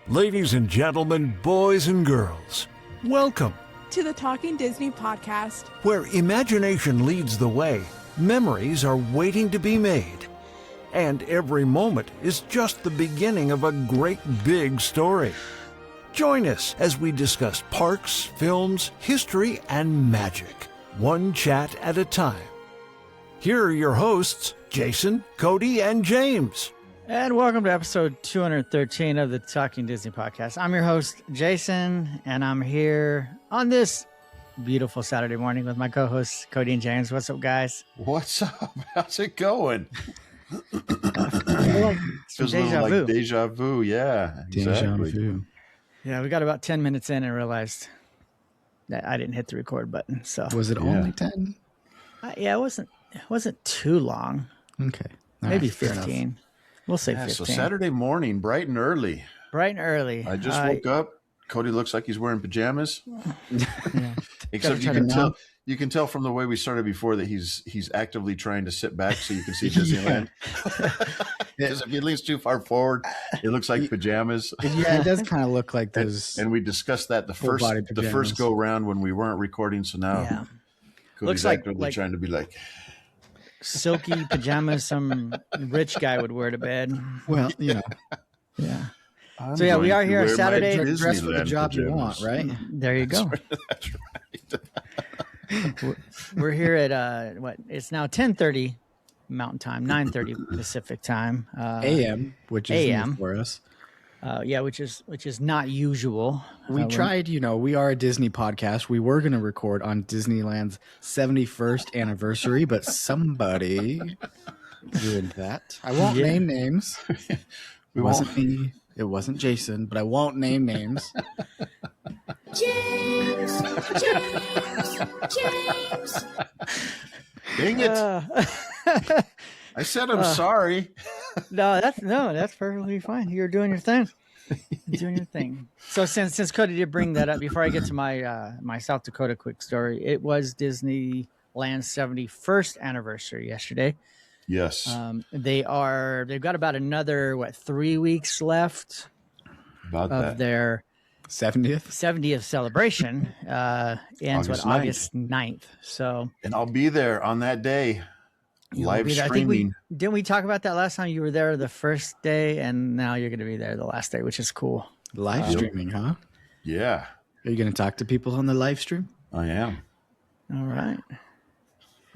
Ladies and gentlemen, boys and girls, welcome to the Talking Disney podcast, where imagination leads the way, memories are waiting to be made, and every moment is just the beginning of a great big story. Join us as we discuss parks, films, history, and magic, one chat at a time. Here are your hosts, Jason, Cody, and James. And welcome to episode 213 of the Talking Disney podcast. I'm your host, Jason, and I'm here on this beautiful Saturday morning with my co-hosts, Cody and James. What's up, guys? What's up? How's it going? Feels deja vu. Like deja vu, yeah. Exactly. Deja vu. Yeah, we got about 10 minutes in and realized that I didn't hit the record button. So was it only 10? Yeah, it wasn't too long. Okay. Maybe 15. We'll say 15. So Saturday morning, bright and early. Bright and early. I just woke up. Cody looks like he's wearing pajamas. Yeah. Except you can tell from the way we started before that he's actively trying to sit back so you can see Disneyland. Because if he leans too far forward, it looks like pajamas. Yeah, it does kind of look like those. And we discussed that the first go round when we weren't recording. So now Cody's actively trying to be like silky pajamas some rich guy would wear to bed. Well, you know. Yeah. So yeah, we are here Saturday. Dress for the job you want, right? There you go. That's right. We're here at it's now 10:30 Mountain Time, 9:30 Pacific Time, AM, which is AM for us. Which is not usual. We tried, we are a Disney podcast. We were going to record on Disneyland's 71st anniversary, but somebody ruined that. I won't name names. It wasn't me. It wasn't Jason, but I won't name names. James. Dang it. I said I'm sorry. No, that's perfectly fine. You're doing your thing. So since Cody did bring that up, before I get to my South Dakota quick story, it was Disneyland's 71st anniversary yesterday. Yes. They've got about another 3 weeks left of their 70th celebration. Ends August 9th. So, and I'll be there on that day. Live streaming. Didn't we talk about that last time? You were there the first day, and now you're going to be there the last day, which is cool. Live streaming, huh? Yeah. Are you going to talk to people on the live stream? I am. All right.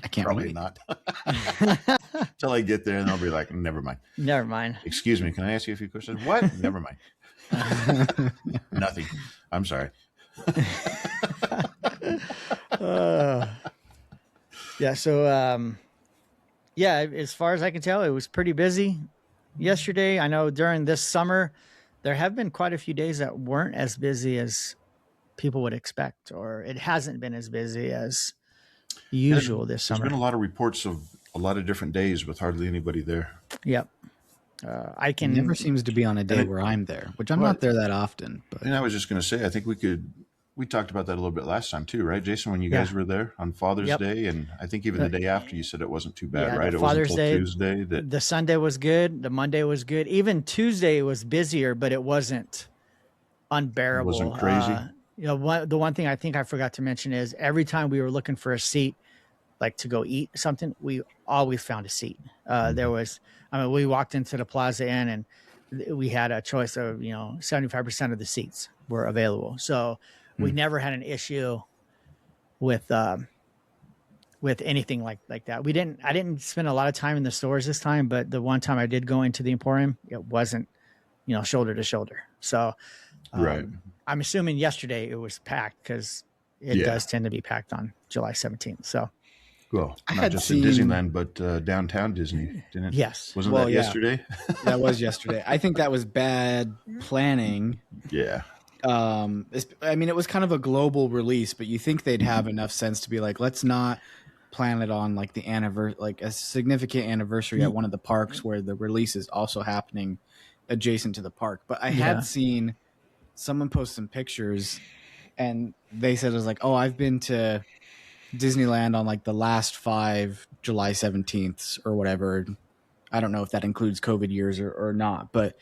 I can't Probably wait. Not. Until I get there, and I'll be like, never mind. Never mind. Excuse me. Can I ask you a few questions? What? Never mind. Nothing. I'm sorry. Yeah. So, as far as I can tell, it was pretty busy yesterday. I know during this summer, there have been quite a few days that weren't as busy as people would expect, or it hasn't been as busy as usual this summer. There's been a lot of reports of a lot of different days with hardly anybody there. Yep. It never seems to be on a day where I'm there, which I'm not there that often. But and I was just going to say, I think we talked about that a little bit last time too, right, Jason? When you guys were there on Father's Day, and I think even the day after, you said it wasn't too bad, right? It Father's Day, Tuesday. The Sunday was good. The Monday was good. Even Tuesday was busier, but it wasn't unbearable. It wasn't crazy. The one thing I think I forgot to mention is every time we were looking for a seat, like to go eat something, we always found a seat. We walked into the Plaza Inn and we had a choice of, 75% of the seats were available. So we never had an issue with anything like that. I didn't spend a lot of time in the stores this time, but the one time I did go into the Emporium, it wasn't, shoulder to shoulder. So right. I'm assuming yesterday it was packed because it does tend to be packed on July 17th. So, well, not just in Disneyland, but downtown Disney, didn't it? Yes. Wasn't that yesterday? That was yesterday. I think that was bad planning. Yeah. It was kind of a global release, but you think they'd have enough sense to be like, let's not plan it on like the anniversary, like a significant anniversary at one of the parks where the release is also happening adjacent to the park. But I had seen someone post some pictures and they said, it was like, oh, I've been to Disneyland on like the last 5 July 17th or whatever. I don't know if that includes COVID years or not, but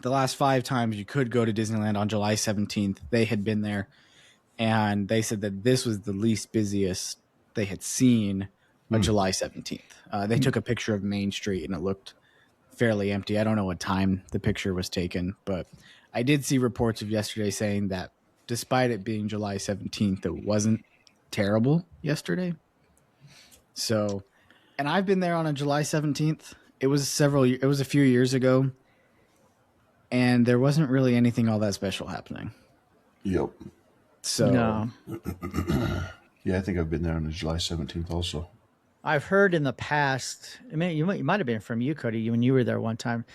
the last 5 times you could go to Disneyland on July 17th, they had been there, and they said that this was the least busiest they had seen on July 17th. They took a picture of Main Street, and it looked fairly empty. I don't know what time the picture was taken, but I did see reports of yesterday saying that despite it being July 17th, it wasn't terrible yesterday. So, and I've been there on a July 17th. It was a few years ago, and there wasn't really anything all that special happening. Yep. So, No. Yeah, I think I've been there on the July 17th also. I've heard in the past. I mean, you might have been from you, Cody, when you were there one time,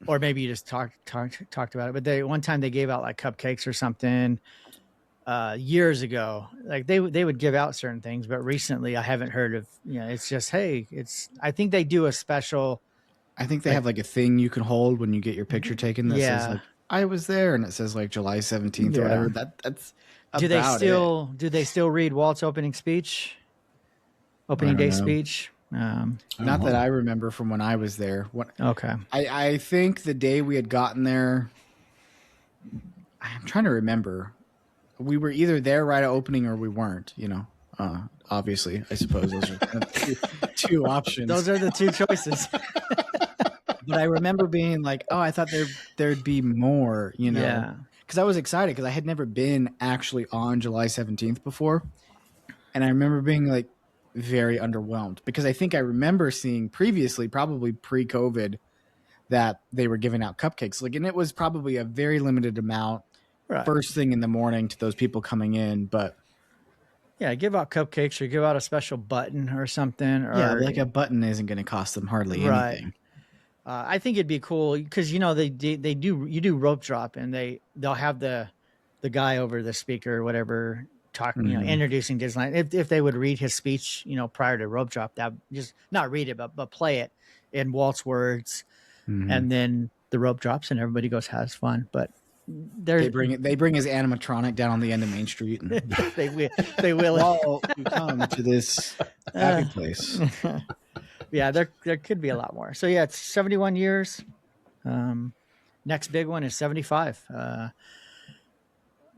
or maybe you just talked about it. But one time they gave out like cupcakes or something years ago. Like they would give out certain things, but recently I haven't heard of. It's just I think they do a special. I think they have like a thing you can hold when you get your picture taken that says like I was there, and it says like July 17th or whatever. That's do they still read Walt's opening day speech? Not that I remember from when I was there. Okay. I think the day we had gotten there, I'm trying to remember. We were either there right at opening or we weren't, obviously, I suppose those are kind of two options. Those are the two choices. But I remember being like, oh, I thought there'd be more, Yeah. Because I was excited because I had never been actually on July 17th before. And I remember being like very underwhelmed because I think I remember seeing previously, probably pre-COVID, that they were giving out cupcakes. And it was probably a very limited amount first thing in the morning to those people coming in. But yeah, give out cupcakes or give out a special button or something. Or, like a button isn't going to cost them hardly anything. I think it'd be cool because you do rope drop and they'll have the guy over the speaker or whatever talking, introducing Disneyland. If they would read his speech, prior to rope drop, that just not read it, but play it in Walt's words, and then the rope drops and everybody goes has fun. But they bring his animatronic down on the end of Main Street. And they will. All you come to this happy place. Yeah, there could be a lot more. So yeah, it's 71 years. Next big one is 75.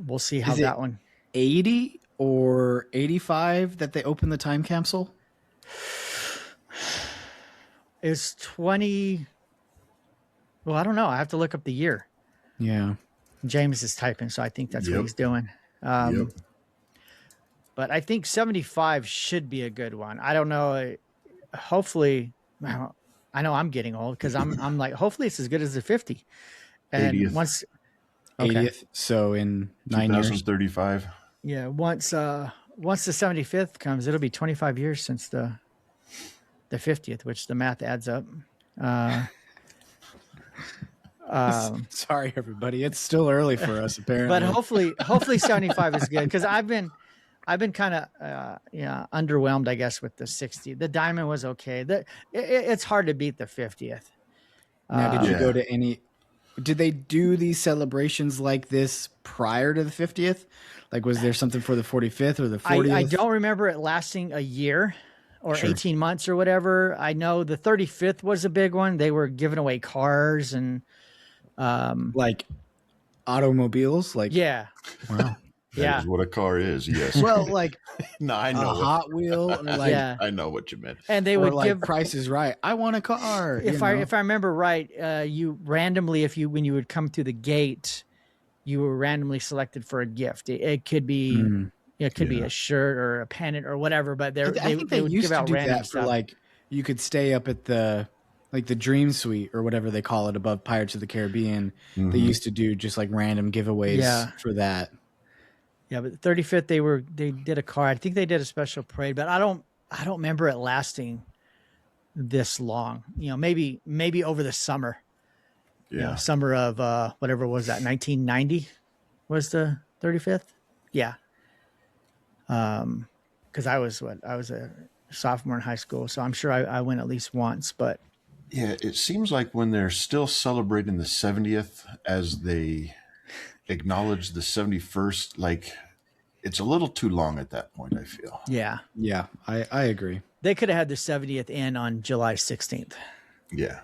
We'll see how that one. 80 or 85 that they open the time capsule? Is 20. Well, I don't know. I have to look up the year. Yeah. James is typing, so I think that's what he's doing. But I think 75 should be a good one. I don't know. Hopefully, I know I'm getting old because I'm like, hopefully it's as good as the 50. And 80th. once 80th, so in 9 years. 2035. Yeah, once the 75th comes, it'll be 25 years since the 50th, which the math adds up. Sorry, everybody. It's still early for us, apparently. But hopefully 75 is good because I've been kind of underwhelmed, I guess, with the 60. The diamond was okay. It's hard to beat the 50th. Now, did you go to any? Did they do these celebrations like this prior to the 50th? Like, was there something for the 45th or the 40th? I don't remember it lasting a year or 18 months or whatever. I know the 35th was a big one. They were giving away cars and like automobiles. Like, wow. That is what a car is. Yes. Well, like no, I know a Hot Wheel. Or like, I know what you meant. And they would give Price is Right. I want a car. If I remember right, you randomly, when you would come through the gate, you were randomly selected for a gift. It could be be a shirt or a pennant or whatever. But I think they would used give out to do random that stuff. for like you could stay up at the Dream Suite or whatever they call it above Pirates of the Caribbean. Mm-hmm. They used to do just like random giveaways for that. Yeah, but the 35th they did a car. I think they did a special parade, but I don't remember it lasting this long. Maybe over the summer. Yeah. Summer of whatever was that, 1990 was the 35th? Yeah. Because I was a sophomore in high school, so I'm sure I went at least once, but yeah, it seems like when they're still celebrating the 70th as they acknowledge the 71st, like it's a little too long at that point, I feel. Yeah. I agree. They could have had the 70th in on July 16th. Yeah.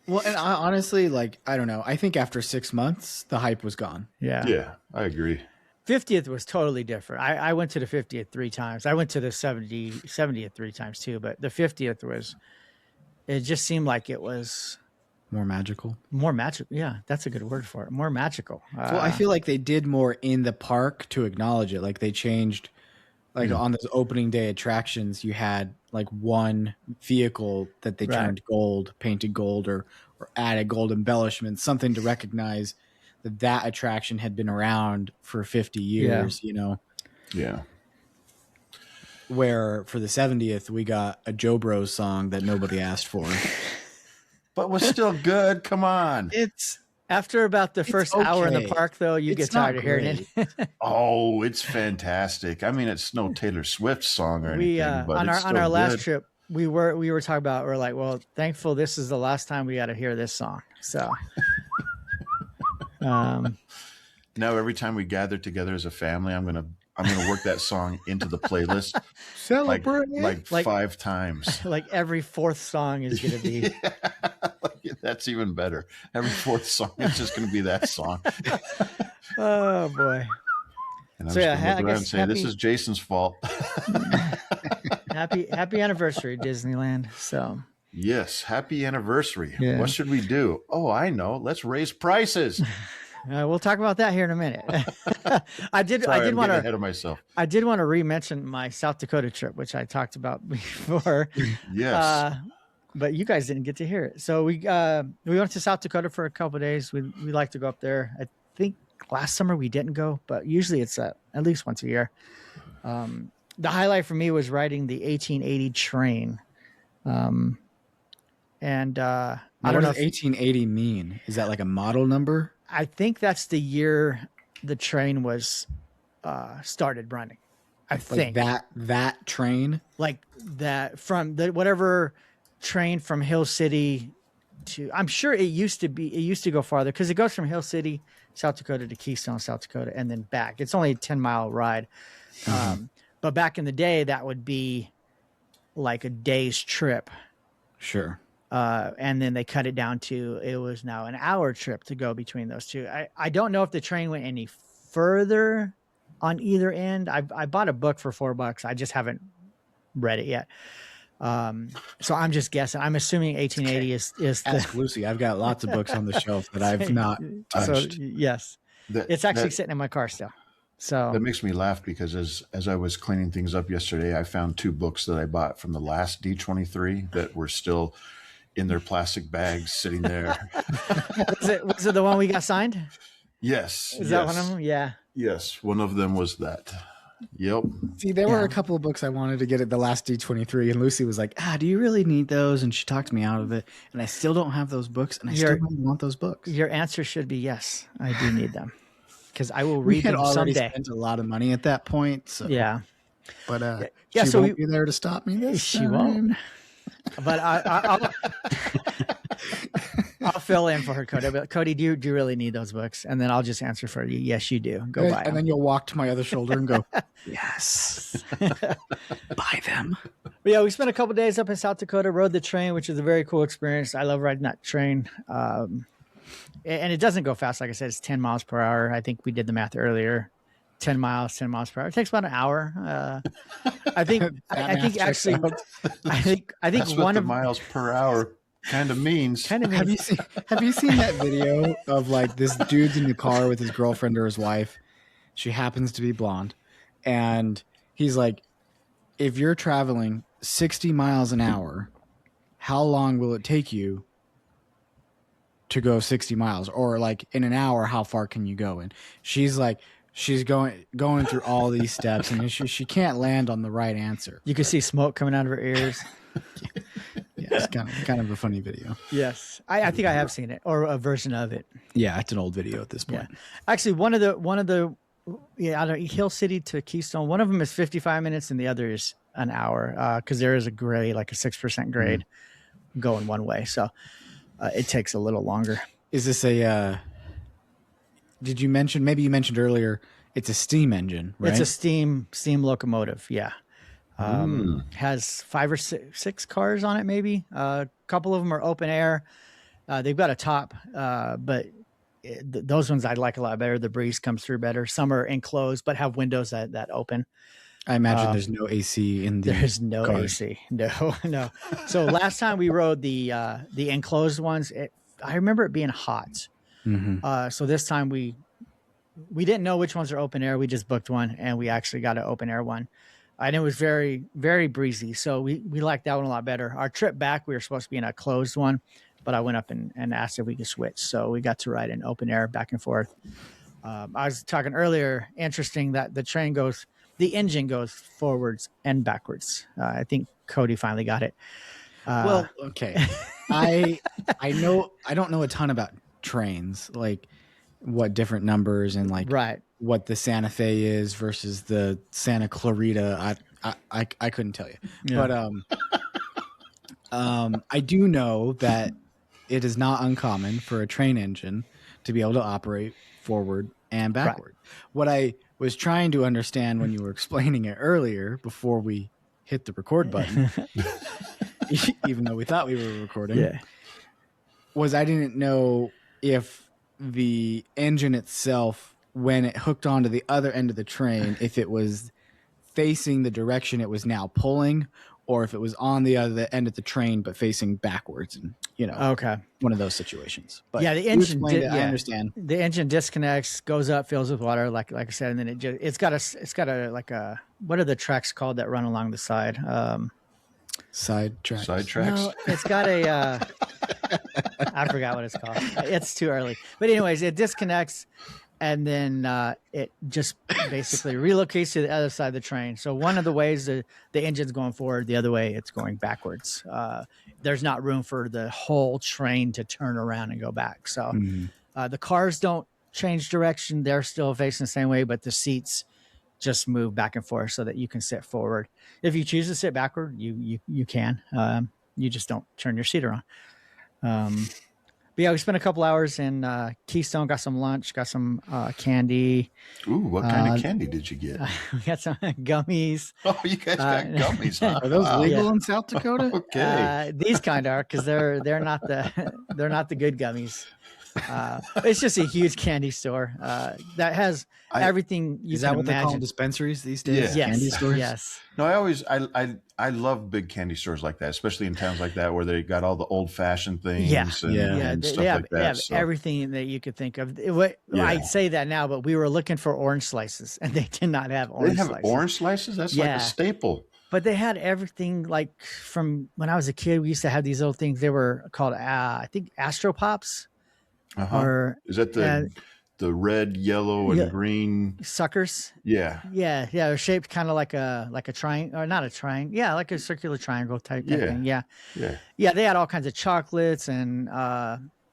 Well, and I, honestly, like, I don't know. I think after 6 months, the hype was gone. Yeah. Yeah, I agree. 50th was totally different. I went to the 50th 3 times. I went to the 70th 3 times too, but the 50th it just seemed like it was More magical. more magical. Yeah, that's a good word for it. More magical. Well, I feel like they did more in the park to acknowledge it. Like they changed, like on those opening day attractions, you had like one vehicle that they Right. turned gold, painted gold, or added gold embellishments, something to recognize that attraction had been around for 50 years. You know, Yeah. where for the 70th we got a Joe Bros song that nobody asked for. But was still good. Come on. It's After about the first hour in the okay. park, though, you It's get tired not of hearing it. Oh, it's fantastic. I mean, it's no Taylor Swift song or anything, We but on it's our still last good. trip, we were talking about, we're like, well, thankful this is the last time we got to hear this song. So, Now every time we gather together as a family, I'm gonna work that song into the playlist like celebrate. Like- 5 times. like every fourth song is going to be. That's even better. Every 4th song is just going to be that song. Oh boy! And I'm So, just yeah, going to I look around and guess say, this happy- is Jason's fault. Happy anniversary, Disneyland. So Yes, happy anniversary. Yeah. What should we do? Oh, I know. Let's raise prices. we'll talk about that here in a minute. I did Sorry, I'm want getting to ahead of myself. re-mention my South Dakota trip, which I talked about before. Yes. But you guys didn't get to hear it. So we went to South Dakota for a couple of days. We like to go up there. I think last summer we didn't go, but usually it's at least once a year. The highlight for me was riding the 1880 train. And I What don't know. does 1880 mean? Is that like a model number? I think that's the year the train was started running. I Like think that train? like that from the whatever train from Hill City to, I'm sure it used to go farther because it goes from Hill City, South Dakota to Keystone, South Dakota, and then back. It's only a 10-mile ride. But back in the day, that would be like a day's trip. Sure. And then they cut it down to, it was now an hour trip to go between those two. I don't know if the train went any further on either end. I bought a book for $4. I just haven't read it yet. So I'm just guessing. I'm assuming 1880 is Ask Lucy. I've got lots of books on the shelf that I've not so touched. yes, That- it's actually that- sitting in my car still. So That makes me laugh because as I was cleaning things up yesterday, I found 2 books that I bought from the last D23 that were still in their plastic bags sitting there. was it the one we got signed? Yes. Is that one of them? Yeah. Yes, one of them was that. Yep. See, there were Yeah. a couple of books I wanted to get at the last D23, and Lucy was like, do you really need those? And she talked me out of it. And I still don't have those books, and I still You're- don't want those books. Your answer should be yes. I do need them because I will We read had them already someday. spent a lot of money at that point. So. Yeah. But Yeah, she so won't be there to stop me this She time. won't. But I'll fill in for her, Cody. But Cody, do you really need those books? And then I'll just answer for you. Yes, you do. Go buy And them. then you'll walk to my other shoulder and go, yes, buy them. But yeah, we spent a couple days up in South Dakota, rode the train, which is a very cool experience. I love riding that train. And it doesn't go fast. Like I said, it's 10 miles per hour. I think we did the math earlier. 10 miles per hour. It takes about an hour. I think I That think math checks actually out. I think That's what one the of miles per hour kind of means. kind of Have you seen that video of like this dude's in the car with his girlfriend or his wife? She happens to be blonde, and he's like, "If you're traveling 60 miles an hour, how long will it take you to go 60 miles? Or like in an hour, how far can you go?" And she's like, she's going through all these steps, and she can't land on the right answer. you can see smoke coming out of her ears. Yeah, it's kind of a funny video. Yes, I think I have seen it or a version of it. Yeah, it's an old video at this point. Yeah, actually, one of the I don't know, Hill City to Keystone. One of them is 55 minutes, and the other is an hour because there is a grade, like a 6% grade, going one way. So it takes a little longer. Is this a? Did you mention? Maybe you mentioned earlier. It's a steam engine, right? It's a steam locomotive. Yeah. Has 5 or 6 cars on it, maybe. A couple of them are open air. They've got a top, but those ones I like a lot better. The breeze comes through better. Some are enclosed, but have windows that open. I imagine there's no AC in the. There's no cars. AC. No. So last time we rode the enclosed ones, I remember it being hot. Mm-hmm. So this time we didn't know which ones are open air. We just booked one, and we actually got an open air one. And it was very, very breezy. So we liked that one a lot better. Our trip back, we were supposed to be in a closed one, but I went up and asked if we could switch. So we got to ride in open air back and forth. I was talking earlier, interesting that the engine goes forwards and backwards. I think Cody finally got it. Well, okay. I don't know a ton about trains, like what different numbers and like Right. what the Santa Fe is versus the Santa Clarita. I couldn't tell you. Yeah. But I do know that it is not uncommon for a train engine to be able to operate forward and backward. What I was trying to understand when you were explaining it earlier before we hit the record button, even though we thought we were recording, was I didn't know if the engine itself, when it hooked onto the other end of the train, if it was facing the direction it was now pulling, or if it was on the other end of the train but facing backwards, and Okay. one of those situations. But Yeah, the you engine explained did- it, I yeah. understand. The engine disconnects, goes up, fills with water, like I said, and then it's got a like a, what are the tracks called that run along the side? Side tracks. Side tracks. No, it's got a I forgot what it's called. It's too early. But anyways, it disconnects, and then it just basically relocates to the other side of the train. So one of the ways the engine's going forward, the other way it's going backwards. There's not room for the whole train to turn around and go back. So the cars don't change direction. They're still facing the same way, but the seats just move back and forth so that you can sit forward. If you choose to sit backward, you can. You just don't turn your seat around. But yeah, we spent a couple hours in Keystone, got some lunch, got some candy. Ooh, what kind of candy did you get? We got some gummies. Oh, you guys got gummies, huh? Are those Wow. legal in South Dakota? Okay. These kind are, because they're not the good gummies. It's just a huge candy store that has everything you Is can that what they call imagine. dispensaries these days? Yeah. Yes, Candy stores? yes. No, I love big candy stores like that, especially in towns like that where they got all the old fashioned things Yeah. and They stuff have, like they that. have So, everything that you could think of. Yeah. I say that now, but we were looking for orange slices, and they did not have they orange have slices. orange slices? That's like Yeah. a staple. But they had everything, like from when I was a kid. We used to have these little things. They were called, I think, Astro Pops, Uh-huh. or Is that the red, yellow, and green? suckers. Yeah. Yeah. They're shaped kind of like a triangle, or not a triangle. Yeah, like a circular triangle type thing. Yeah. Yeah. They had all kinds of chocolates, and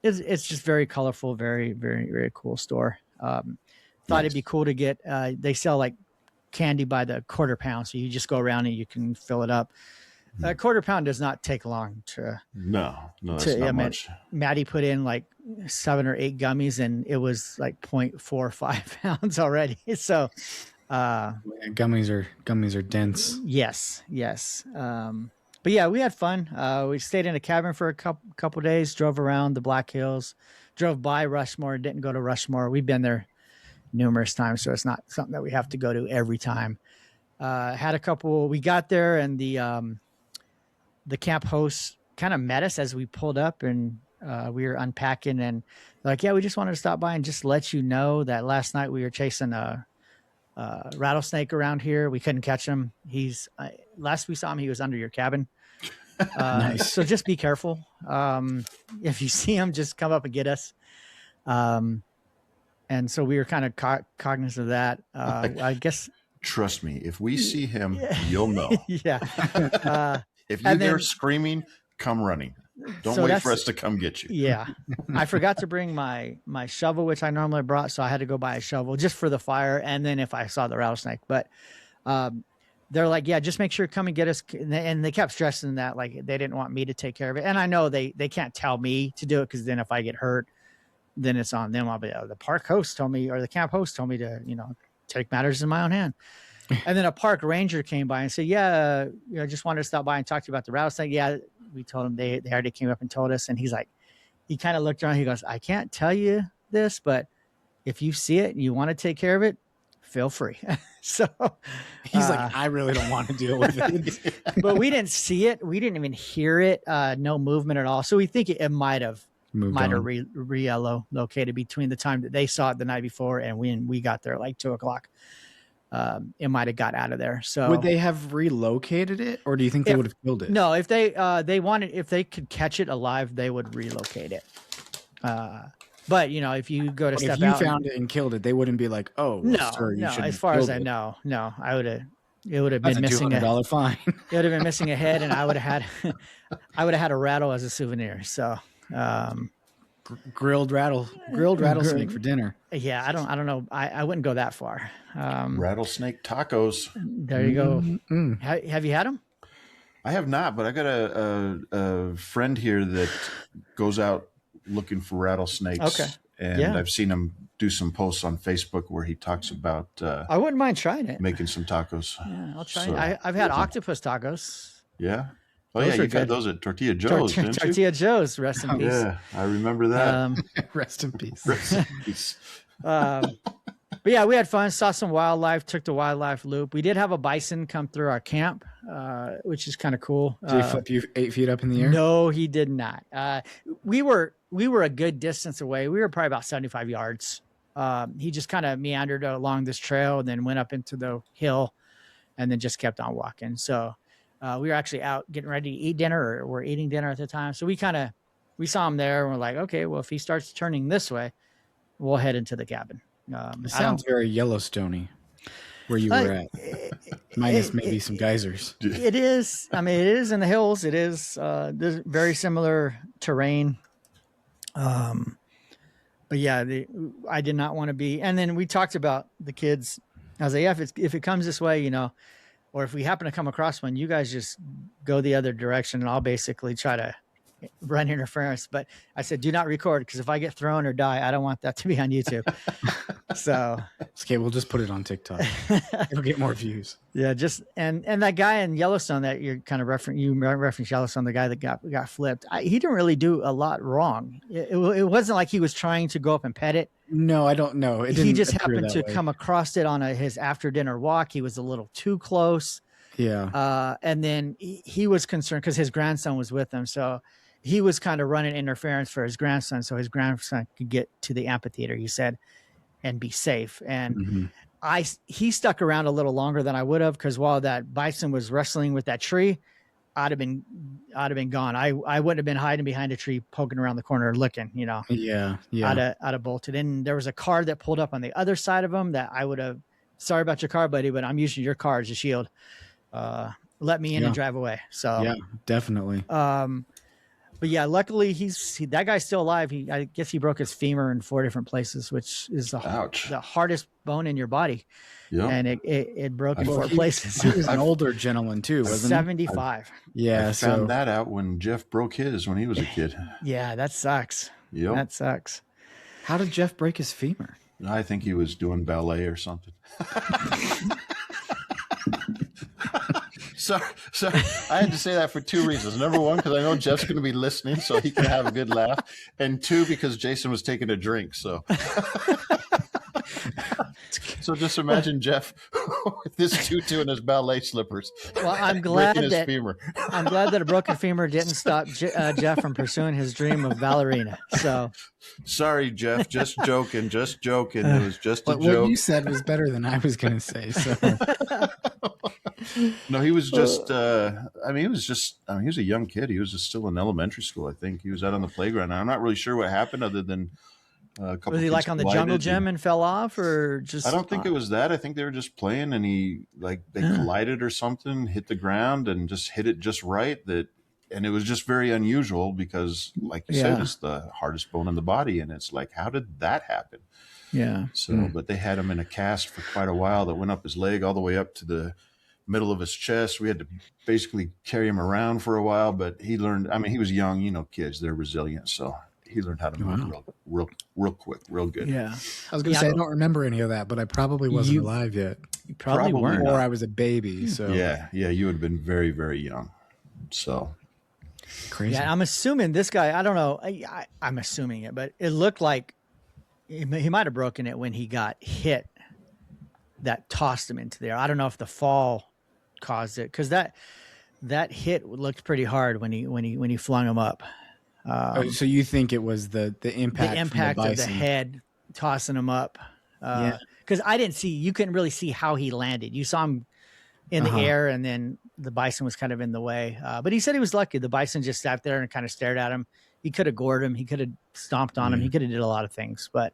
it's just very colorful, very, very, very cool store. Thought it'd be cool to get. They sell like candy by the quarter pound, so you just go around and you can fill it up. A quarter pound does not take long to. No, that's not much. Maddie put in like 7 or 8 gummies, and it was like 0.45 pounds already. So, Gummies are dense. yes. But yeah, we had fun. We stayed in a cabin for a couple days, drove around the Black Hills, drove by Rushmore, didn't go to Rushmore. We've been there numerous times, so it's not something that we have to go to every time. Had a couple, we got there, and the camp host kind of met us as we pulled up, and we were unpacking, and like, yeah, we just wanted to stop by and just let you know that last night we were chasing a rattlesnake around here. We couldn't catch him. He's last we saw him, he was under your cabin. Nice. So just be careful. If you see him, just come up and get us. And so we were kind of cognizant of that. I guess. Trust me, if we see him, you'll know. Yeah. If you're and there then- screaming, come running. Don't So wait that's- for us to come get you. Yeah. I forgot to bring my shovel, which I normally brought. So I had to go buy a shovel just for the fire. And then if I saw the rattlesnake, but they're like, yeah, just make sure come and get us. And they kept stressing that, like, they didn't want me to take care of it. And I know they can't tell me to do it, because then if I get hurt, then it's on them. I'll be, the park host told me, or the camp host told me to, take matters in my own hand. And then a park ranger came by and said, yeah, just wanted to stop by and talk to you about the rattlesnake. Yeah, we told him they already came up and told us. And he's like, he kind of looked around. He goes, I can't tell you this, but if you see it and you want to take care of it, feel free. So He's like, I really don't want to deal with it. but we didn't see it. We didn't even hear it. No movement at all. So we think it might have relocated between the time that they saw it the night before and when we got there like 2:00. It might have got out of there. So would they have relocated it, or do you think they would have killed it? No, if they if they could catch it alive, they would relocate it. But if you go to step if you out, found it and killed it, they wouldn't be like, "Oh, no, sir, you shouldn't as have far as killed I it." know, no, I would have. It would have That's been a missing $200 fine. It would have been missing a head, and I would have had, a rattle as a souvenir. So, grilled rattlesnake for dinner. yeah, I don't know. I wouldn't go that far. Rattlesnake tacos. There you go. Mm. Have you had them? I have not, but I got a friend here that goes out looking for rattlesnakes. Okay. And Yeah. I've seen him do some posts on Facebook where he talks about I wouldn't mind trying it. making some tacos. Yeah, I'll try So- it. I've had octopus tacos. Yeah. Oh, Those yeah. are You got good. those at Tortilla Joe's, didn't you? Tortilla Joe's, rest in peace. Yeah, I remember that. Rest in peace. But yeah, we had fun, saw some wildlife, took the wildlife loop. We did have a bison come through our camp, which is kind of cool. Did he flip you 8 feet up in the air? No, he did not. We were a good distance away. We were probably about 75 yards. He just kind of meandered along this trail and then went up into the hill and then just kept on walking. So we were actually out getting ready to eat dinner, or we're eating dinner at the time. So we saw him there and we're like, okay, well, if he starts turning this way, we'll head into the cabin. It sounds very Yellowstone-y where you were at. Minus maybe some geysers. It is. I mean, it is in the hills. It is. There's very similar terrain. But yeah, I did not want to be. And then we talked about the kids. I was like, yeah, if it comes this way, or if we happen to come across one, you guys just go the other direction, and I'll basically try to run interference. But I said, do not record, because if I get thrown or die, I don't want that to be on YouTube. So Okay, we'll just put it on TikTok. It'll get more views. yeah, just and that guy in Yellowstone that you're kind of referenced Yellowstone, the guy that got flipped. He didn't really do a lot wrong. It wasn't like he was trying to go up and pet it. No, I don't know. He just happened to come across it on his after dinner walk. He was a little too close. Yeah. And then he was concerned because his grandson was with him. So he was kind of running interference for his grandson, so his grandson could get to the amphitheater, he said, and be safe. And he stuck around a little longer than I would have, because while that bison was wrestling with that tree, I'd have been gone. I wouldn't have been hiding behind a tree, poking around the corner looking, Yeah. I'd have bolted in. There was a car that pulled up on the other side of him that I would have, sorry about your car, buddy, but I'm using your car as a shield. Let me in and drive away. So yeah, definitely. But yeah, luckily that guy's still alive. I guess he broke his femur in 4 different places, which is the hardest bone in your body. Yep. And it broke in 4 places. He was an older gentleman too, wasn't 75. Yeah, I found that out when Jeff broke his when he was a kid. Yeah, that sucks. Yep. That sucks. How did Jeff break his femur? I think he was doing ballet or something. Sorry. I had to say that for 2 reasons. Number one, because I know Jeff's going to be listening, so he can have a good laugh. And 2, because Jason was taking a drink. So just imagine Jeff with his tutu and his ballet slippers. Well, I'm glad breaking his that femur. I'm glad that a broken femur didn't stop Jeff from pursuing his dream of ballerina. So Sorry, Jeff. Just joking. It was just a But joke. what you said was better than I was going to say. So No, he was just. he was a young kid. He was just still in elementary school. I think he was out on the playground. I'm not really sure what happened, other than a couple. was he kids like on the collided jungle gym and fell off, or just? I don't think it was that. I think they were just playing, and they collided or something, hit the ground, and just hit it just right. And it was just very unusual because, like you said, it's the hardest bone in the body, and it's like, how did that happen? Yeah. So, but they had him in a cast for quite a while that went up his leg all the way up to the middle of his chest. We had to basically carry him around for a while, but he learned. I mean, he was young, kids, they're resilient, so he learned how to move real quick, real good. Yeah. I was going to say I don't remember any of that, but I probably wasn't alive yet, You probably weren't. or I was a baby. So Yeah, you would have been very, very young. So, Crazy. Yeah, I'm assuming this guy. I don't know. I'm assuming it, but it looked like he might have broken it when he got hit. That tossed him into there. I don't know if the fall caused it, because that hit looked pretty hard when he flung him up. So you think it was the impact? The impact from the of the head tossing him up. Yeah. Because I didn't see. You couldn't really see how he landed. You saw him in the air, and then the bison was kind of in the way. But he said he was lucky. The bison just sat there and kind of stared at him. He could have gored him. He could have stomped on him. He could have did a lot of things. But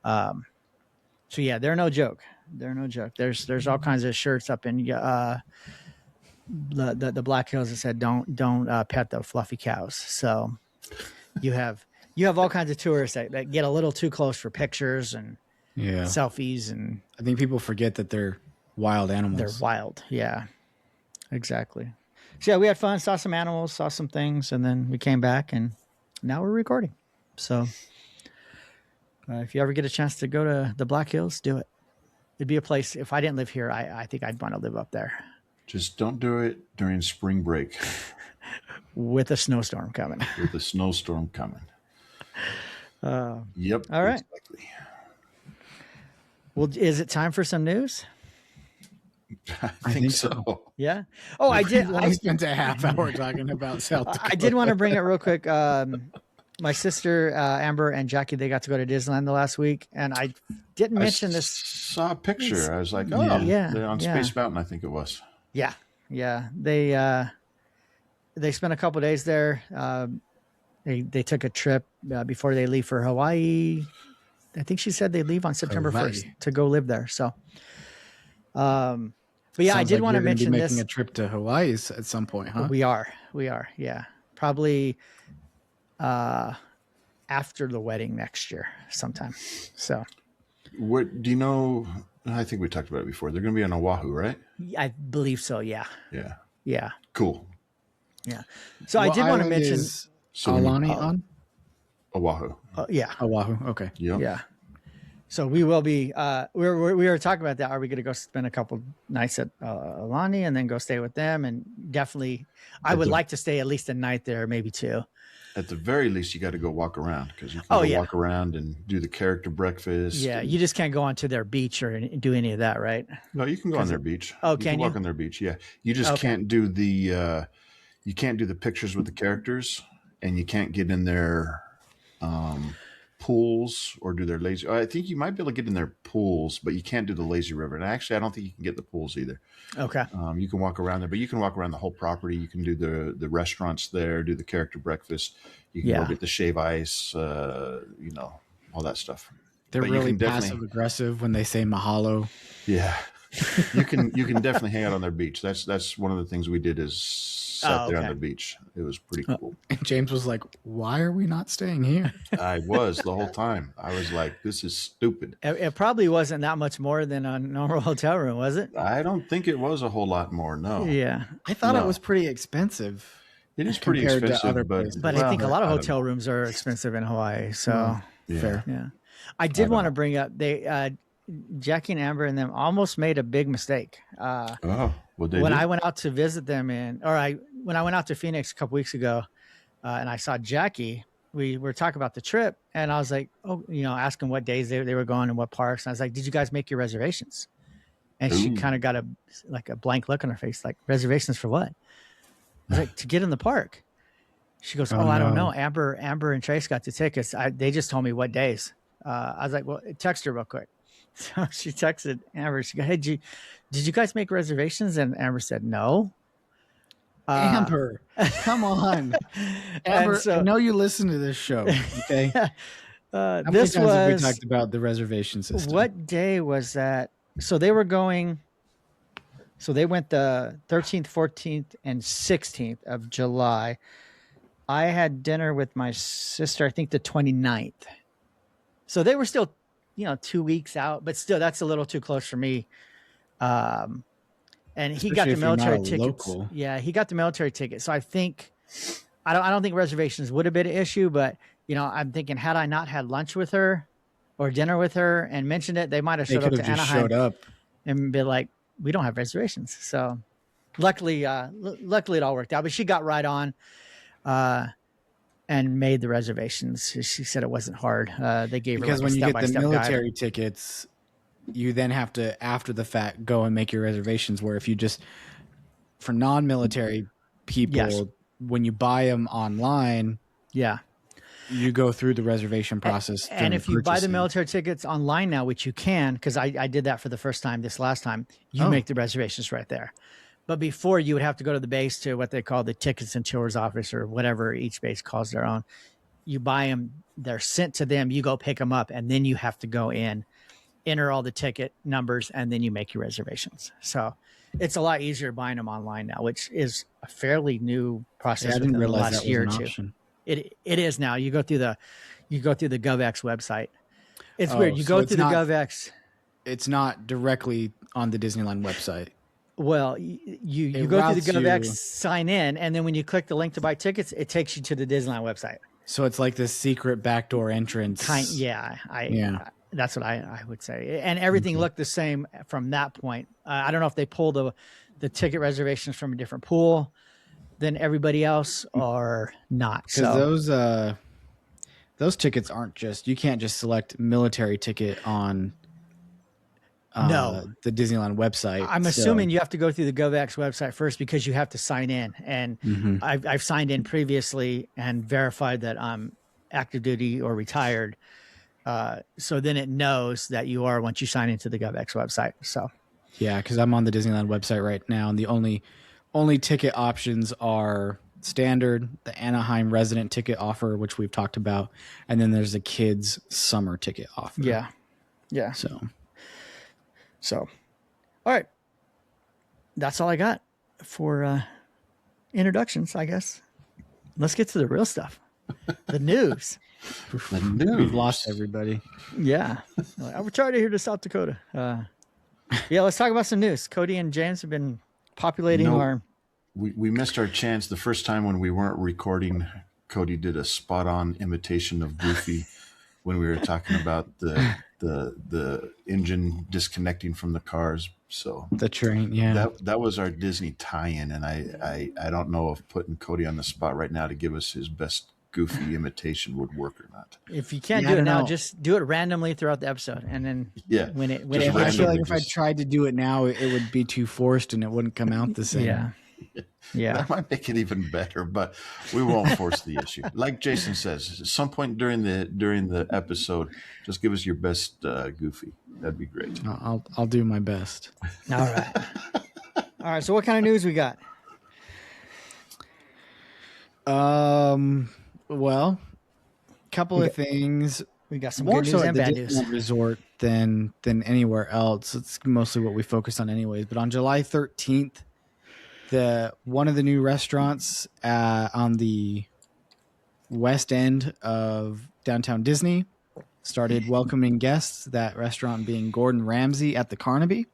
so yeah, they're no joke. They're no joke. There's all kinds of shirts up in the Black Hills that said don't pet the fluffy cows. So you have all kinds of tourists that get a little too close for pictures and selfies, and I think people forget that they're wild animals. they're wild. Yeah, exactly. So yeah, we had fun, saw some animals, saw some things, and then we came back, and now we're recording. So if you ever get a chance to go to the Black Hills, do it. It'd be a place. If I didn't live here, I think I'd want to live up there. Just don't do it during spring break With a snowstorm coming. with a snowstorm coming. Yep. all right. Exactly. Well, is it time for some news? I think so. Yeah. Oh, I did. I spent a half hour talking about South Dakota. I did want to bring it real quick. My sister Amber and Jackie, they got to go to Disneyland the last week, and I didn't mention this. Saw a picture. I was like, oh, Yeah, they're on yeah. Space Mountain, I think it was. Yeah, they spent a couple days there. They took a trip before they leave for Hawaii. I think she said they leave on September Hawaii. 1st to go live there. So, but yeah, I Sounds did like want to you're gonna mention be making this. a trip to Hawaii at some point, huh? We are. Yeah, probably after the wedding next year sometime. So What do you know? I think we talked about it before. They're going to be on Oahu, right? I believe so. Yeah. Yeah. Cool. Yeah. So I What did want to island mention. is So Aulani on Oahu. Yeah. Oahu. Okay. Yep. Yeah. So we will be. We were talking about that. Are we going to go spend a couple nights at Alani and then go stay with them? And definitely, I would like to stay at least a night there, maybe two. At the very least, you got to go walk around because you can Oh, go yeah. walk around and do the character breakfast. Yeah, and- you just can't go onto their beach or do any of that, right? No, you can go on their beach. Oh, you can walk you? on their beach. Yeah, you just Okay. can't do the you can't do the pictures with the characters, and you can't get in their pools or do their lazy. I think you might be able to get in their pools, but you can't do the lazy river. And actually, I don't think you can get in the pools either. Okay. You can walk around there, but you can walk around the whole property. You can do the restaurants there, do the character breakfast. You can Yeah. go get the shave ice, all that stuff. They're But you really can definitely- passive aggressive when they say mahalo. Yeah, you can definitely hang out on their beach. That's one of the things we did is sat there on okay. their beach. It was pretty cool. And James was like, "Why are we not staying here?" I was the whole time. I was like, this is stupid. It probably wasn't that much more than a normal hotel room, was it? I don't think it was a whole lot more. No, Yeah. I thought it No. was pretty expensive. it is pretty Compared to expensive, other but places. But I think a lot of I don't hotel rooms are expensive in Hawaii. So, know. Yeah. Fair. yeah. I did want to bring up Jackie and Amber and them almost made a big mistake. Oh, what they When do? I went out to visit them when I went out to Phoenix a couple weeks ago, and I saw Jackie, we were talking about the trip, and I was like, asking what days they were going and what parks. And I was like, did you guys make your reservations? And she Ooh. kind of got a blank look on her face, like, reservations for what? I was like, to get in the park. She goes, Oh, I don't no. know. Amber and Trace got the tickets. They just told me what days. I was like, well, text her real quick. So she texted Amber. She goes, hey, did you guys make reservations? And Amber said, no. Amber, come on, And Amber. so- I know you listen to this show. Okay, How many this times have we was, talked about the reservation system? what day was that? So they were going, so they went the 13th, 14th, and 16th of July. I had dinner with my sister, I think the 29th. So they were still, 2 weeks out, but still, that's a little too close for me. And he got Especially the if you're not military a tickets. local. Yeah, he got the military ticket. So I think, I don't think reservations would have been an issue, but I'm thinking, had I not had lunch with her or dinner with her and mentioned it, they might have They showed up could to have just Anaheim showed up. and be like, we don't have reservations. So luckily it all worked out, but she got right on. and made the reservations. She said it wasn't hard. They gave Because her when like a you get the step-by-step military guide. tickets, you then have to, after the fact, go and make your reservations. Where if you just, for non-military people, Yes. when you buy them online, Yeah. you go through the reservation process. And during if you buy the purchasing. military tickets online now, which you can, because I did that for the first time this last time, you Oh. make the reservations right there. But before, you would have to go to the base to what they call the tickets and tours office, or whatever each base calls their own. You buy them, they're sent to them, you go pick them up, and then you have to go in, enter all the ticket numbers, and then you make your reservations. So it's a lot easier buying them online now, which is a fairly new process Yeah, I within didn't the realize last that was year or an two. option. It is now. You go through the GovX website. It's Oh, weird. You so go it's through the not- GovX. It's not directly on the Disneyland website. Well, you It go through the routes GovX, you- sign in, and then when you click the link to buy tickets, it takes you to the Disneyland website. So it's like this secret backdoor entrance. Yeah, Yeah. that's what I would say. And everything looked the same from that point. I don't know if they pulled the ticket reservations from a different pool than everybody else or not. Because So those tickets aren't just, you can't just select military ticket on No. the Disneyland website. I'm assuming you have to go through the GovX website first because you have to sign in. And Mhm. I've signed in previously and verified that I'm active duty or retired. So then it knows that you are once you sign into the GovX website. So Yeah, because I'm on the Disneyland website right now, and the only ticket options are standard, the Anaheim resident ticket offer, which we've talked about, and then there's a kids summer ticket offer. yeah. So, all right. That's all I got for introductions, I guess. Let's get to the real stuff. The news. The news. We've lost everybody. Yeah. We're trying to hear to South Dakota. Yeah, let's talk about some news. Cody and James have been populating No. our. We missed our chance the first time when we weren't recording. Cody did a spot on imitation of Goofy when we were talking about the engine disconnecting from the cars. So The train, yeah. that was our Disney tie-in, and I don't know if putting Cody on the spot right now to give us his best Goofy imitation would work or not. If you can't Yeah, I do it don't now, know. just do it randomly throughout the episode, and then Yeah, when it just when I it feel like randomly if I just- tried to do it now, it would be too forced and it wouldn't come out the same. yeah. That might make it even better, but we won't force the issue. Like Jason says, at some point during the episode, just give us your best Goofy. That'd be great. I'll do my best. All right. All right. So what kind of news we got? Well, couple of things. We got some More good so news at and the bad news. Disneyland Resort than anywhere else. It's mostly what we focus on, anyways. But on July 13th, one of the new restaurants on the west end of downtown Disney started welcoming guests. That restaurant being Gordon Ramsay at the Carnaby,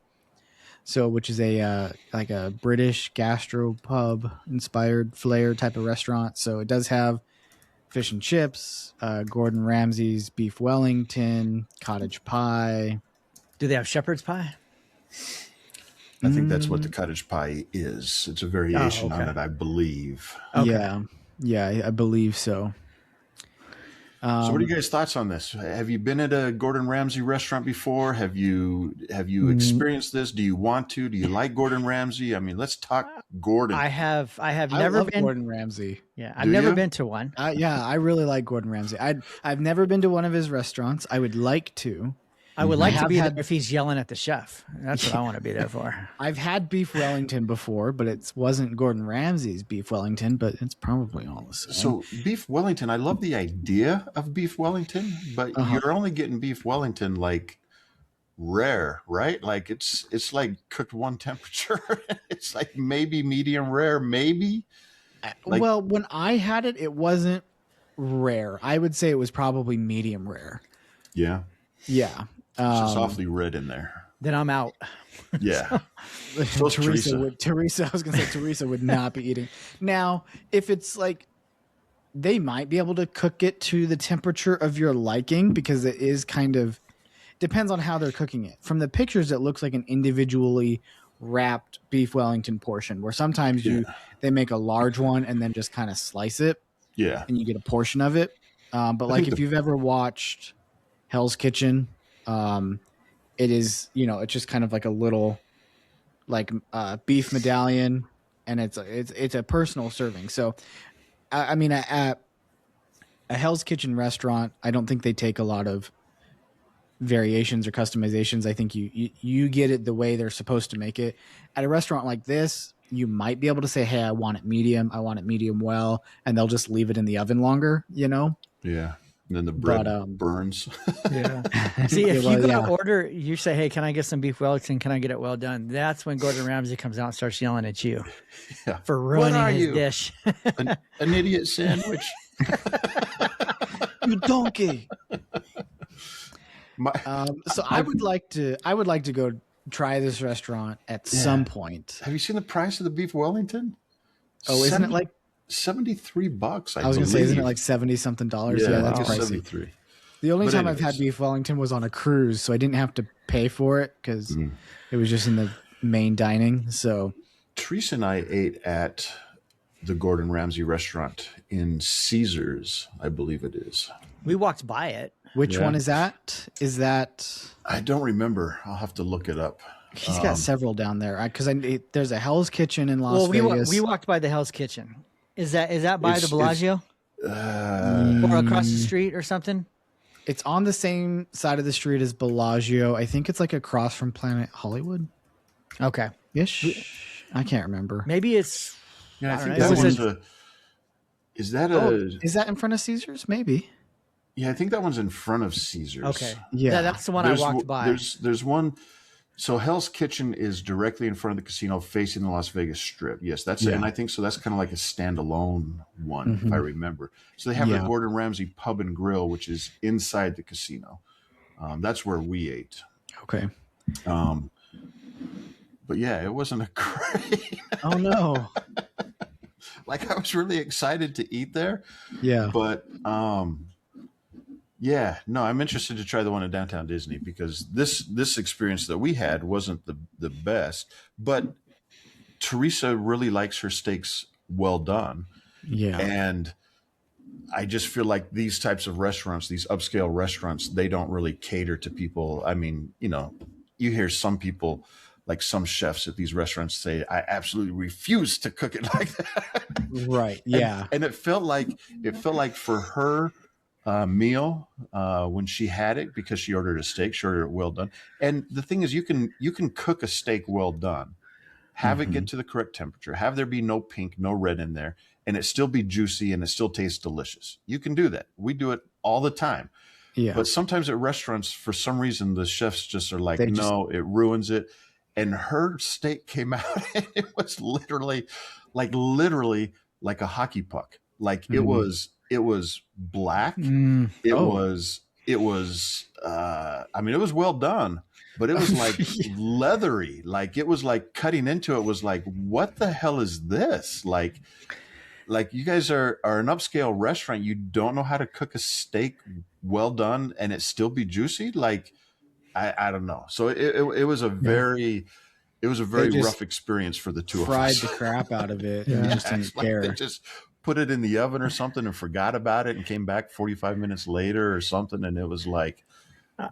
which is a like a British gastropub inspired flair type of restaurant. So it does have fish and chips, Gordon Ramsay's beef Wellington, cottage pie. Do they have shepherd's pie? I think that's what the cottage pie is. It's a variation on okay. it, I believe. Okay. Yeah, I believe so. So, what are you guys' thoughts on this? Have you been at a Gordon Ramsay restaurant before? Have you experienced this? Do you want to? Do you like Gordon Ramsay? I mean, let's talk Gordon. I have I never love been. Gordon Ramsay. Yeah, I've Do never you? been to one. Yeah, I really like Gordon Ramsay. I've never been to one of his restaurants. I would like to. I would like to have be had- there if he's yelling at the chef. That's what I want to be there for. I've had beef Wellington before, but it wasn't Gordon Ramsay's beef Wellington, but it's probably all the same. So beef Wellington, I love the idea of beef Wellington, but you're only getting beef Wellington like rare, right? Like it's like cooked one temperature. It's like maybe medium rare, maybe. like- well, when I had it, it wasn't rare. I would say it was probably medium rare. Yeah, Yeah. it's just awfully red in there. Then I'm out. Yeah. So is Teresa. Teresa, I was going to say Teresa would not be eating. Now, if it's like, they might be able to cook it to the temperature of your liking because it is kind of, depends on how they're cooking it. From the pictures, it looks like an individually wrapped beef Wellington portion, where sometimes they make a large one and then just kind of slice it Yeah. and you get a portion of it. But like if you've ever watched Hell's Kitchen, it is, it's just kind of like a little like beef medallion, and it's a personal serving. So I mean, at a Hell's Kitchen restaurant, I don't think they take a lot of variations or customizations. I think you get it the way they're supposed to make it. At a restaurant like this, you might be able to say, hey, I want it medium well, and they'll just leave it in the oven longer, Yeah. And then the bread burns. Yeah. See, if you go to order, you say, hey, can I get some beef Wellington? Can I get it well done? That's when Gordon Ramsay comes out and starts yelling at you for ruining his dish. An idiot sandwich. You donkey. So I would like to go try this restaurant at some point. Have you seen the price of the beef Wellington? Oh, isn't it like $73? I was going to say, isn't it like $70 something? Yeah, that's pricey. 73. The only time I've had beef Wellington was on a cruise, so I didn't have to pay for it because it was just in the main dining. So Teresa and I ate at the Gordon Ramsay restaurant in Caesars, I believe it is. We walked by it. Which one is that? Is that? I don't remember. I'll have to look it up. He's got several down there because there's a Hell's Kitchen in Las Vegas. We walked by the Hell's Kitchen. Is that by the Bellagio? Or across the street or something? It's on the same side of the street as Bellagio. I think it's like across from Planet Hollywood. Okay. Ish. I can't remember. Maybe it's. Yeah, I think know. that one's is that is that in front of Caesars? Maybe. Yeah, I think that one's in front of Caesars. Okay. Yeah, that's the one I walked by. There's one. So Hell's Kitchen is directly in front of the casino, facing the Las Vegas Strip. Yes, and I think so. That's kind of like a standalone one, if I remember. So they have the Gordon Ramsay Pub and Grill, which is inside the casino. That's where we ate. Okay. But yeah, it wasn't a great. Oh no! Like I was really excited to eat there. Yeah. But yeah, no, I'm interested to try the one in Downtown Disney because this experience that we had wasn't the best, but Teresa really likes her steaks well done. Yeah. And I just feel like these types of restaurants, these upscale restaurants, they don't really cater to people. I mean, you hear some people, like some chefs at these restaurants say, I absolutely refuse to cook it like that. Right. Yeah. And it felt like for her meal when she had it, because she ordered a steak, she ordered it well done. And the thing is, you can cook a steak well done, have it get to the correct temperature, have there be no pink, no red in there, and it still be juicy and it still tastes delicious. You can do that. We do it all the time. Yeah. But sometimes at restaurants, for some reason, the chefs just are like, no, it ruins it. And her steak came out and it was literally like a hockey puck. Like it was black. It was I mean, it was well done, but it was like leathery. Like it was like cutting into it was like, what the hell is this? Like you guys are an upscale restaurant. You don't know how to cook a steak well done and it still be juicy. Like, I don't know. So it was a very rough experience for the two of us. Fried the crap out of it. And just didn't care. They just put it in the oven or something and forgot about it and came back 45 minutes later or something. And it was like,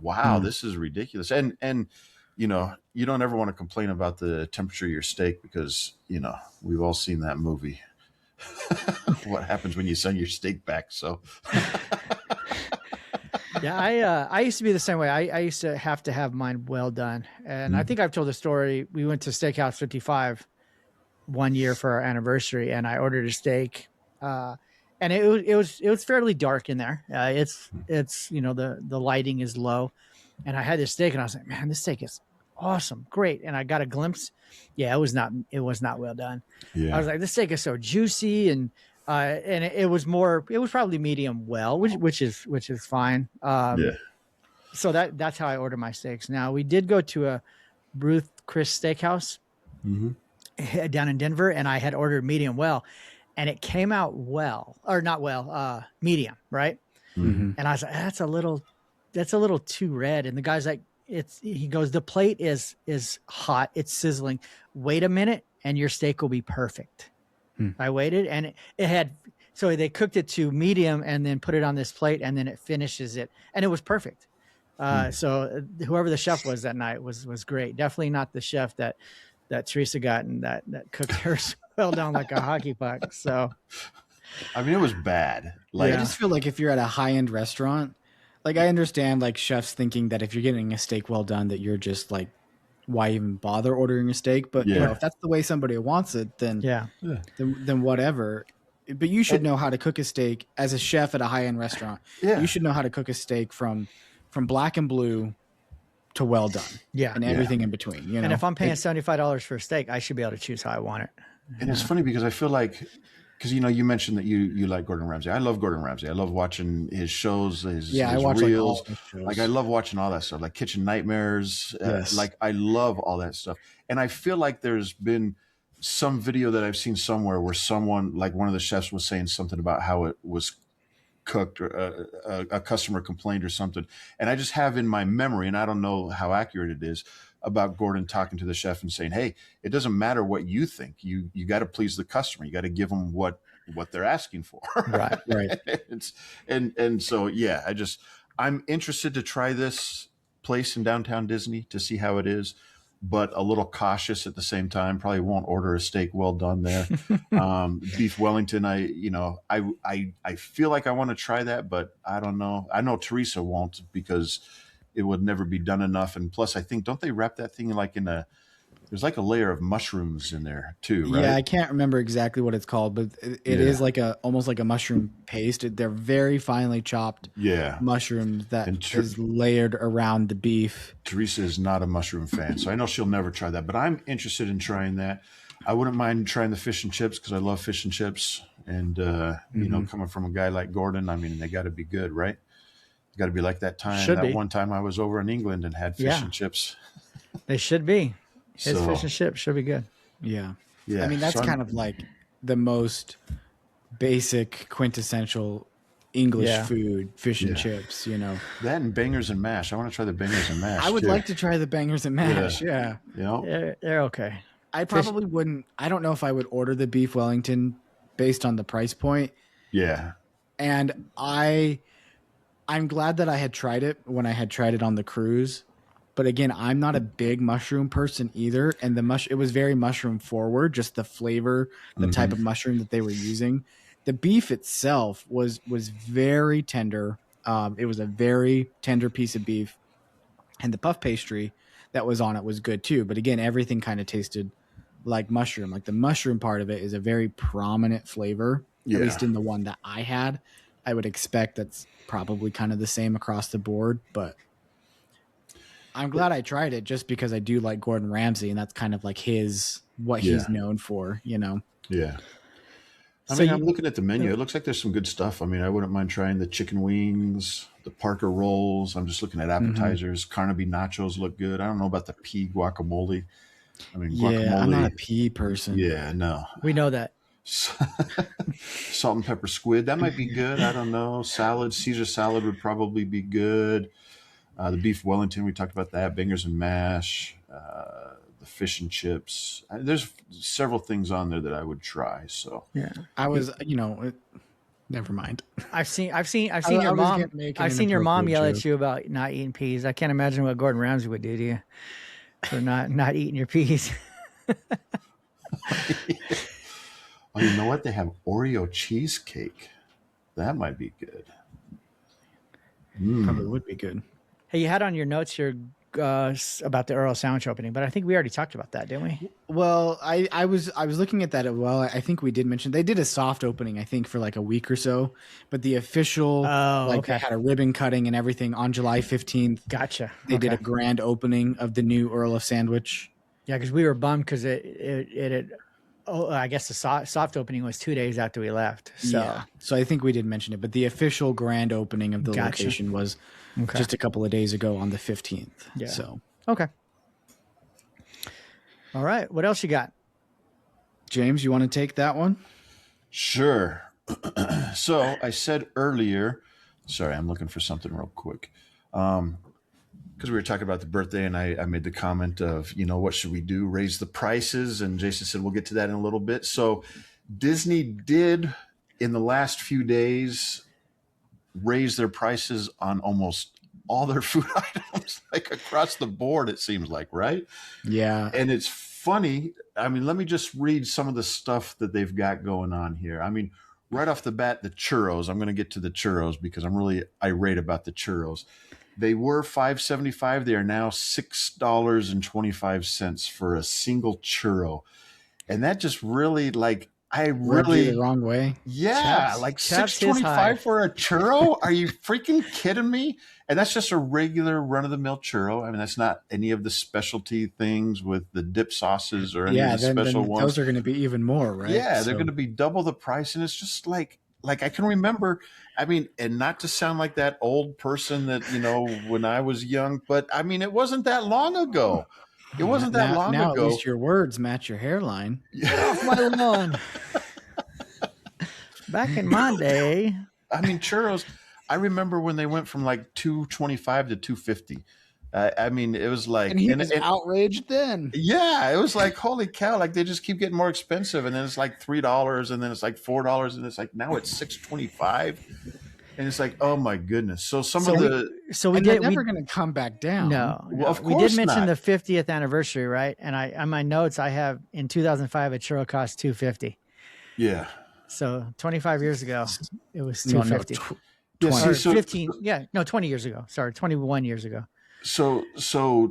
wow, this is ridiculous. And you don't ever want to complain about the temperature of your steak because, we've all seen that movie. What happens when you send your steak back? So yeah, I used to be the same way. I used to have mine well done. And I think I've told the story. We went to Steakhouse 55 one year for our anniversary and I ordered a steak. And it was fairly dark in there. It's the lighting is low, and I had this steak and I was like, man, this steak is awesome, great. And I got a glimpse. Yeah, it was not well done. Yeah. I was like, this steak is so juicy, and it was probably medium well, which is fine. So that's how I order my steaks. Now we did go to a Ruth Chris Steakhouse down in Denver, and I had ordered medium well. And it came out medium, right? And I was like, that's a little too red. And the guy's like, he goes, the plate is hot, it's sizzling. Wait a minute, and your steak will be perfect. I waited, and it had. So they cooked it to medium, and then put it on this plate, and then it finishes it, and it was perfect. So whoever the chef was that night was great. Definitely not the chef that Teresa got and that cooked hers well down like a hockey puck. So, I mean, it was bad. Like, I just feel like if you're at a high end restaurant, like I understand like chefs thinking that if you're getting a steak well done, that you're just like, why even bother ordering a steak? But you Yeah. know, if that's the way somebody wants it, then yeah, then whatever. But you should know how to cook a steak as a chef at a high end restaurant. Yeah. You should know how to cook a steak from black and blue to well done. Yeah. And everything in between. You know? and if I'm paying $75 for a steak, I should be able to choose how I want it. and it's funny because I feel like, because you mentioned that you like Gordon Ramsay. I love Gordon Ramsay. I love watching his shows, his I watch reels. like all his shows. Like I love watching all that stuff, like Kitchen Nightmares. Yes. Like I love all that stuff. And I feel like there's been some video that I've seen somewhere where someone, like one of the chefs, was saying something about how it was cooked, or a customer complained or something. And I just have in my memory, and I don't know how accurate it is, about Gordon talking to the chef and saying, "Hey, it doesn't matter what you think. You got to please the customer. You got to give them what they're asking for." Right. Right. and so yeah, I'm interested to try this place in downtown Disney to see how it is, but a little cautious at the same time. Probably won't order a steak well done there. Beef Wellington, I feel like I want to try that, but I don't know. I know Teresa won't because it would never be done enough. And plus, I think, don't they wrap that thing like there's like a layer of mushrooms in there too, right? Yeah, I can't remember exactly what it's called, but it is like almost like a mushroom paste. They're very finely chopped Yeah. mushrooms that And is layered around the beef. Teresa is not a mushroom fan, so I know she'll never try that, but I'm interested in trying that. I wouldn't mind trying the fish and chips because I love fish and chips. And, you know, coming from a guy like Gordon, I mean, they got to be good, right? Got to be like that Should be. one time I was over in England and had fish Yeah. and chips. They should be. His So, fish and chips should be good. Yeah. yeah. I mean, that's So I'm- kind of like the most basic, quintessential English Yeah. food, fish and Yeah. chips, you know. that and bangers and mash. I want to try the bangers and mash. I would too. like to try the bangers and mash. Yeah. You know? They're okay. I probably wouldn't. I don't know if I would order the beef Wellington based on the price point. Yeah. And I'm glad that I had tried it when I had tried it on the cruise. But again, I'm not a big mushroom person either. And it was very mushroom forward, just the flavor, the type of mushroom that they were using. The beef itself was very tender. It was a very tender piece of beef. And the puff pastry that was on it was good too. But again, everything kind of tasted like mushroom. Like the mushroom part of it is a very prominent flavor, Yeah. at least in the one that I had. I would expect that's probably kind of the same across the board, but I'm glad I tried it just because I do like Gordon Ramsay, and that's kind of like what he's known for, you know? Yeah. I So mean, you- I'm looking at the menu. It looks like there's some good stuff. I mean, I wouldn't mind trying the chicken wings, the Parker rolls. I'm just looking at appetizers. Carnaby nachos look good. I don't know about the pea guacamole. I mean, guacamole. Yeah, I'm not a pea person. Yeah, no. We know that. Salt and pepper squid. That might be good. I don't know. Salad, Caesar salad would probably be good. The beef Wellington, we talked about that. Bangers and mash. The fish and chips. There's several things on there that I would try. So Yeah. I was, never mind. I've seen your I was mom. gonna make an I've seen your mom yell inappropriate at you about not eating peas. I can't imagine what Gordon Ramsay would do to you for not eating your peas. Oh, you know what? They have Oreo cheesecake. That might be good. Probably would be good. Hey, you had on your notes here about the Earl Sandwich opening, but I think we already talked about that, didn't we? Well, I was looking at that as well. I think we did mention they did a soft opening, I think, for like a week or so, but the official, they okay. had a ribbon cutting and everything on July 15th. Gotcha. They did a Okay. grand opening of the new Earl of Sandwich. Yeah, because we were bummed because it had. Oh, I guess the soft opening was 2 days after we left. So Yeah. So I think we did mention it, but the official grand opening of the Gotcha. location was Okay. just a couple of days ago on the 15th. Yeah. So, okay. All right. What else you got? James, you want to take that one? Sure. So I said earlier, sorry, I'm looking for something real quick. Because because we were talking about the birthday, and I made the comment of, what should we do? Raise the prices. And Jason said, we'll get to that in a little bit. So Disney did, in the last few days, raise their prices on almost all their food items, like across the board, it seems like, right? Yeah. And it's funny. I mean, let me just read some of the stuff that they've got going on here. I mean, right off the bat, the churros. I'm going to get to the churros because I'm really irate about the churros. They were $5.75. They are now $6.25 for a single churro. And that just really, like, I Rubbed really, you the wrong way. yeah, Chaps- like Chaps his high. $6.25 for a churro? Are you freaking kidding me? And that's just a regular run-of-the-mill churro. I mean, that's not any of the specialty things with the dip sauces or any Yeah, of the then special ones. those are going to be even more, right? Yeah, they're So- going to be double the price, and it's just like I can remember. I mean, and not to sound like that old person that when I was young, but I mean, it wasn't that long ago. It wasn't that now, long now ago. At least your words match your hairline. Off my lawn. Back in my day, I mean, churros. I remember when they went from like $2.25 to $2.50. I mean, it was like, And he was outraged then. yeah, it was like, holy cow! Like they just keep getting more expensive, and then it's like $3, and then it's like $4, and it's like now it's $6.25, and it's like, oh my goodness! So so we we And they're did. never going to come back down. No, Well, of we course did mention not. the 50th anniversary, right? And on my notes, I have in 2005 a churro cost $2.50. yeah. So 25 years ago, it was No, no, $2.50. Yeah, Or see, so- 15, 20 years ago. Sorry, 21 years ago. So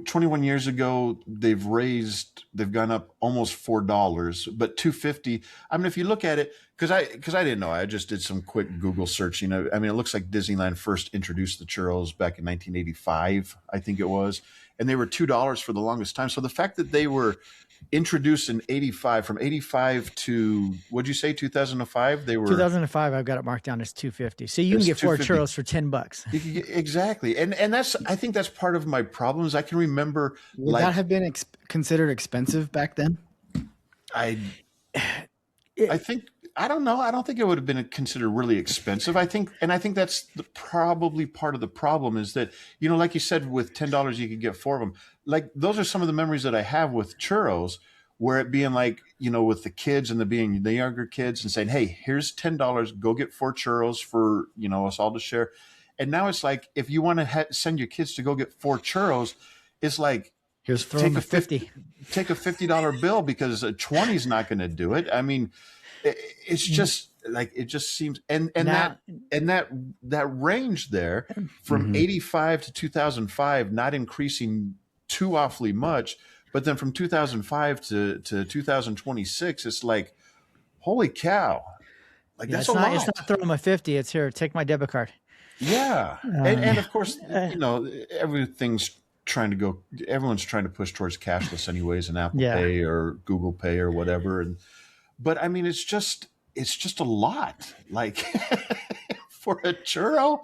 21 years ago, they've gone up almost $4, but $2.50. I mean, if you look at it, because I didn't know, I just did some quick Google searching. I mean, it looks like Disneyland first introduced the churros back in 1985, I think it was, and they were $2 for the longest time. So the fact that they were introduced in 85, from 85 to, what'd you say, 2005? They were 2005, I've got it marked down as $2.50. So you It's can get 4 $2.50. churros for $10. you could get- exactly, and that's, I think that's part of my problems. I can remember Would that have been considered expensive back then? I think, I don't know. I don't think it would have been considered really expensive. I think that's probably part of the problem is that, like you said, with $10, you could get 4 of them. Like those are some of the memories that I have with churros, where it being like, with the kids and being the younger kids and saying, hey, here's $10, go get 4 churros for, us all to share. And now it's like, if you want to send your kids to go get 4 churros, it's like, Here's throw them a 50. take a $50 bill because a 20 is not going to do it. I mean, it's just like, it just seems, and Now- that range there from 85 to 2005, not increasing too awfully much, but then from 2005 to 2026, it's like, holy cow. Like Yeah, that's it's a lot. not throw them a 50. It's here, take my debit card. Yeah. And of course, everything's everyone's trying to push towards cashless anyways, and Apple Yeah. Pay or Google Pay or whatever. But I mean, it's just a lot, like for a churro.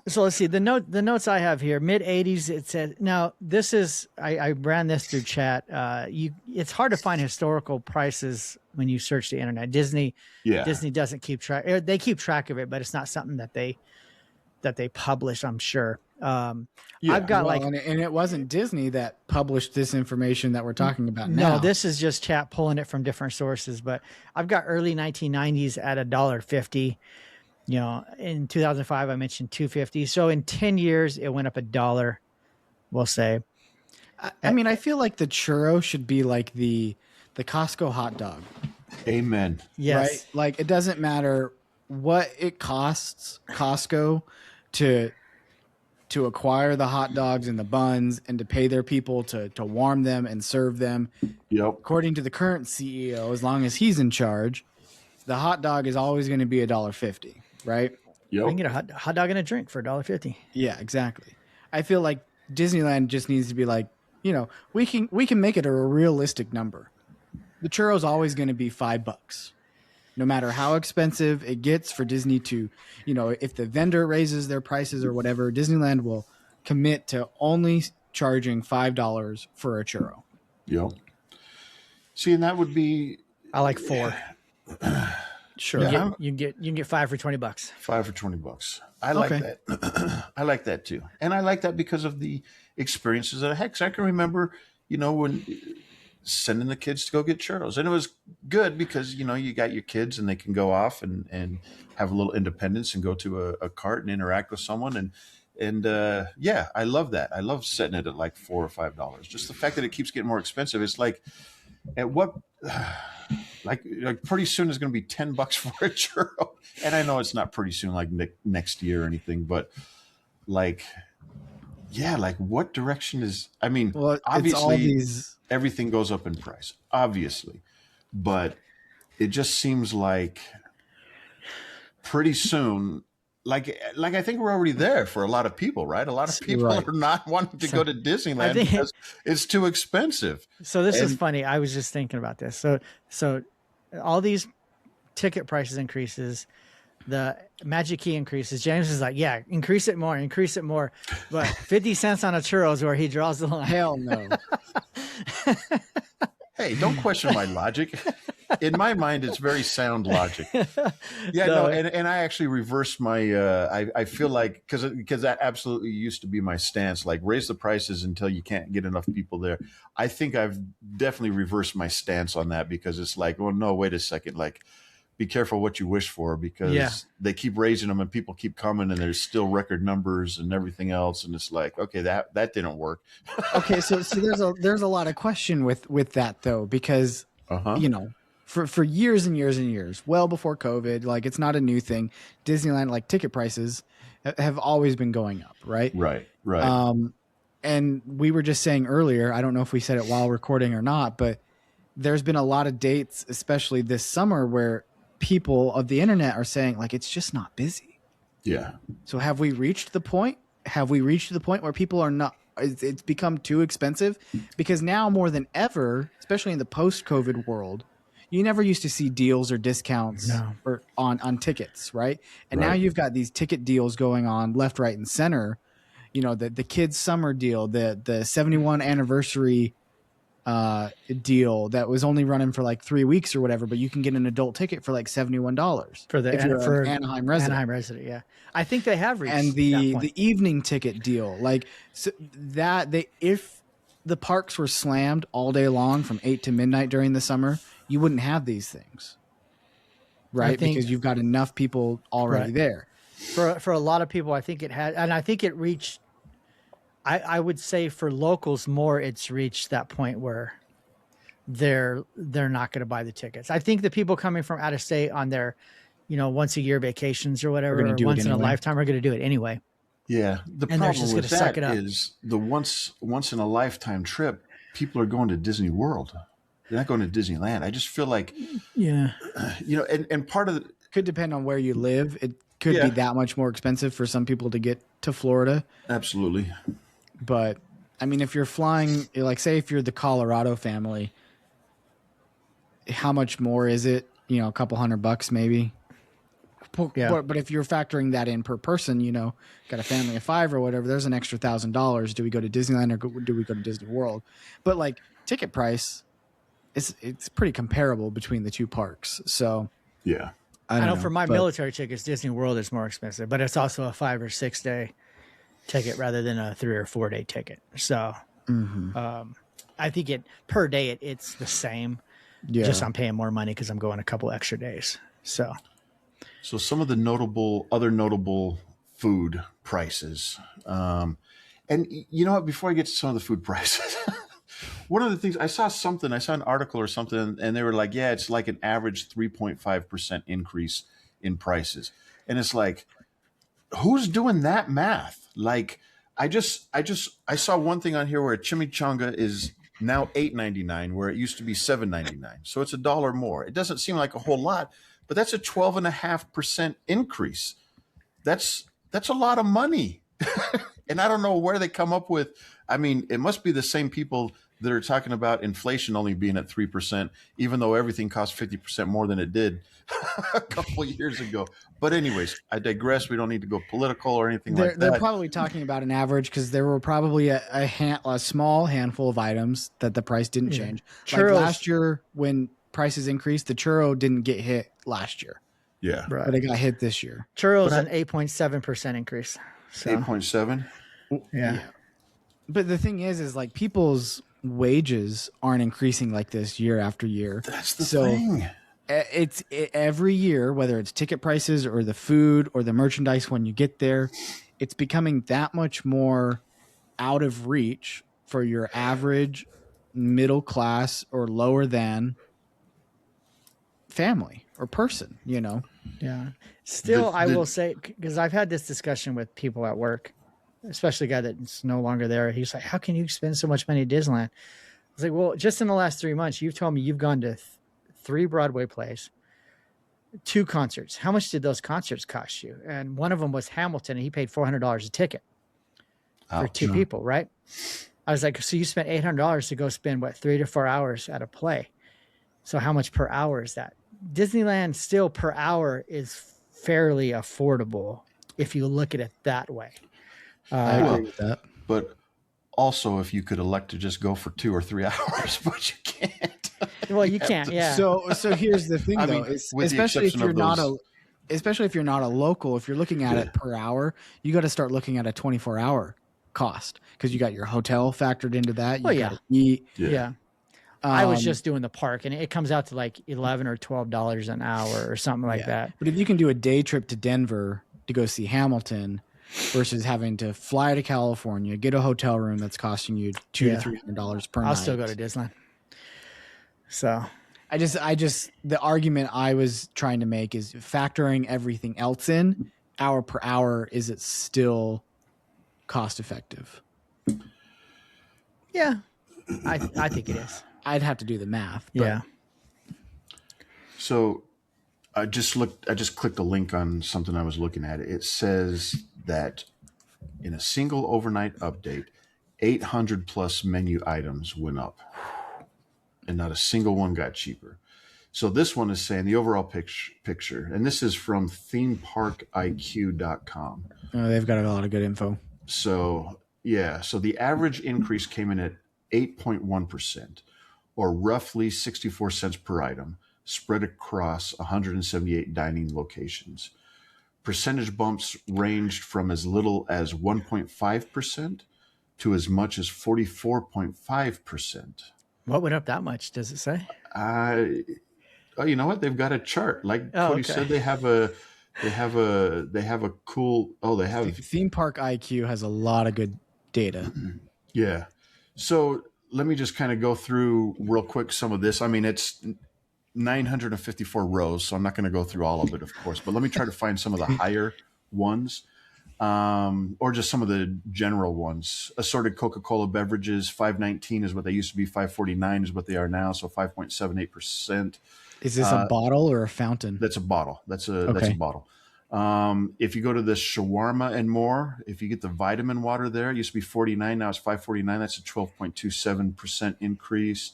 So let's see the notes I have here. Mid 80s. It said, now this is, I ran this through chat. It's hard to find historical prices when you search the internet. Disney doesn't keep track. They keep track of it, but it's not something that they publish, I'm sure. I've got and it wasn't Disney that published this information that we're talking about now. no, this is just chat pulling it from different sources, but I've got early 1990s at $1.50. In 2005, I mentioned $2.50. So in 10 years, it went up $1, we'll say. I mean, I feel like the churro should be like the Costco hot dog, Amen. Yes. right? Like it doesn't matter what it costs Costco to acquire the hot dogs and the buns and to pay their people to warm them and serve them. Yep. According to the current CEO, as long as he's in charge, the hot dog is always going to be $1.50, right? You can Yep. get a hot dog and a drink for $1.50. Yeah, exactly. I feel like Disneyland just needs to be like, we can make it a realistic number. The churro's always going to be $5. No matter how expensive it gets for Disney to, if the vendor raises their prices or whatever, Disneyland will commit to only charging $5 for a churro. Yep. See, and that would be I like 4. Sure. Yeah. You can get 5 for $20. 5 for $20. I like Okay. that. I like that too. And I like that because of the experiences that I had. 'Cause I can remember, when sending the kids to go get churros, and it was good because you got your kids and they can go off and have a little independence and go to a cart and interact with someone. And yeah, I love that. I love setting it at like $4 or $5. Just the fact that it keeps getting more expensive. It's like, at what, like pretty soon it's going to be $10 for a churro. And I know it's not pretty soon, like next year or anything, but like, yeah, like what direction is, I mean, Well, obviously it's all these. everything goes up in price, obviously, but it just seems like pretty soon, like I think we're already there for a lot of people, right? A lot of people Right. are not wanting to go to Disneyland think- because it's too expensive. So this is And- funny. I was just thinking about this. So all these ticket prices increases, the Magic Key increases. James is like, yeah, increase it more. But 50 cents on a churro is where he draws the line. Hell no. Hey, don't question my logic. In my mind, it's very sound logic. Yeah, No. no, and I actually reversed my. I feel like because that absolutely used to be my stance, like raise the prices until you can't get enough people there. I think I've definitely reversed my stance on that because it's like, well, no, wait a second, like. Be careful what you wish for because Yeah. they keep raising them and people keep coming and there's still record numbers and everything else. And it's like, okay, that didn't work. Okay, so there's a lot of question with that though, because for years and years and years, well before COVID, like it's not a new thing. Disneyland, like ticket prices have always been going up, right? Right. And we were just saying earlier, I don't know if we said it while recording or not, but there's been a lot of dates, especially this summer, where people of the internet are saying like it's just not busy. Yeah. So have we reached the point? Have we reached the point where people are not? It's become too expensive because now more than ever, especially in the post-COVID world, you never used to see deals or discounts or on tickets, right? And now Right. you've got these ticket deals going on left, right, and center. The kids summer deal, the 71 anniversary deal that was only running for like 3 weeks or whatever, but you can get an adult ticket for like $71 For the if you're for an Anaheim resident. Anaheim resident, yeah. I think they have reached And that the point. evening ticket deal, like so that if the parks were slammed all day long from 8 to midnight during the summer, you wouldn't have these things, right? think- Because you've got enough people already Right. there. For a lot of people, I think it had, and I think it reached. I would say for locals more, it's reached that point where they're not going to buy the tickets. I think the people coming from out of state on their, once a year vacations or whatever, gonna or do it once in a anyway. lifetime, are going to do it anyway. Yeah, the And they're problem just with gonna suck that it up. is the once in a lifetime trip. People are going to Disney World. They're not going to Disneyland. I just feel like Yeah, and part of the Could depend on where you live. It could Yeah. be that much more expensive for some people to get to Florida. absolutely. But I mean, if you're flying, like say if you're the Colorado family, how much more is it? A couple $100 maybe. Yeah. But if you're factoring that in per person, got a family of 5 or whatever, there's an extra $1,000. Do we go to Disneyland or do we go to Disney World? But like ticket price, it's pretty comparable between the two parks. So Yeah. I I don't know for my but- military tickets, Disney World is more expensive, but it's also a 5 or 6 day ticket rather than a 3 or 4 day ticket. So I think per day it's the same. yeah. Just I'm paying more money because I'm going a couple extra days. So So some of the other notable food prices, and you know what? Before I get to some of the food prices, one of the things I saw an article or something, and they were like, "Yeah, it's like an average 3.5% increase in prices," and it's like, who's doing that math? Like, I saw one thing on here where a chimichanga is now $8.99, where it used to be $7.99, so it's $1 more. It doesn't seem like a whole lot. But that's a 12.5% increase. That's a lot of money. And I don't know where they come up with. I mean, it must be the same people that are talking about inflation only being at 3%, even though everything costs 50% more than it did a couple of years ago. But anyways, I digress. We don't need to go political or anything like They're that. probably talking about an average because there were probably a small handful of items that the price didn't change. Like Churros- last year when prices increased, the churro didn't get hit last year, Yeah. but it got hit this year. churros an 8.7% increase. So 8.7. yeah. But the thing is like people's wages aren't increasing like this year after year. That's the So thing. Every year, whether it's ticket prices or the food or the merchandise when you get there, it's becoming that much more out of reach for your average middle class or lower than family or person, you know? Yeah. Still, I The- will say, because I've had this discussion with people at work, especially a guy that's no longer there. He's like, how can you spend so much money at Disneyland? I was like, well, just in the last 3 months, you've told me you've gone to 3 Broadway plays, 2 concerts. How much did those concerts cost you? And one of them was Hamilton, and he paid $400 a ticket for Ouch. 2 people, right? I was like, so you spent $800 to go spend, what, 3 to 4 hours at a play? So how much per hour is that? Disneyland still per hour is fairly affordable if you look at it that way. I agree with that. But also, if you could elect to just go for 2 or 3 hours, but you can't. Well, you can't, yeah. So here's the thing, I though, mean, is with the especially if exception you're of not those- especially if you're not a local, if you're looking at it per hour, you got to start looking at a 24-hour cost because you got your hotel factored into that. You Oh, yeah. gotta eat. Yeah. I was Um, just doing the park, and it comes out to like $11 or $12 an hour or something like that. But if you can do a day trip to Denver to go see Hamilton versus having to fly to California, get a hotel room that's costing you $200 to $300 per night. I'll still go to Disneyland. So I just the argument I was trying to make is factoring everything else in, hour per hour, is it still cost effective? yeah, I think it is. I'd have to do the math. But Yeah. So I just clicked a link on something I was looking at. It says that in a single overnight update, 800 plus menu items went up and not a single one got cheaper. So this one is saying the overall picture, and this is from themeparkiq.com. They've got a lot of good info. So yeah, so the average increase came in at 8.1%, or roughly 64 cents per item, spread across 178 dining locations. Percentage bumps ranged from as little as 1.5% to as much as 44.5%. What went up that much? Does it say? Oh, you know what? They've got a chart. Like Oh, Cody okay. said, they have a cool. Oh, they have. Theme Park IQ has a lot of good data. Yeah. So let me just kind of go through real quick some of this. I mean, it's 954 rows, so I'm not going to go through all of it, of course, but let me try to find some of the higher ones, or just some of the general ones. Assorted Coca-Cola beverages, $5.19 is what they used to be. $5.49 is what they are now. So 5.78%. Is this a bottle or a fountain? That's a bottle. That's a bottle. If you go to the shawarma and more, if you get the vitamin water there, it used to be $49, now it's $5.49. That's a 12.27% increase.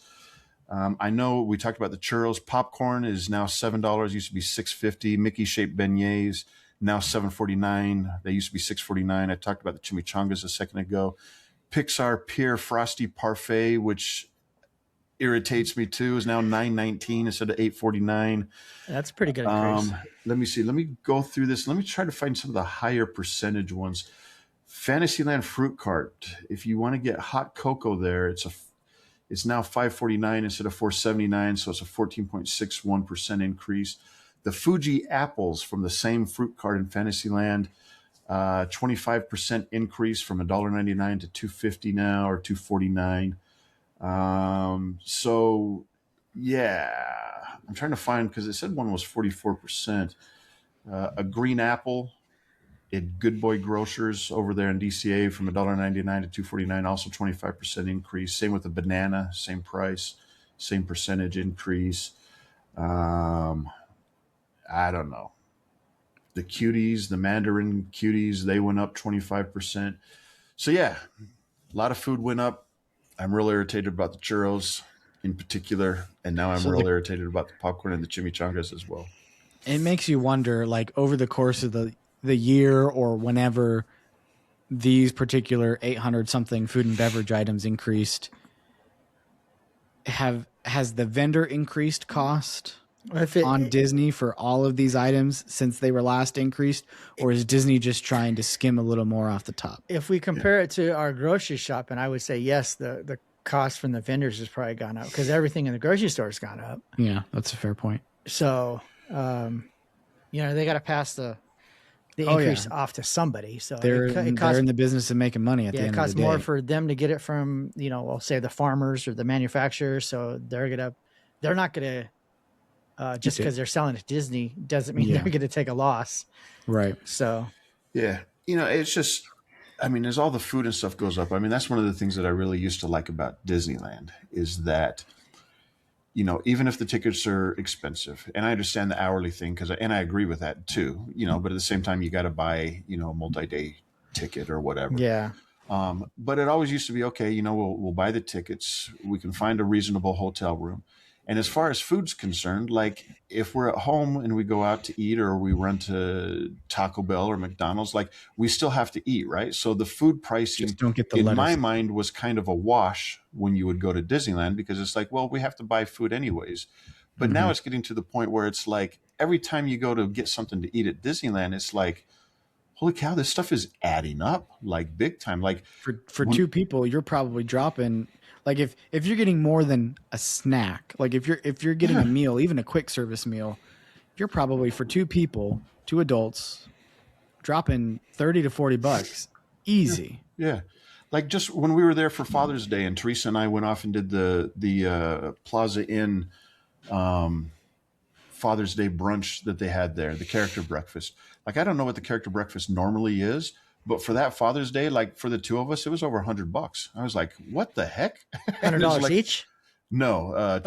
I know we talked about the churros. Popcorn is now $7. Used to be $6.50. Mickey shaped beignets now $7.49. They used to be $6.49. I talked about the chimichangas a second ago. Pixar Pier Frosty Parfait, which irritates me too, is now $9.19 instead of $8.49. That's a pretty good increase. Let me see. Let me go through this. Let me try to find some of the higher percentage ones. Fantasyland Fruit Cart. If you want to get hot cocoa there, it's now $5.49 instead of $4.79, so it's a 14.61% increase. The Fuji apples from the same fruit cart in Fantasyland, 25% increase from $1.99 to $2.50 now, or $2.49. So yeah, I'm trying to find, because it said one was 44%. A green apple at Good Boy Grocers over there in DCA from $1.99 to $2.49, also 25% increase. Same with the banana, same price, same percentage increase. I don't know. The cuties, the Mandarin cuties, they went up 25%. So yeah, a lot of food went up. I'm real irritated about the churros in particular, and now I'm real irritated about the popcorn and the chimichangas as well. It makes you wonder, like, over the course of the year or whenever these particular 800 something food and beverage items increased, has the vendor increased cost If it, on Disney for all of these items since they were last increased, or is Disney just trying to skim a little more off the top? if we compare it to our grocery shopping, I would say yes, the cost from the vendors has probably gone up because everything in the grocery store has gone up. Yeah, that's a fair point. So, they got to pass the Oh, yeah. increase off to somebody. So They're costs, in the business of making money at the it end of costs the day. more for them to get it from, we'll say the farmers or the manufacturers. So they're not going to, just because they're selling at Disney doesn't mean Yeah. they're going to take a loss. Right. So Yeah. It's just, as all the food and stuff goes up, that's one of the things that I really used to like about Disneyland is that, even if the tickets are expensive, and I understand the hourly thing and I agree with that too, but at the same time, you got to buy, a multi-day ticket or whatever. yeah, But it always used to be, okay, we'll buy the tickets. We can find a reasonable hotel room. And as far as food's concerned, like if we're at home and we go out to eat or we run to Taco Bell or McDonald's, like we still have to eat, right? So the food pricing Just don't get the in lettuce. my mind was kind of a wash when you would go to Disneyland because it's like, well, we have to buy food anyways. But now it's getting to the point where it's like every time you go to get something to eat at Disneyland, it's like, holy cow, this stuff is adding up like big time. Like For two people, you're probably dropping, like if you're getting more than a snack, like if you're getting a meal, even a quick service meal, you're probably for two people, two adults, dropping $30 to $40 easy. Yeah. Like just when we were there for Father's Day and Teresa and I went off and did the Plaza Inn Father's Day brunch that they had there, the character breakfast. Like, I don't know what the character breakfast normally is, but for that Father's Day, like for the two of us, it was over $100. I was like, what the heck? And it was $100 like, each. No,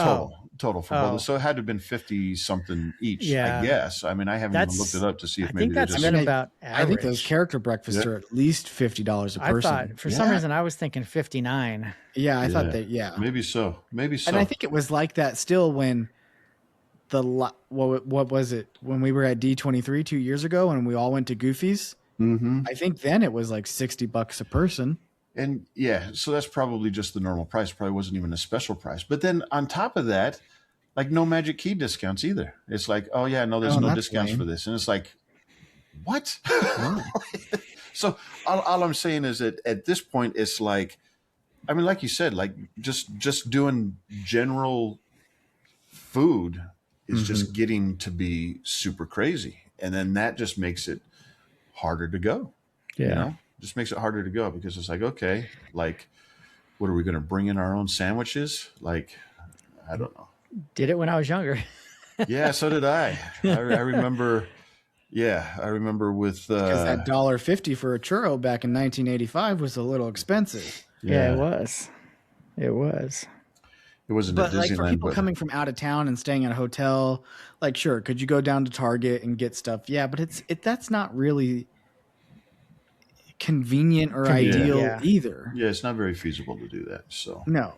total for both. So it had to have been 50 something each, Yeah. I guess. I haven't even That's- looked it up to see if I maybe think they that's just been I mean, about I think those average. character breakfasts Yeah. are at least $50 a I person. thought for some Yeah. reason I was thinking 59. Yeah, I Yeah. thought that. Yeah, maybe so. and I think it was like that still when what was it when we were at D23 2 years ago and we all went to Goofy's. Mm-hmm. I think then it was like $60 a person. And yeah, so that's probably just the normal price. Probably wasn't even a special price. But then on top of that, like no Magic Key discounts either. It's like, oh yeah, no, there's Oh, no that's discounts lame. for this. And it's like, what? So all I'm saying is that at this point, it's like, like you said, like just doing general food is just getting to be super crazy. And then that just makes it harder to go. Just makes it harder to go because it's like, okay, like, what are we going to bring in our own sandwiches? Like, I don't know. Did it when I was younger. Yeah, so did I. I remember. Yeah, I remember with Because that $1.50 for a churro back in 1985 was a little expensive. Yeah, it was. It was. It wasn't But at like for Disneyland, people but coming from out of town and staying at a hotel, like sure, could you go down to Target and get stuff? Yeah, but that's not really convenient or ideal Yeah. either. yeah, it's not very feasible to do that. So No.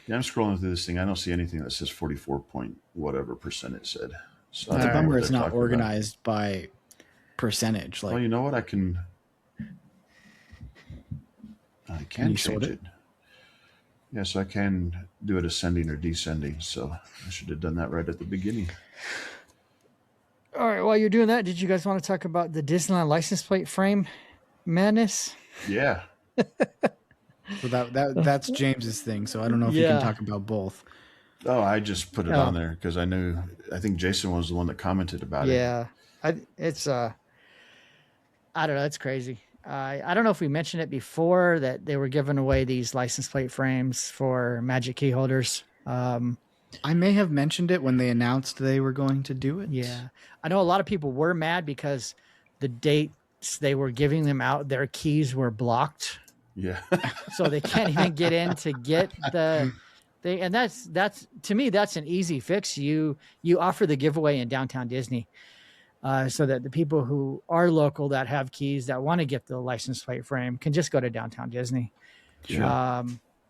yeah, I'm scrolling through this thing. I don't see anything that says 44 point whatever percent it said. So I It's a don't know bummer what it's they're not talking about. organized by percentage. Like Well, you know what? I can you sort change it. Yeah, so I can do it ascending or descending. So I should have done that right at the beginning. All right. While you're doing that, did you guys want to talk about the Disneyland license plate frame madness? Yeah. so that's James's thing. So I don't know if you Yeah. can talk about both. Oh, I just put it Oh. on there because I think Jason was the one that commented about it. Yeah. It's I don't know. It's crazy. I don't know if we mentioned it before that they were giving away these license plate frames for Magic Key holders. I may have mentioned it when they announced they were going to do it. Yeah. I know a lot of people were mad because the dates they were giving them out, their keys were blocked. Yeah. So they can't even get in to get the thing. And that's to me, that's an easy fix. You offer the giveaway in downtown Disney. So that the people who are local that have keys that want to get the license plate frame can just go to downtown Disney. Sure.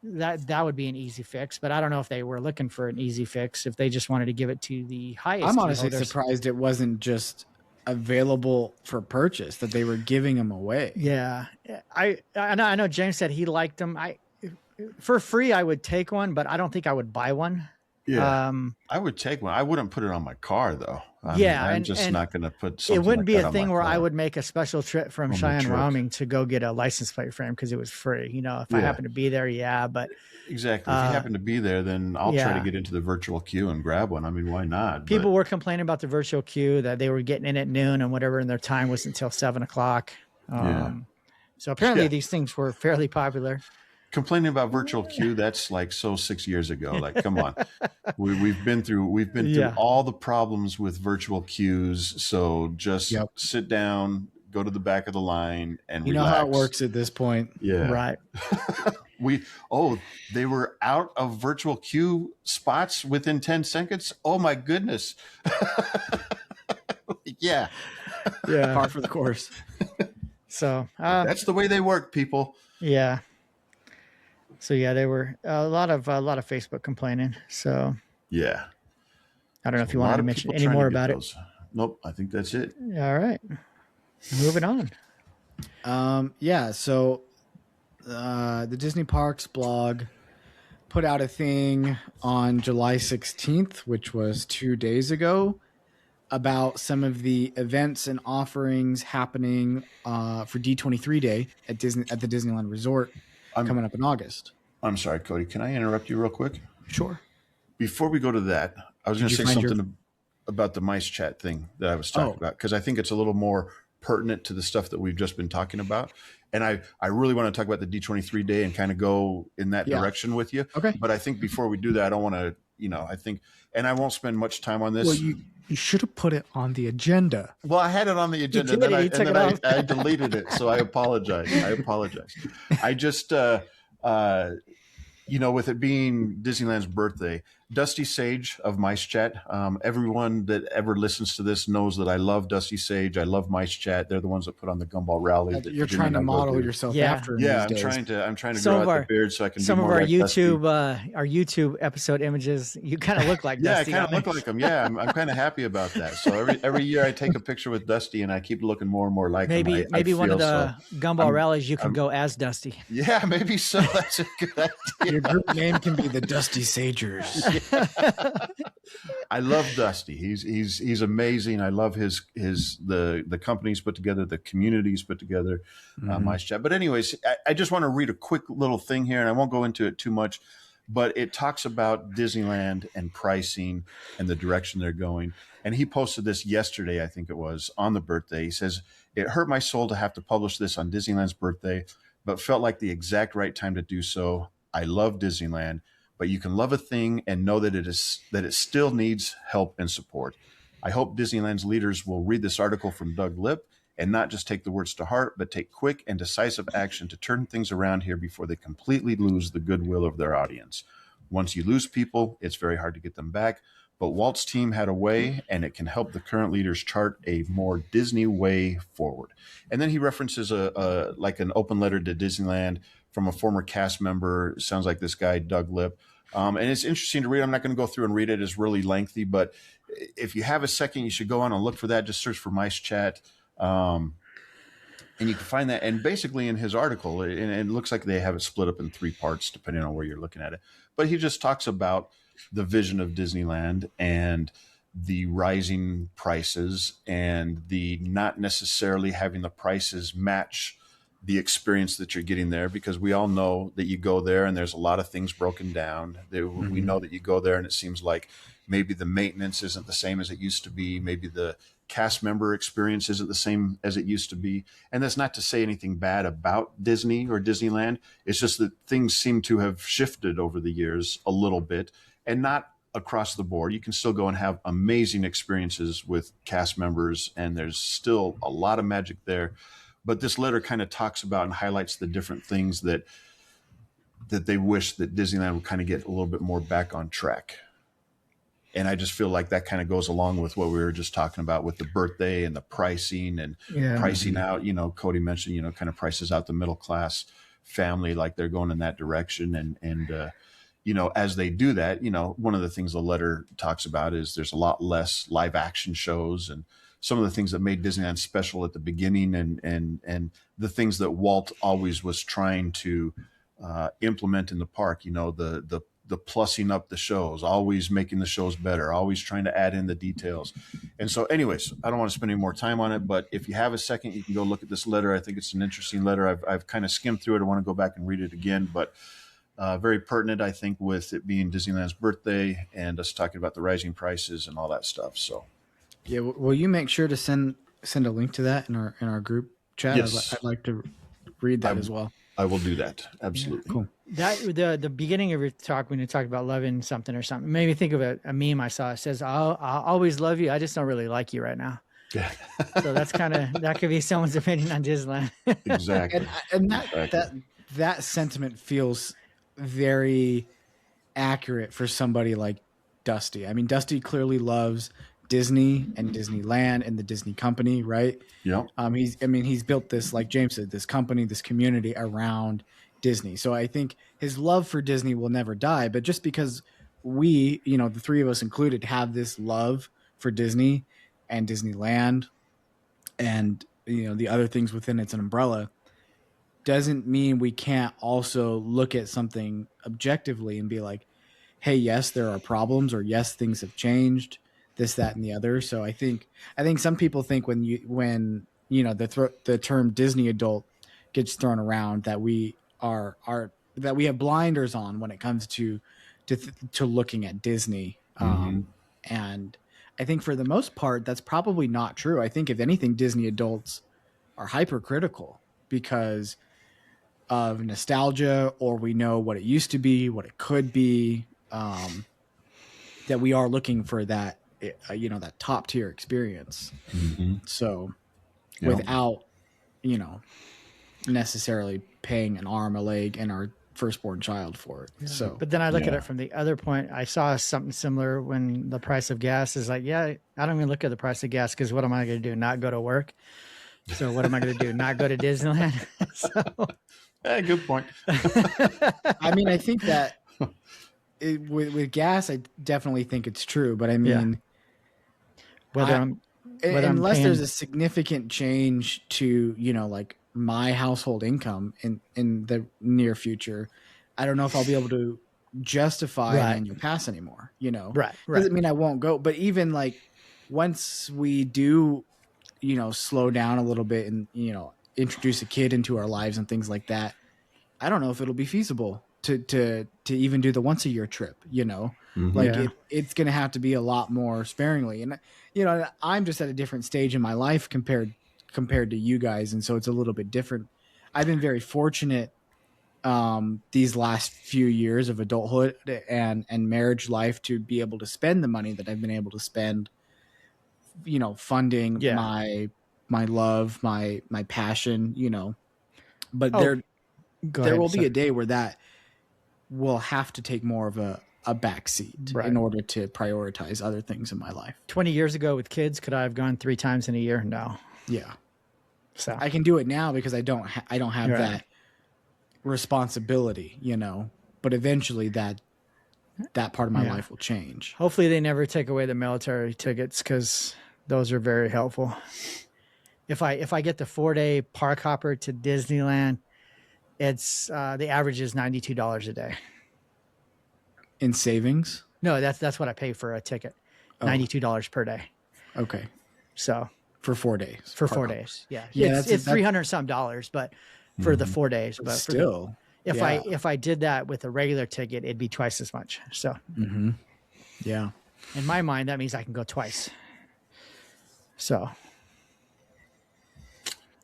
That would be an easy fix, but I don't know if they were looking for an easy fix, if they just wanted to give it to the highest. I'm key honestly holders. surprised it wasn't just available for purchase, that they were giving them away. Yeah, I know James said he liked them. For free, I would take one, but I don't think I would buy one. Yeah. Um, I would take one. I wouldn't put it on my car though. I mean, Yeah, I'm just and not going to put something it wouldn't like be that a on thing my where I car. would make a special trip from On my Cheyenne, truck. Wyoming to go get a license plate frame because it was free. You know, if I Yeah. happen to be there, yeah. But Exactly. If you happen to be there, then I'll try to yeah. get into the virtual queue and grab one. I mean, why not? People were complaining about the virtual queue that they were getting in at noon and whatever, and their time was until 7:00. Yeah. So apparently Yeah. these things were fairly popular. Complaining about virtual queue, that's like 6 years ago. Like, come on. We've been through Yeah. all the problems with virtual queues. So just Yep. sit down, go to the back of the line, and You know relax. how it works at this point. Yeah. Right. They were out of virtual queue spots within 10 seconds. Oh my goodness. Yeah. Yeah. Par for the course. So That's the way they work, people. yeah. So yeah, there were a lot of Facebook complaining. So Yeah. I don't know if you A lot wanted to of mention people any trying to more get about those. Nope. I think that's it. it. All right. Moving on. Yeah, so the Disney Parks blog put out a thing on July 16th, which was 2 days ago, about some of the events and offerings happening for D23 Day at the Disneyland Resort coming up in August. I'm sorry, Cody. Can I interrupt you real quick? Sure. Before we go to that, I was going to you say find something about the mice chat thing that I was talking about, because I think it's a little more pertinent to the stuff that we've just been talking about. And I really want to talk about the D23 Day and kind of go in that direction with you. Okay. But I think before we do that, I don't want to, I think, and I won't spend much time on this. Well, you should have put it on the agenda. Well, I had it on the agenda, did, and he took then it off. I deleted it. So I apologize. I just, with it being Disneyland's birthday, Dusty Sage of Mice Chat. Everyone that ever listens to this knows that I love Dusty Sage. I love Mice Chat. They're the ones that put on the Gumball Rally. that You're Jimmy trying to and I both model do. yourself Yeah. after. Yeah, these I'm days. trying to Some grow of out our- the beard so I can Some be of more our like Dusty. YouTube episode images, you kind of look like Yeah, I Dusty. kind of don't look you? like him. Yeah, I'm kind of happy about that. So every year I take a picture with Dusty, and I keep looking more and more like him. Maybe I one of feel the Gumball rallies you can go as Dusty. Yeah, maybe so. That's a good idea. Your group name can be the Dusty Sagers. I love Dusty. He's amazing. I love the companies put together, the communities put together, Mice Chat. But anyways, I just want to read a quick little thing here, and I won't go into it too much, but it talks about Disneyland and pricing and the direction they're going. And he posted this yesterday, I think it was, on the birthday. He says, "It hurt my soul to have to publish this on Disneyland's birthday, but felt like the exact right time to do so. I love Disneyland, but you can love a thing and know that it still needs help and support. I hope Disneyland's leaders will read this article from Doug Lip and not just take the words to heart, but take quick and decisive action to turn things around here before they completely lose the goodwill of their audience. Once you lose people, it's very hard to get them back, but Walt's team had a way, and it can help the current leaders chart a more Disney way forward." And then he references like an open letter to Disneyland from a former cast member. Sounds like this guy, Doug Lip. And it's interesting to read. I'm not going to go through and read it. It's really lengthy, but if you have a second, you should go on and look for that. Just search for Mice Chat. And you can find that. And basically in his article, and it looks like they have it split up in 3 parts, depending on where you're looking at it. But he just talks about the vision of Disneyland and the rising prices and the not necessarily having the prices match the experience that you're getting there, because we all know that you go there and there's a lot of things broken down. We know that you go there and it seems like maybe the maintenance isn't the same as it used to be. Maybe the cast member experience isn't the same as it used to be. And that's not to say anything bad about Disney or Disneyland. It's just that things seem to have shifted over the years a little bit, and not across the board. You can still go and have amazing experiences with cast members, and there's still a lot of magic there. But this letter kind of talks about and highlights the different things that they wish that Disneyland would kind of get a little bit more back on track. And I just feel like that kind of goes along with what we were just talking about with the birthday and the pricing and pricing out. Cody mentioned, kind of prices out the middle class family, like they're going in that direction. And as they do that, one of the things the letter talks about is there's a lot less live action shows and some of the things that made Disneyland special at the beginning, and the things that Walt always was trying to implement in the park. The the plussing up the shows, always making the shows better, always trying to add in the details. And so anyways, I don't want to spend any more time on it, but if you have a second, you can go look at this letter. I think it's an interesting letter. I've kind of skimmed through it. I want to go back and read it again, but very pertinent, I think, with it being Disneyland's birthday and us talking about the rising prices and all that stuff. So Yeah, will you make sure to send a link to that in our group chat? Yes. I'd like to read that as well. I will do that. Absolutely. Cool. That the beginning of your talk when you talked about loving something or something made me think of a meme I saw. It says, I'll always love you. I just don't really like you right now. Yeah. So that's that could be someone's opinion on Disneyland. Exactly. And Exactly. that sentiment feels very accurate for somebody like Dusty. I mean, Dusty clearly loves Disney and Disneyland and the Disney company, right? Yeah. He's built this, like James said, this company, this community around Disney. So I think his love for Disney will never die. But just because we, the three of us included, have this love for Disney and Disneyland and, the other things within its umbrella, doesn't mean we can't also look at something objectively and be like, hey, yes, there are problems, or yes, things have changed, this, that, and the other. So I think some people think when the term Disney adult gets thrown around that we that we have blinders on when it comes to looking at Disney. And I think for the most part, that's probably not true. I think if anything, Disney adults are hypercritical because of nostalgia, or we know what it used to be, what it could be, that we are looking for that, that top tier experience. So without, necessarily paying an arm, a leg, and our firstborn child for it. So, But then I look at it from the other point. I saw something similar when the price of gas is like, I don't even look at the price of gas because what am I going to do? Not go to work? So what am I going to do? Not go to Disneyland? So Hey, good point. I mean, I think that with gas, I definitely think it's true. But I mean, unless there's a significant change to, like my household income in the near future, I don't know if I'll be able to justify an annual pass anymore. Right. Doesn't mean I won't go. But even like once we do, slow down a little bit and, introduce a kid into our lives and things like that, I don't know if it'll be feasible to even do the once a year trip, it's going to have to be a lot more sparingly. And, I'm just at a different stage in my life compared to you guys. And so it's a little bit different. I've been very fortunate these last few years of adulthood and marriage life to be able to spend the money that I've been able to spend, funding my love, my passion, but there will be a day where that will have to take more of a back seat in order to prioritize other things in my life. 20 years ago with kids, could I have gone 3 times in a year? No. Yeah. So I can do it now because I don't have that responsibility, but eventually that part of my life will change. Hopefully they never take away the military tickets because those are very helpful. If I get the 4-day park hopper to Disneyland, it's the average is $92 a day. In savings? No, that's what I pay for a ticket. $92 per day. Okay. So for 4 days. For 4 days. Yeah. Yeah, It's $300 some, but for the 4 days. But still, if I did that with a regular ticket, it'd be twice as much. So yeah. In my mind, that means I can go twice. So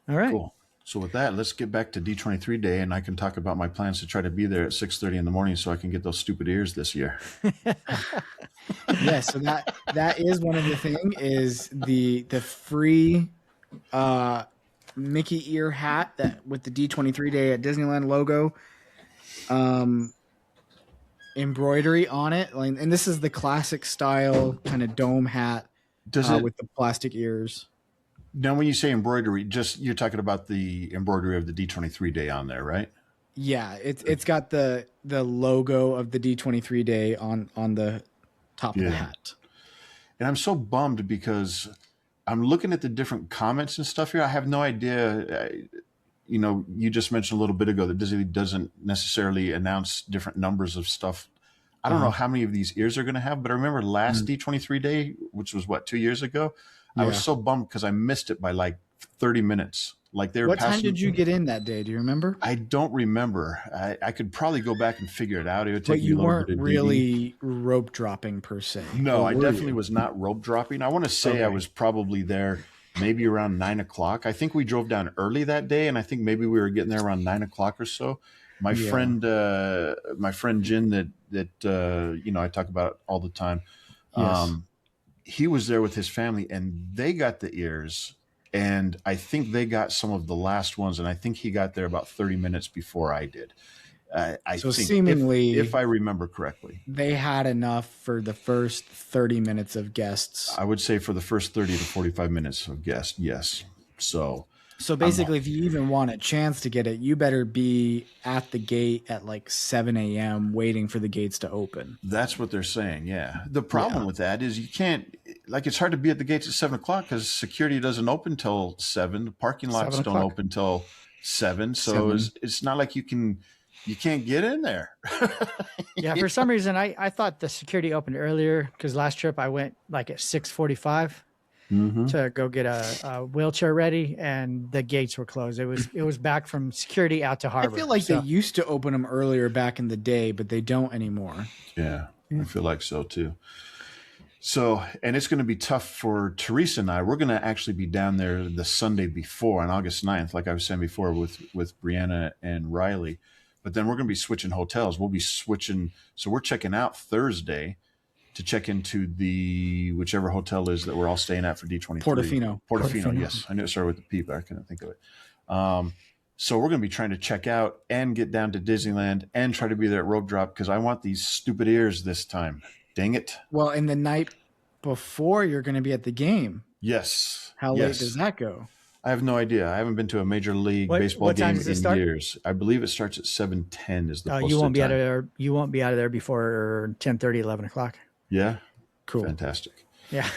all right. Cool. So with that, let's get back to D23 day, and I can talk about my plans to try to be there at 6:30 in the morning so I can get those stupid ears this year. Yeah, so that is one of the thing is the free Mickey ear hat that with the D23 day at Disneyland logo embroidery on it, and this is the classic style kind of dome hat with the plastic ears. Now, when you say embroidery, you're talking about the embroidery of the D23 day on there, right? Yeah, it's got the logo of the D23 day on the top of the hat. And I'm so bummed because I'm looking at the different comments and stuff here. I have no idea. You just mentioned a little bit ago that Disney doesn't necessarily announce different numbers of stuff. I don't know how many of these ears they're going to have, but I remember last D23 day, which was 2 years ago. I was so bummed because I missed it by like 30 minutes. Like they were What time passing. did you get in that day? Do you remember? I don't remember. I could probably go back and figure it out. It would take But me you a little weren't bit of really rope dropping per se. No, Or I were definitely you? was not rope dropping. I want to say I was probably there maybe around 9 o'clock. I think we drove down early that day, and I think maybe we were getting there around 9 o'clock or so. My friend Jin, that I talk about all the time. Yes. He was there with his family, and they got the ears, and I think they got some of the last ones, and I think he got there about 30 minutes before I did. So think, seemingly, if I remember correctly, they had enough for the first 30 minutes of guests. I would say for the first 30 to 45 minutes of guests, yes. So basically, if you even want a chance to get it, you better be at the gate at like 7 a.m. waiting for the gates to open. that's what they're saying. Yeah. The problem with that is you can't, it's hard to be at the gates at 7 o'clock because security doesn't open till 7. The parking lots 7 don't o'clock. open till 7. So it's not like you can't get in there. Yeah, for some reason I thought the security opened earlier because last trip I went like at 6:45 to go get a wheelchair ready, and the gates were closed. It was back from security out to I harbor. feel like So- they used to open them earlier back in the day, but they don't anymore. Yeah, I feel like so too. So, and it's going to be tough for Teresa and I. We're going to actually be down there the Sunday before on August 9th, like I was saying before with Brianna and Riley. But then we're going to be switching hotels. We'll be switching. So we're checking out Thursday to check into the whichever hotel is that we're all staying at for D23. Portofino, yes. I knew it started with the P, but I couldn't think of it. So we're going to be trying to check out and get down to Disneyland and try to be there at rope drop because I want these stupid ears this time. Dang it. Well, in the night before, you're going to be at the game. Yes. How Yes. late does that go? I have no idea. I haven't been to a major league What baseball time game does it in start? years. I believe it starts at 7:10 is the posted you won't be time. out of there. You won't be out of there before 10:30, 11 o'clock. Yeah. Cool. Fantastic. Yeah,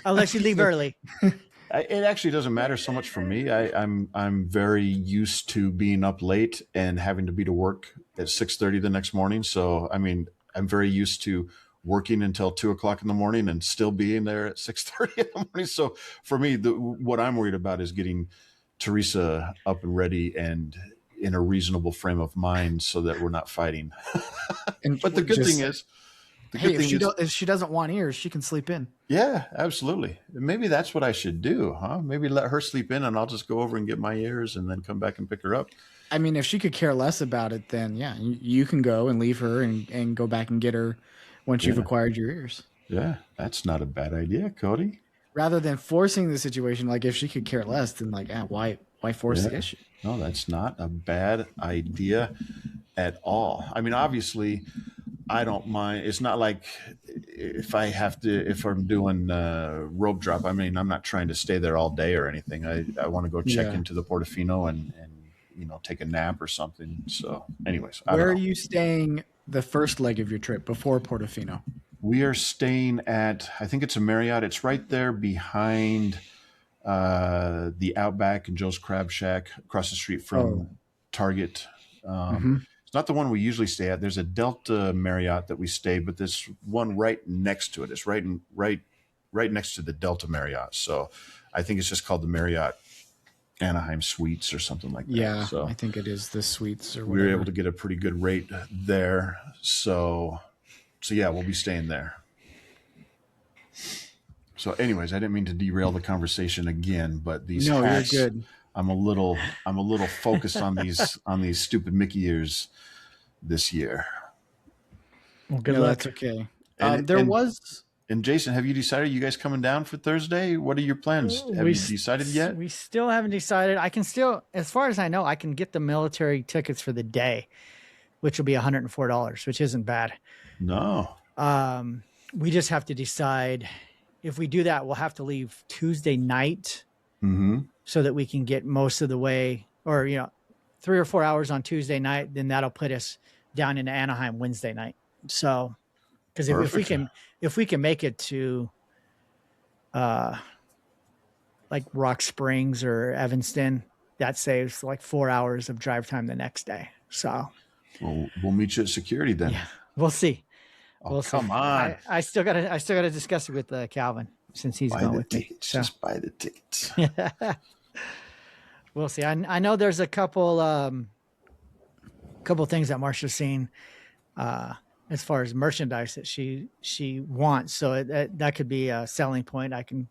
unless you leave early. It actually doesn't matter so much for me. I'm very used to being up late and having to be to work at 6:30 the next morning. So I mean, I'm very used to working until 2 o'clock in the morning and still being there at 6:30 in the morning. So for me, what I'm worried about is getting Teresa up and ready and in a reasonable frame of mind so that we're not fighting. And But the good thing is, if she doesn't want ears, she can sleep in. yeah, absolutely. Maybe that's what I should do, huh? Maybe let her sleep in and I'll just go over and get my ears and then come back and pick her up. I mean, if she could care less about it, then yeah, you can go and leave her and go back and get her once you've acquired your ears. Yeah, that's not a bad idea, Cody. Rather than forcing the situation, like if she could care less, then like, why force the issue? No, that's not a bad idea at all. I mean, obviously, I don't mind. It's not like if I'm doing rope drop, I mean, I'm not trying to stay there all day or anything. I want to go check into the Portofino and take a nap or something. So anyways, Where are you staying the first leg of your trip before Portofino? We are staying at, I think it's a Marriott. It's right there behind the Outback and Joe's Crab Shack across the street from Target. It's not the one we usually stay at. There's a Delta Marriott that we stay, but there's one right next to it. It's right next to the Delta Marriott. So I think it's just called the Marriott Anaheim Suites or something like that. Yeah, so I think it is the suites or we whatever. were able to get a pretty good rate there. So yeah, we'll be staying there. So anyways, I didn't mean to derail the conversation again, but these hats, you're good. I'm a little focused on these stupid Mickey ears this year. Well, good luck. That's okay. And- There and- was And Jason, have you decided you guys coming down for Thursday? What are your plans? Have you decided yet? We still haven't decided. I can still, as far as I know, I can get the military tickets for the day, which will be $104, which isn't bad. No. We just have to decide if we do that. We'll have to leave Tuesday night so that we can get most of the way, or 3 or 4 hours on Tuesday night. Then that'll put us down into Anaheim Wednesday night. So, because if we can make it to, like Rock Springs or Evanston, that saves like 4 hours of drive time the next day. So We'll meet you at security then. We'll see. Oh, We'll see. come on. I still gotta discuss it with Calvin since he's Buy going the with me. tickets. So Just buy the tickets. we'll see. I know there's a couple things that Marsha's seen as far as merchandise that she wants. So that could be a selling point. I can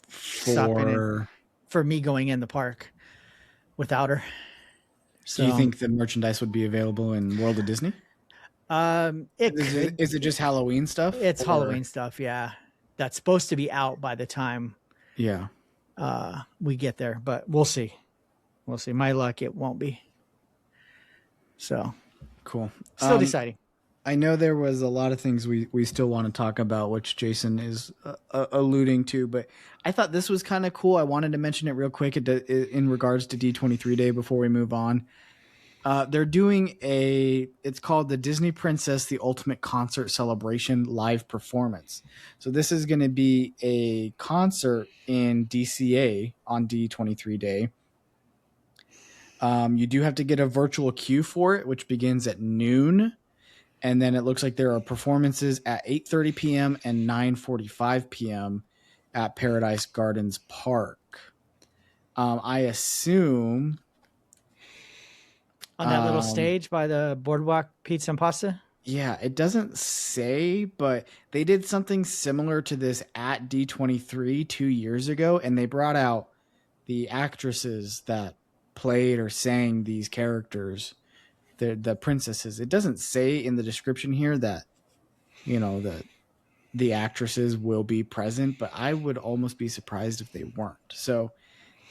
stop in for me going in the park without her. So, Do you think the merchandise would be available in World of Disney? Is it just Halloween stuff? It's Halloween stuff, yeah. That's supposed to be out by the time Yeah. we get there, but we'll see. We'll see. My luck, it won't be. So Cool. still deciding. I know there was a lot of things we still want to talk about, which Jason is alluding to, but I thought this was kind of cool. I wanted to mention it real quick in regards to D23 Day before we move on. They're doing it's called the Disney Princess, the Ultimate Concert Celebration live performance. So this is going to be a concert in DCA on D23 Day. You do have to get a virtual queue for it, which begins at noon. And then it looks like there are performances at 8:30 p.m. and 9:45 p.m. at Paradise Gardens Park. I assume On that little stage by the Boardwalk Pizza and Pasta? Yeah, it doesn't say, but they did something similar to this at D23 2 years ago, and they brought out the actresses that played or sang these characters, the princesses. It doesn't say in the description here that, the actresses will be present, but I would almost be surprised if they weren't. So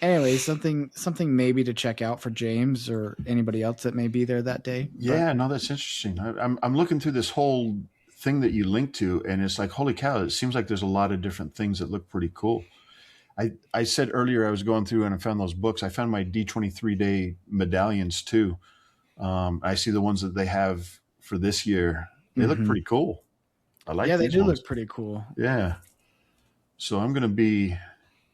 anyway, something maybe to check out for James or anybody else that may be there that day. Yeah, no, that's interesting. I'm looking through this whole thing that you linked to, and it's like, holy cow, it seems like there's a lot of different things that look pretty cool. I said earlier I was going through and I found those books. I found my D23 Day medallions too. I see the ones that they have for this year. They look pretty cool. I like. Yeah, they do ones. look pretty cool. Yeah. So I'm gonna be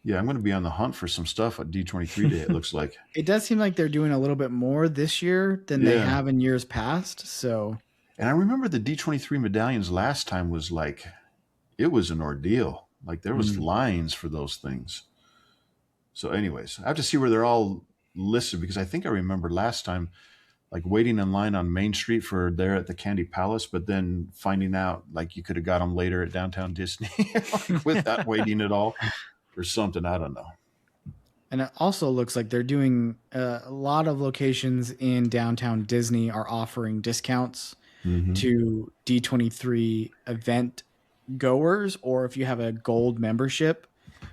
on the hunt for some stuff at D23 Day. It looks like It does seem like they're doing a little bit more this year than they Yeah. have in years past. So And I remember the D23 medallions last time was like, it was an ordeal. Like there was lines for those things. So anyways, I have to see where they're all listed because I think I remember last time like waiting in line on Main Street for there at the Candy Palace, but then finding out like you could have got them later at Downtown Disney like, without waiting at all or something. I don't know. And it also looks like they're doing a lot of locations in downtown Disney are offering discounts to D23 event goers, or if you have a gold membership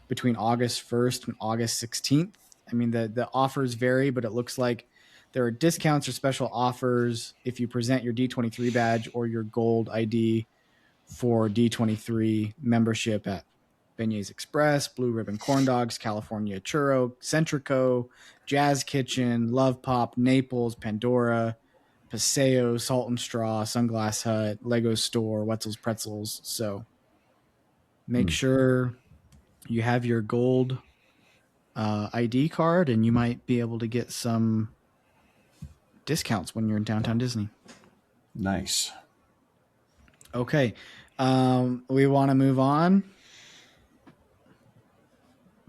between August 1st and August 16th. I mean, the offers vary, but it looks like there are discounts or special offers if you present your D23 badge or your gold ID for D23 membership at Beignets Express, Blue Ribbon Corn Dogs, California Churro, Centrico, Jazz Kitchen, Love Pop, Naples, Pandora, Paseo, Salt and Straw, Sunglass Hut, Lego Store, Wetzel's Pretzels. So make sure you have your gold ID card, and you might be able to get some discounts when you're in downtown Disney. Nice. Okay. We want to move on.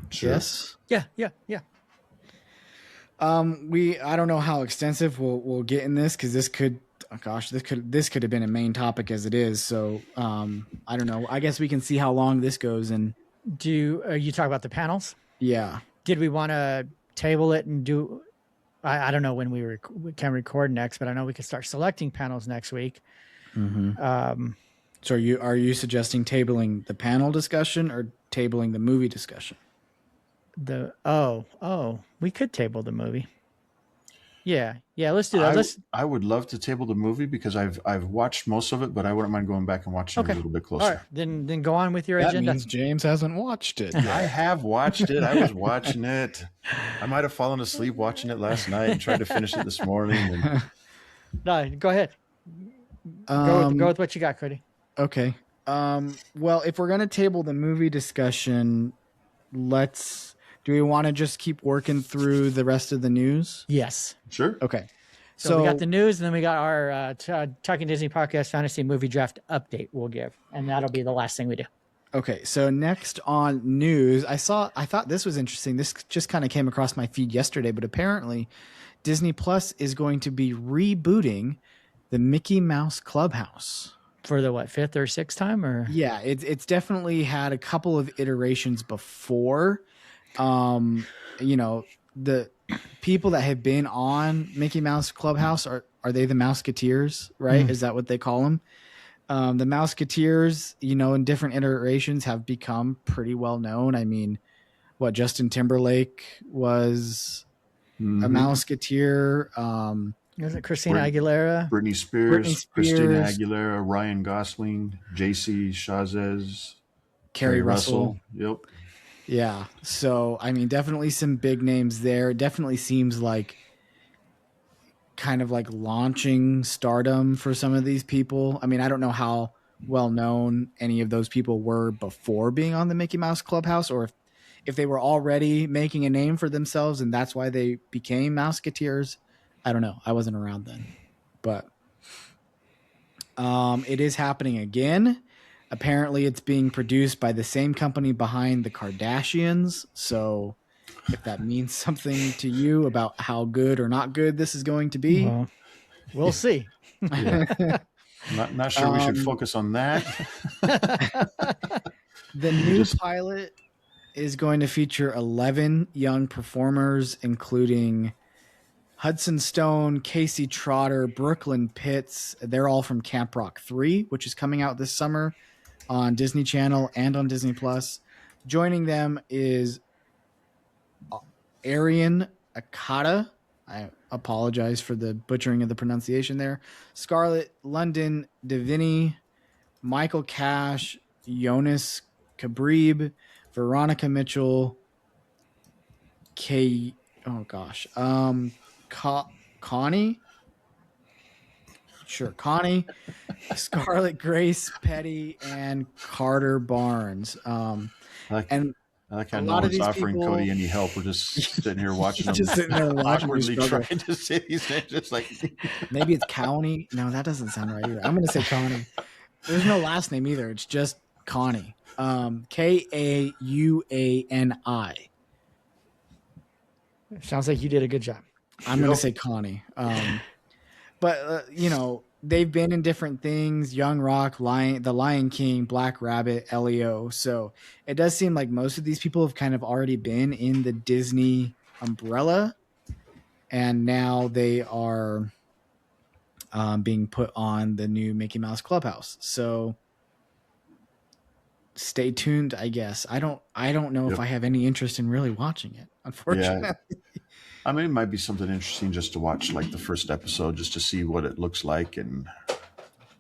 Sure. Yes. Yeah. I don't know how extensive we'll get in this because this could have been a main topic as it is. So I don't know. I guess we can see how long this goes. And You talk about the panels? yeah, Did we want to table it and do? I don't know when we can record next, but I know we can start selecting panels next week. so are you suggesting tabling the panel discussion or tabling the movie discussion? We could table the movie. Yeah, let's do that. I would love to table the movie because I've watched most of it, but I wouldn't mind going back and watching it a little bit closer. All right, then go on with your That agenda. means James hasn't watched it. I have watched it. I was watching it. I might have fallen asleep watching it last night and tried to finish it this morning. And No, go ahead. Go with what you got, Cody. Okay. Well, if we're going to table the movie discussion, do we want to just keep working through the rest of the news? Yes. sure. Okay. So we got the news, and then we got our Talking Disney Podcast Fantasy Movie Draft update we'll give, and that'll be the last thing we do. Okay, so next on news, I thought this was interesting. This just kind of came across my feed yesterday, but apparently Disney Plus is going to be rebooting the Mickey Mouse Clubhouse. For the fifth or sixth time, or yeah, it's definitely had a couple of iterations before. The people that have been on Mickey Mouse Clubhouse are they the Mouseketeers, right? Is that what they call them? The Mouseketeers, in different iterations have become pretty well known. I mean, Justin Timberlake was a Mouseketeer. Is it Christina Aguilera? Britney Spears, Christina Aguilera, Ryan Gosling, JC Chazez, Carrie Russell. Yep. Yeah. So, I mean, definitely some big names there. It definitely seems like kind of like launching stardom for some of these people. I mean, I don't know how well known any of those people were before being on the Mickey Mouse Clubhouse, or if they were already making a name for themselves and that's why they became Mouseketeers. I don't know. I wasn't around then, but it is happening again. Apparently it's being produced by the same company behind the Kardashians. So if that means something to you about how good or not good this is going to be, we'll see. Not sure we should focus on that. The new pilot is going to feature 11 young performers, including Hudson Stone, Casey Trotter, Brooklyn Pitts. They're all from Camp Rock 3, which is coming out this summer on Disney Channel and on Disney Plus. Joining them is Arian Akata. I apologize for the butchering of the pronunciation there. Scarlett London Devini, Michael Cash, Jonas Kabrib, Veronica Mitchell, Connie, Scarlett Grace Petty, and Carter Barnes. I like how a no lot of one's these offering people- Cody any help. We're just sitting here watching them Just sitting there watching me awkwardly struggle. trying to say these names. Just like Maybe it's County. No, that doesn't sound right either. I'm going to say Connie. There's no last name either. It's just Connie. Kauani. Sounds like you did a good job. I'm going to say Connie. But they've been in different things: Young Rock, The Lion King, Black Rabbit, Elio. So it does seem like most of these people have kind of already been in the Disney umbrella, and now they are being put on the new Mickey Mouse Clubhouse. So stay tuned, I guess. I don't know if I have any interest in really watching it, unfortunately. Yeah. I mean, it might be something interesting just to watch like the first episode, just to see what it looks like and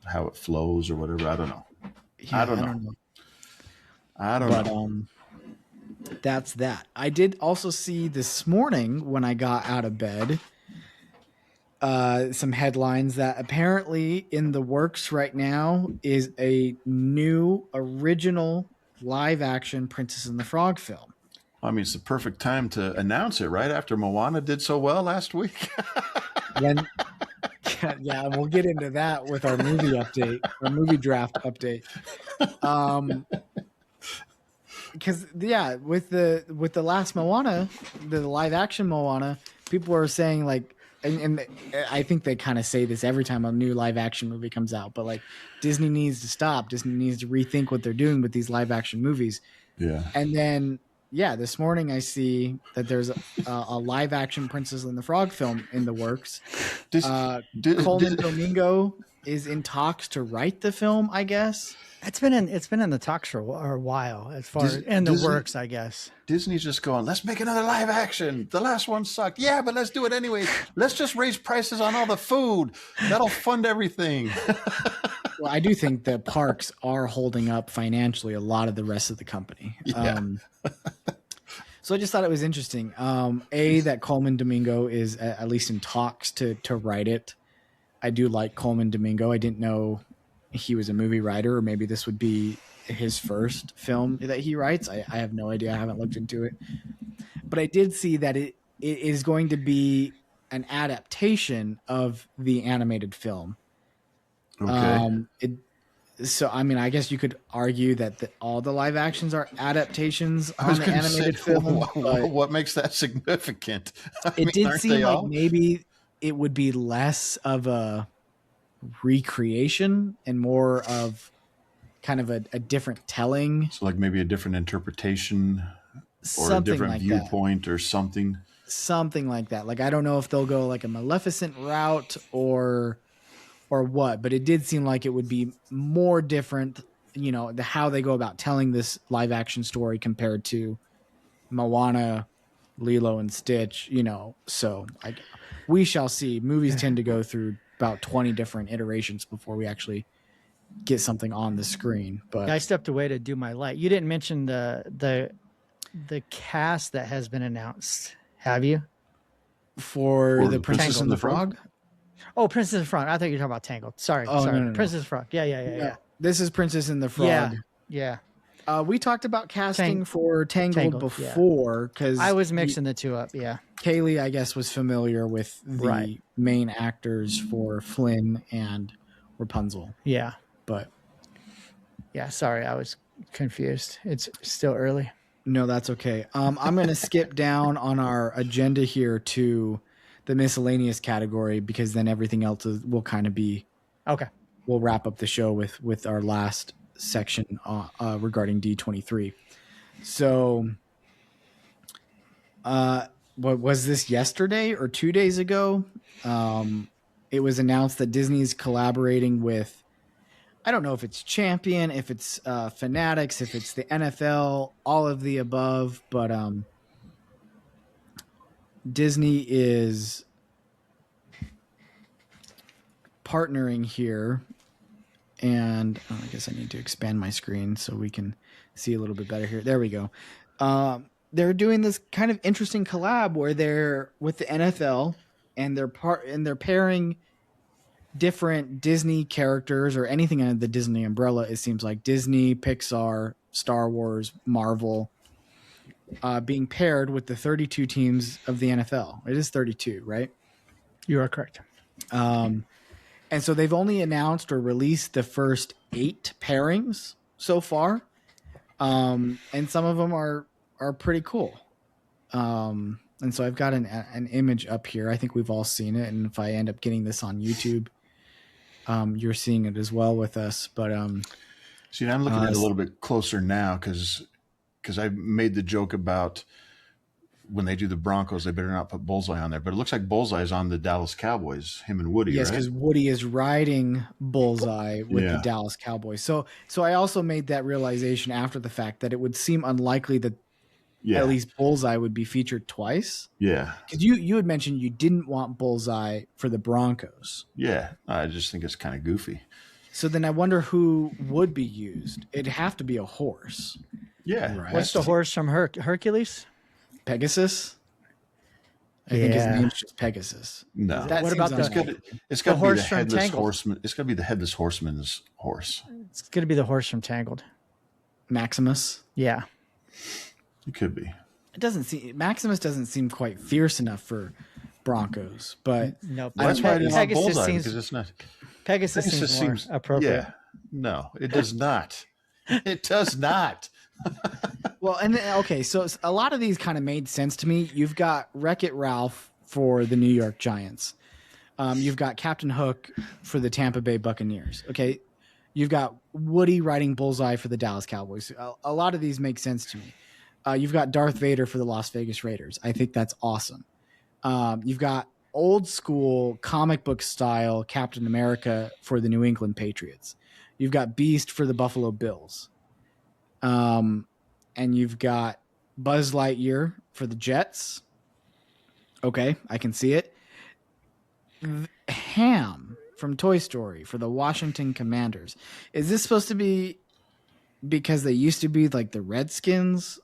how it flows or whatever. I don't know. Yeah, I don't know. That's that. I did also see this morning when I got out of bed some headlines that apparently in the works right now is a new original live action Princess and the Frog film. I mean, it's the perfect time to announce it right after Moana did so well last week. Yeah, we'll get into that with our movie update, our movie draft update. Because with the last Moana, the live action Moana, people are saying like, and I think they kind of say this every time a new live action movie comes out, but like Disney needs to stop. Disney needs to rethink what they're doing with these live action movies. Yeah. And then this morning I see that there's a live action Princess and the Frog film in the works. Coleman Domingo is in talks to write the film, I guess. It's been in the talks for a while, as far as in the works, I guess. Disney's just going, let's make another live action. The last one sucked. Yeah, but let's do it anyway. Let's just raise prices on all the food. That'll fund everything. Well, I do think the parks are holding up financially a lot of the rest of the company. Yeah. So I just thought it was interesting. That Coleman Domingo is at least in talks to write it. I do like Coleman Domingo. I didn't know he was a movie writer, or maybe this would be his first film that he writes. I have no idea. I haven't looked into it. But I did see that it is going to be an adaptation of the animated film. Okay. So I mean, I guess you could argue that all the live actions are adaptations I on was the going to say, animated film. But what makes that significant? I mean, it did aren't seem they like all? maybe it would be less of a recreation and more of kind of a different telling, So like maybe a different interpretation or a something different like that. viewpoint or something. Something like that. Like, I don't know if they'll go like a Maleficent route or what, but it did seem like it would be more different, you know, how they go about telling this live action story compared to Moana, Lilo and Stitch, you know. So we shall see. Movies tend to go through about 20 different iterations before we actually get something on the screen. But I stepped away to do my light. You didn't mention the cast that has been announced, have you? for Or the Princess and the Frog, Oh, Princess and the Frog. I thought you were talking about Tangled. Sorry, Oh, sorry. no. Princess and the Frog. Yeah. this is Princess and the Frog. Yeah. We talked about casting for Tangled Tangled, yeah. before because I was mixing the two up. Yeah. Kaylee, I guess, was familiar with the Right. main actors for Flynn and Rapunzel, Yeah. but Yeah. Sorry, I was confused. It's still early. no, that's okay. I'm going to skip down on our agenda here to the miscellaneous category because then everything else will kind of be. Okay. We'll wrap up the show with our last section regarding D23. So, what was this yesterday or 2 days ago? It was announced that Disney's collaborating with, I don't know if it's Champion, if it's Fanatics, if it's the NFL, all of the above, but Disney is partnering here. And I guess I need to expand my screen so we can see a little bit better here. There we go. They're doing this kind of interesting collab where they're with the NFL and they're pairing different Disney characters or anything under the Disney umbrella. It seems like Disney, Pixar, Star Wars, Marvel, being paired with the 32 teams of the NFL. It is 32, right? You are correct. And so they've only announced or released the first 8 pairings so far. And some of them are pretty cool. And so I've got an image up here. I think we've all seen it. And if I end up getting this on YouTube, you're seeing it as well with us. But See, I'm looking at it a little bit closer now because I made the joke about when they do the Broncos, they better not put Bullseye on there. But it looks like Bullseye is on the Dallas Cowboys, him and Woody, yes, right? because Woody is riding Bullseye with the Yeah. Dallas Cowboys. So I also made that realization after the fact that it would seem unlikely that Yeah. at least Bullseye would be featured twice. Yeah. Because you had mentioned you didn't want Bullseye for the Broncos. Yeah. I just think it's kind of goofy. So then I wonder who would be used. It'd have to be a horse. Yeah. Right. What's the horse from Hercules? Pegasus? I think his Yeah. name's just Pegasus. No. That What seems about the- unlikely. It's got to be horse the from headless Tangled? horseman. It's got to be the headless horseman's horse. It's going to be the horse from Tangled. Maximus? Yeah. It could be. Maximus doesn't seem quite fierce enough for Broncos, but No, Well, that's why I didn't want Pegasus Bullseye seems because it's not. Pegasus seems more appropriate. Yeah. No, it does not. It does not. well, and then, okay, so a lot of these kind of made sense to me. You've got Wreck-It Ralph for the New York Giants. You've got Captain Hook for the Tampa Bay Buccaneers. Okay, you've got Woody riding Bullseye for the Dallas Cowboys. A lot of these make sense to me. You've got Darth Vader for the Las Vegas Raiders. I think that's awesome. You've got old school comic book style Captain America for the New England Patriots. You've got Beast for the Buffalo Bills. And you've got Buzz Lightyear for the Jets. Okay, I can see it. Ham from Toy Story for the Washington Commanders. Is this supposed to be because they used to be like the Redskins?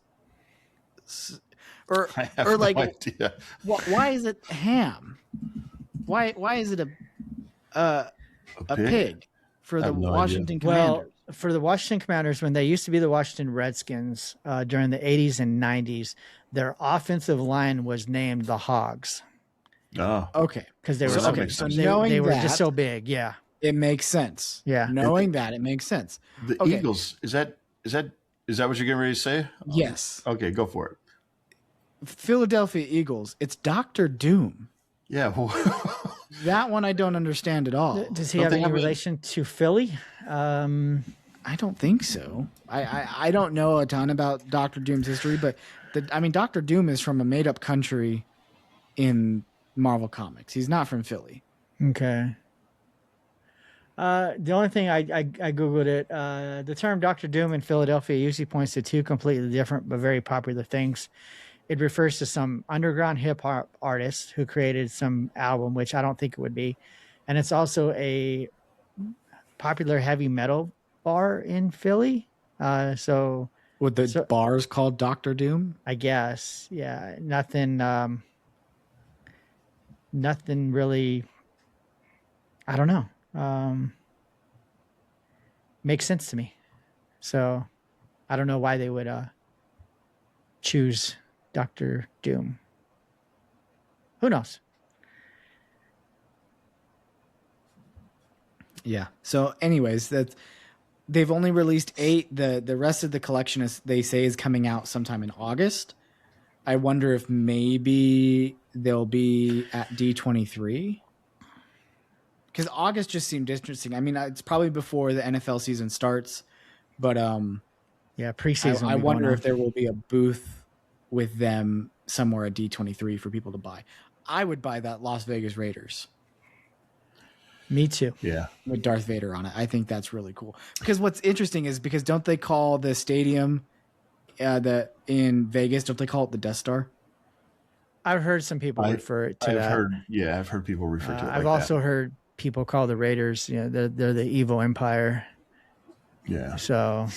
Or I have or like no idea. why is it ham? Why is it a pig for the have no Washington Commanders? Well, for the Washington Commanders, when they used to be the Washington Redskins during the 80s and 90s, their offensive line was named the Hogs. Oh, Okay. because they were So so, that makes sense. they were Knowing just that- so big. Yeah. It makes sense. Yeah. Knowing that, it makes sense. the Okay. Eagles. Is that what you're getting ready to say? Yes. Okay, go for it. Philadelphia Eagles. It's Doctor Doom. Yeah. Well, That one I don't understand at all. Does he Don't have they any have a- relation to Philly? I don't think so. I don't know a ton about Doctor Doom's history, but Doctor Doom is from a made up country in Marvel Comics. He's not from Philly. Okay. The only thing I googled it, the term Doctor Doom in Philadelphia usually points to two completely different but very popular things. It refers to some underground hip hop artist who created some album, which I don't think it would be, and it's also a popular heavy metal bar in Philly. So Would the So- bars called Doctor Doom? I guess, yeah, nothing really. I don't know. Makes sense to me. So I don't know why they would choose Doctor Doom. Who knows? Yeah. So, anyways, they've only released 8. The rest of the collection they say is coming out sometime in August. I wonder if maybe they'll be at D23. Because August just seemed interesting. I mean, it's probably before the NFL season starts, but Yeah, preseason. I will be wonder going if there will be a booth with them somewhere at D23 for people to buy. I would buy that Las Vegas Raiders on. Me too. yeah. with Darth Vader on it. I think that's really cool. Because what's interesting is because don't they call the stadium in Vegas, don't they call it the Death Star? I've heard some people refer to that. I've heard people refer to it. I've also heard people call the Raiders, they're the evil empire. Yeah. So,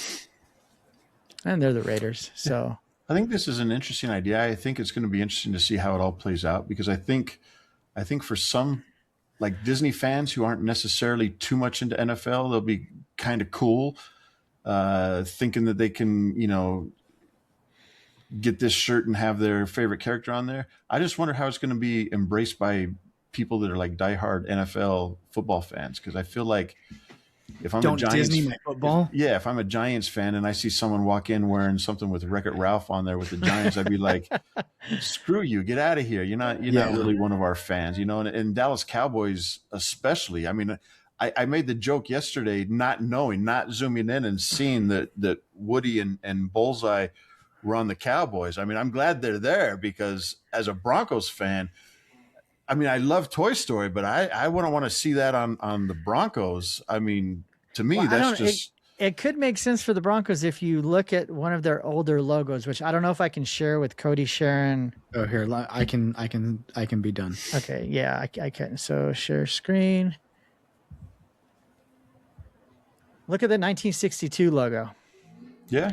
and they're the Raiders. So, I think this is an interesting idea. I think it's going to be interesting to see how it all plays out because I think for some like Disney fans who aren't necessarily too much into NFL, they'll be kind of cool, thinking that they can, get this shirt and have their favorite character on there. I just wonder how it's going to be embraced by people that are like diehard NFL football fans because I feel like if I'm Don't a Giants, Disney my football? if I'm a Giants fan and I see someone walk in wearing something with Wreck-It Ralph on there with the Giants, I'd be like, screw you, get out of here. You're not really one of our fans, and Dallas Cowboys especially. I mean, I made the joke yesterday, not zooming in and seeing that Woody and Bullseye were on the Cowboys. I mean, I'm glad they're there because as a Broncos fan, I mean, I love Toy Story, but I wouldn't want to see that on the Broncos. I mean, to me, that's just it could make sense for the Broncos if you look at one of their older logos, which I don't know if I can share with Cody, Sharon. Oh, here, I can be done. Okay, yeah, I can. So share screen. Look at the 1962 logo. yeah.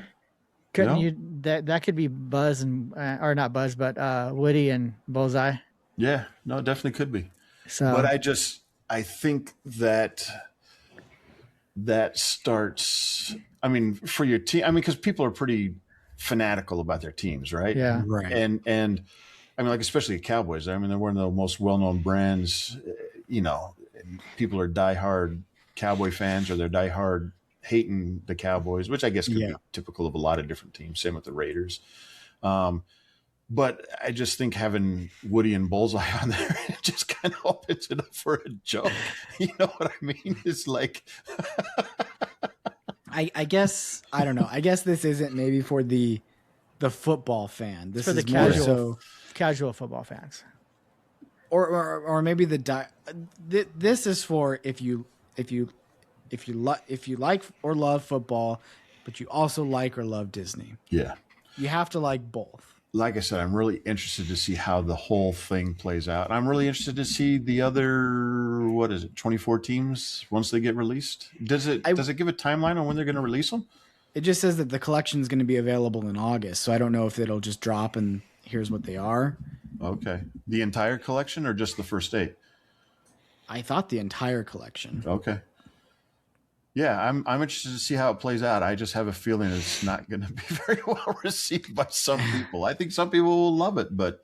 Couldn't Yeah. you? That could be Buzz and or not Buzz, but Woody and Bullseye. Yeah, no, it definitely could be. So, But I think that starts, I mean, for your team, I mean, because people are pretty fanatical about their teams, right? yeah, Right. And I mean, like, especially the Cowboys. I mean, they're one of the most well-known brands, and people are diehard Cowboy fans or they're diehard hating the Cowboys, which I guess could be typical of a lot of different teams. Same with the Raiders. But I just think having Woody and Bullseye on there it just kind of opens it up for a joke. You know what I mean? It's like, I guess I don't know. I guess this isn't maybe for the football fan. This for the is more casual so, casual football fans. or maybe this is for if you like or love football, but you also like or love Disney. yeah. You have to like both. Like I said, I'm really interested to see how the whole thing plays out. I'm really interested to see the other, 24 teams once they get released. Does it give a timeline on when they're going to release them? It just says that the collection is going to be available in August, so I don't know if it'll just drop and here's what they are. Okay. The entire collection or just the first 8? I thought the entire collection. Okay. Yeah, I'm interested to see how it plays out. I just have a feeling it's not going to be very well received by some people. I think some people will love it, but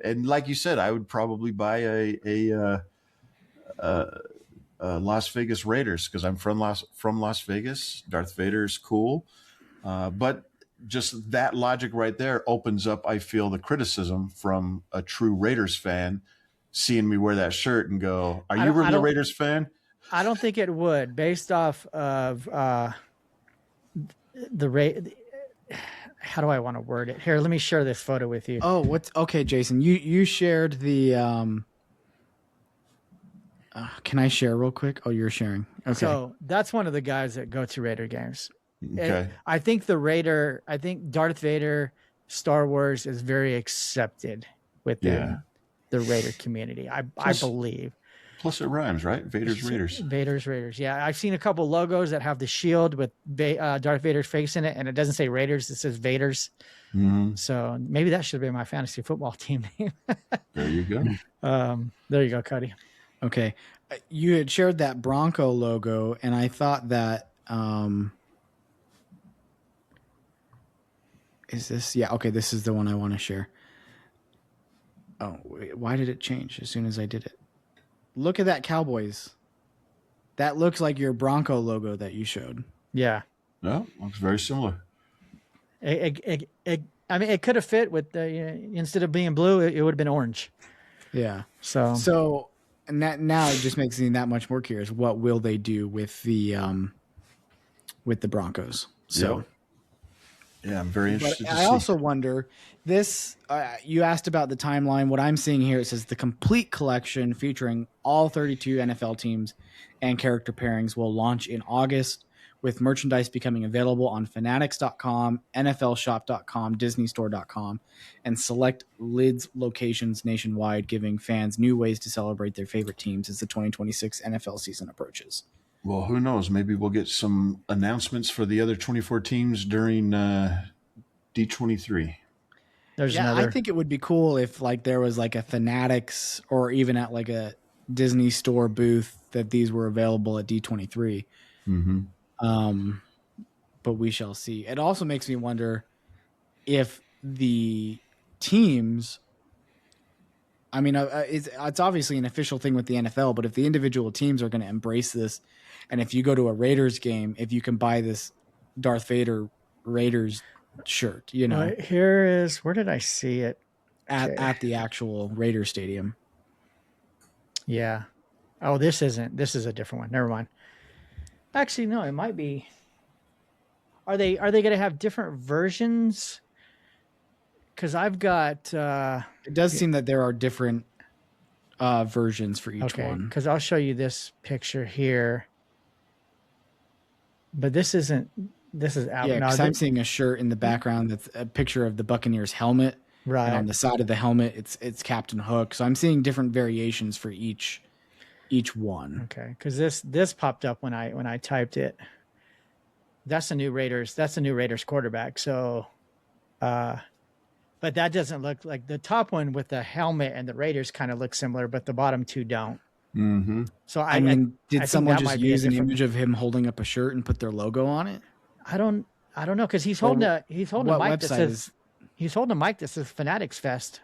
And like you said, I would probably buy Las Vegas Raiders because I'm from Las Vegas. Darth Vader is cool, but just that logic right there opens up, I feel, the criticism from a true Raiders fan seeing me wear that shirt and go, "Are you really a Raiders fan?" I don't think it would, based off of the how do I want to word it? Here, let me share this photo with you. Oh, what's okay, Jason? You shared the. Can I share real quick? Oh, you're sharing. Okay. So that's one of the guys that go to Raider games. Okay. I think Darth Vader, Star Wars is very accepted within the Raider community. I believe. Plus, it rhymes, right? Vader's Raiders. Vader's Raiders. Yeah, I've seen a couple logos that have the shield with Darth Vader's face in it, and it doesn't say Raiders; it says Vader's. Mm-hmm. So maybe that should be my fantasy football team name. There you go. There you go, Cody. Okay, you had shared that Bronco logo, and I thought that is this? Yeah, okay, this is the one I want to share. Oh, wait, why did it change as soon as I did it? Look at that Cowboys. That looks like your Bronco logo that you showed. Yeah. No, looks very similar. I mean, it could have fit with instead of being blue, it would have been orange. Yeah. So and now it just makes me that much more curious. What will they do with the Broncos? So. Yeah, I'm very interested. I also wonder this. You asked about the timeline. What I'm seeing here, it says the complete collection featuring all 32 NFL teams and character pairings will launch in August, with merchandise becoming available on Fanatics.com, NFLShop.com, DisneyStore.com, and select Lids locations nationwide, giving fans new ways to celebrate their favorite teams as the 2026 NFL season approaches. Well, who knows? Maybe we'll get some announcements for the other 24 teams during D23. I think it would be cool if like there was like a Fanatics or even at like a Disney Store booth that these were available at D23. Mm-hmm. But we shall see. It also makes me wonder if the teams. I mean, it's obviously an official thing with the NFL, but if the individual teams are going to embrace this, and if you go to a Raiders game, if you can buy this Darth Vader Raiders shirt, here is, where did I see it? At the actual Raiders stadium. Yeah. Oh, this is a different one. Never mind. Actually, no, it might be. Are they going to have different versions? Because I've got. It does seem that there are different versions for each one. Because I'll show you this picture here. But this isn't. This is out. Yeah, because I'm seeing a shirt in the background that's a picture of the Buccaneers helmet. Right. And on the side of the helmet, it's Captain Hook. So I'm seeing different variations for each one. Okay, because this popped up when I typed it. That's the new Raiders. That's the new Raiders quarterback. So, but that doesn't look like the top one with the helmet and the Raiders kind of look similar, but the bottom two don't. Mm-hmm. So I mean, did someone just use an image of him holding up a shirt and put their logo on it? I don't know because he's holding a mic that says he's holding a mic that says Fanatics Fest.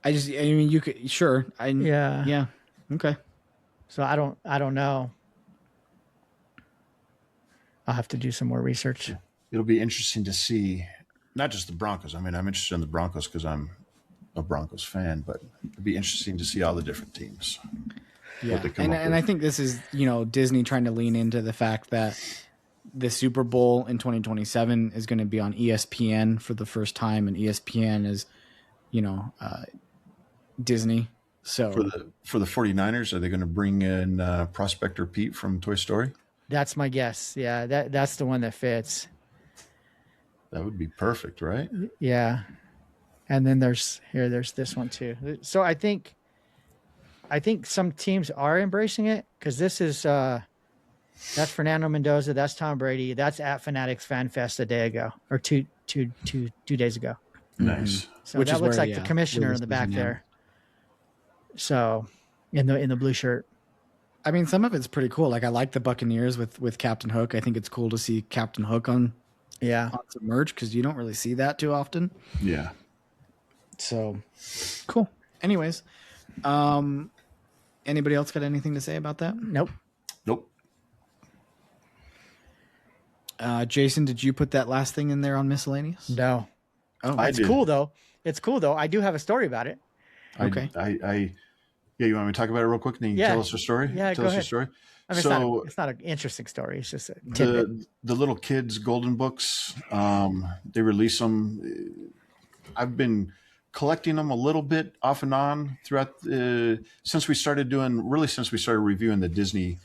I mean, you could sure. Yeah. Okay. So I don't know. I'll have to do some more research. It'll be interesting to see, not just the Broncos. I mean, I'm interested in the Broncos because I'm a Broncos fan, but it'll be interesting to see all the different teams. Yeah, and I think this is Disney trying to lean into the fact that the Super Bowl in 2027 is going to be on ESPN for the first time, and ESPN is, Disney. So for the 49ers, are they going to bring in Prospector Pete from Toy Story? That's my guess. Yeah, that's the one that fits. That would be perfect, right? Yeah. And then there's this one too. So I think some teams are embracing it because this is that's Fernando Mendoza, that's Tom Brady, that's at Fanatics Fan Fest a day ago or two days ago. Nice. So which that looks like the commissioner in the back there. So in the blue shirt. I mean, some of it's pretty cool. Like I like the Buccaneers with Captain Hook. I think it's cool to see Captain Hook on some merch because you don't really see that too often. Yeah. So cool. Anyways, anybody else got anything to say about that? Nope. Nope. Jason, did you put that last thing in there on miscellaneous? No. Oh, I It's did. cool though. It's cool though. I do have a story about it. Okay. Yeah, you want me to talk about it real quick and then you Yeah. tell us your story? Yeah, tell go us your ahead. story. I mean, So it's not an interesting story. It's just a tidbit. the little kids golden books, they release them. I've been collecting them a little bit off and on throughout since we started reviewing the Disney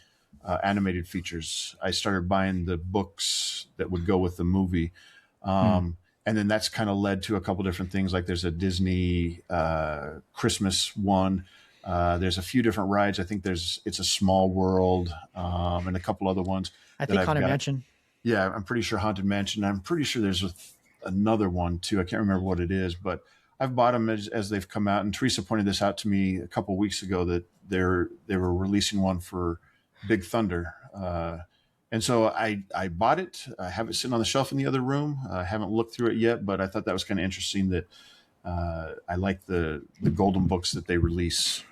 animated features. I started buying the books that would go with the movie. And then that's kind of led to a couple different things. Like there's a Disney Christmas one. There's a few different rides. I think it's a Small World and a couple other ones. I that think I've Haunted got. Mansion. Yeah, I'm pretty sure Haunted Mansion. I'm pretty sure there's another one too. I can't remember what it is, but I've bought them as they've come out. And Teresa pointed this out to me a couple of weeks ago that they were releasing one for Big Thunder. And so I bought it. I have it sitting on the shelf in the other room. I haven't looked through it yet, but I thought that was kind of interesting that I like the golden books that they release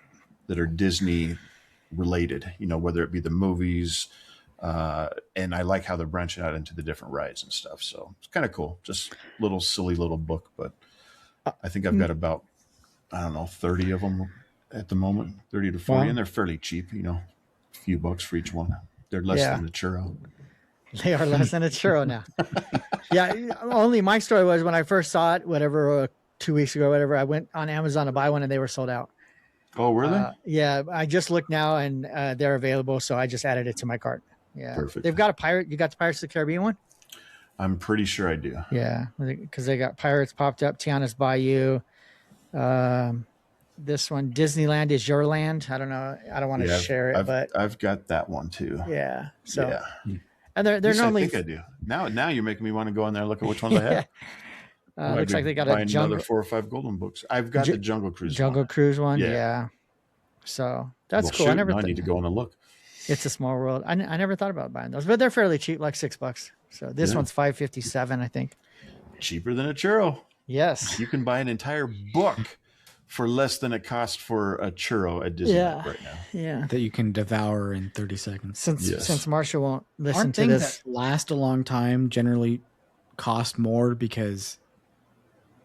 that are Disney related, whether it be the movies, and I like how they're branching out into the different rides and stuff. So it's kind of cool. Just little silly little book, but I think I've got about, 30 of them at the moment, 30 to 40, Wow. and they're fairly cheap, a few bucks for each one. They're less Yeah. than a churro. They are less than a churro now. Yeah. Only my story was when I first saw it, whatever, 2 weeks ago, whatever, I went on Amazon to buy one and they were sold out. Oh, were they? Yeah. I just looked now and they're available. So I just added it to my cart. Yeah. Perfect. They've got you got the Pirates of the Caribbean one? I'm pretty sure I do. Yeah. Because they got Pirates popped up, Tiana's Bayou. This one, Disneyland is Your Land. I don't know. I don't want to share it, but I've got that one too. yeah. So, yeah. and they're Yes, normally, I think I do. Now you're making me want to go in there and look at which ones I have. I'd looks be like they got a buying jungle, another 4 or 5 golden books. I've got the Jungle Cruise. Jungle one. Cruise one. Yeah. Yeah. So that's Well, cool. shoot, I never now I need to go in and look. It's a Small World. I never thought about buying those, but they're fairly cheap, like $6. So this Yeah. one's $5.57, I think. Cheaper than a churro. Yes. You can buy an entire book for less than it costs for a churro at Disney Yeah. right now. Yeah. that you can devour in 30 seconds. Since Marsha won't listen Aren't to things this, that last a long time generally cost more because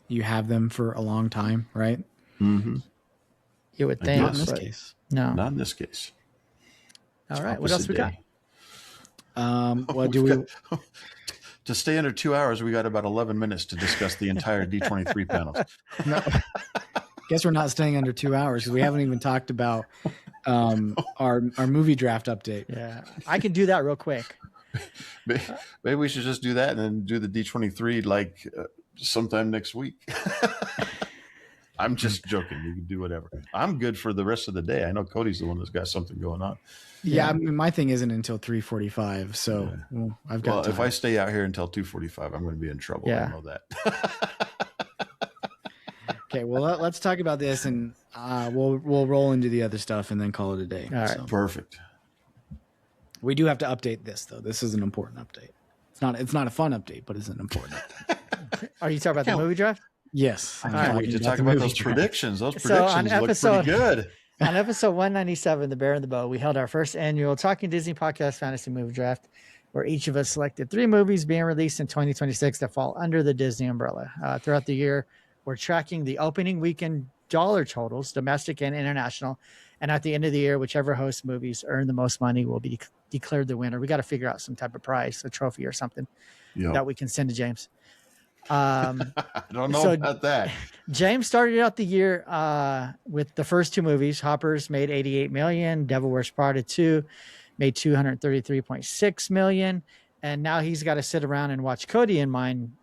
you have them for a long time, right? Mm-hmm. you would I think. Not in guess. this but case. No. Not in this case. All right. What else we got? Well, do we? To stay under 2 hours, we got about 11 minutes to discuss the entire D23 panels. No. Guess we're not staying under 2 hours because we haven't even talked about our movie draft update. Yeah. I can do that real quick. Maybe we should just do that and then do the D23 like sometime next week. I'm just joking. You can do whatever. I'm good for the rest of the day. I know Cody's the one that's got something going on. Yeah, I mean, my thing isn't until 3:45, so I've got. Well, time. if I stay out here until 2:45, I'm going to be in trouble. Yeah. I know that. Okay, well, let's talk about this, and we'll roll into the other stuff, and then call it a day. All right. So, Perfect. we do have to update this, though. This is an important update. It's not a fun update, but it's an important update. Are you talking about the movie draft? Yes, I'm I can't talking wait to about talk the about movie those draft. predictions. Those So on predictions look episode- pretty good. On episode 197, The Bear and the Bow, we held our first annual Talking Disney Podcast Fantasy Movie Draft, where each of us selected 3 movies being released in 2026 that fall under the Disney umbrella. Throughout the year, we're tracking the opening weekend dollar totals, domestic and international. And at the end of the year, whichever host movies earn the most money will be declared the winner. We got to figure out some type of prize, a trophy or something Yep. that we can send to James. I don't know so- about that. James started out the year with the first 2 movies. Hoppers made 88 million. Devil Wears Prada 2 made 233.6 million. And now he's got to sit around and watch Cody and mine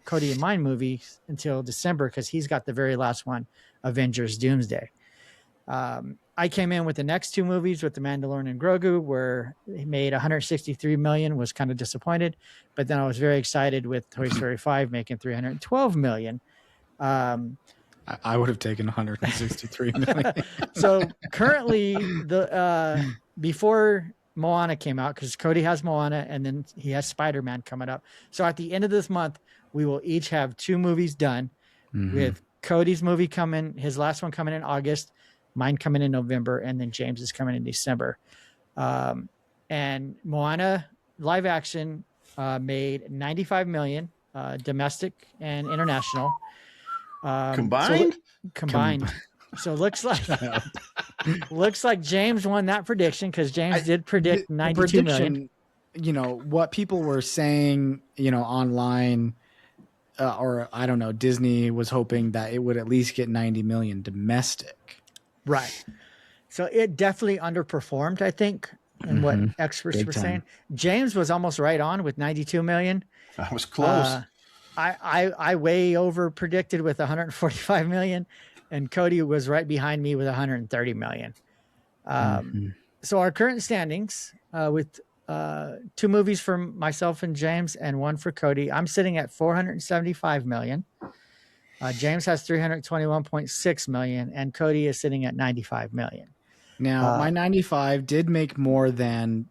movies until December because he's got the very last one, Avengers Doomsday. I came in with the next 2 movies with The Mandalorian and Grogu, where he made 163 million, was kind of disappointed. But then I was very excited with Toy Story 5 making 312 million. I would have taken 163 million. So currently, the before Moana came out, because Cody has Moana and then he has Spider-Man coming up. So at the end of this month, we will each have 2 movies done with Cody's movie coming, his last one coming in August, mine coming in November, and then James is coming in December. And Moana live action made 95 million domestic and international. Combined? Combined. So looks like James won that prediction because James did predict 92 million. You know, what people were saying, you know, online, or I don't know, Disney was hoping that it would at least get 90 million domestic. Right. So it definitely underperformed, I think, in what experts Big were time. saying. James was almost right on with 92 million. I was close. I way over predicted with 145 million, and Cody was right behind me with 130 million. So our current standings with 2 movies for myself and James and 1 for Cody, I'm sitting at 475 million. James has 321.6 million, and Cody is sitting at 95 million. Now, my 95 did make more than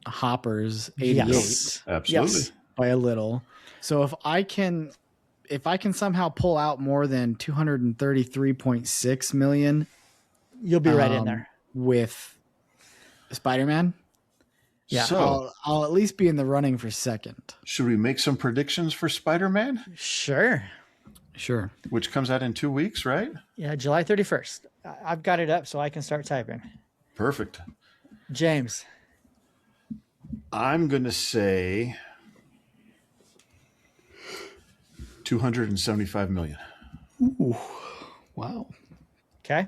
Hopper's 88 Yes. Absolutely. Yes. by a little. So if I can somehow pull out more than 233.6 million, You'll be right in there. with Spider-Man, Yeah. So, I'll at least be in the running for second. should we make some predictions for Spider-Man, Sure. Sure. which comes out in 2 weeks, right? Yeah, July 31st. I've got it up so I can start typing. Perfect. James. I'm going to say 275 million. Wow. Okay.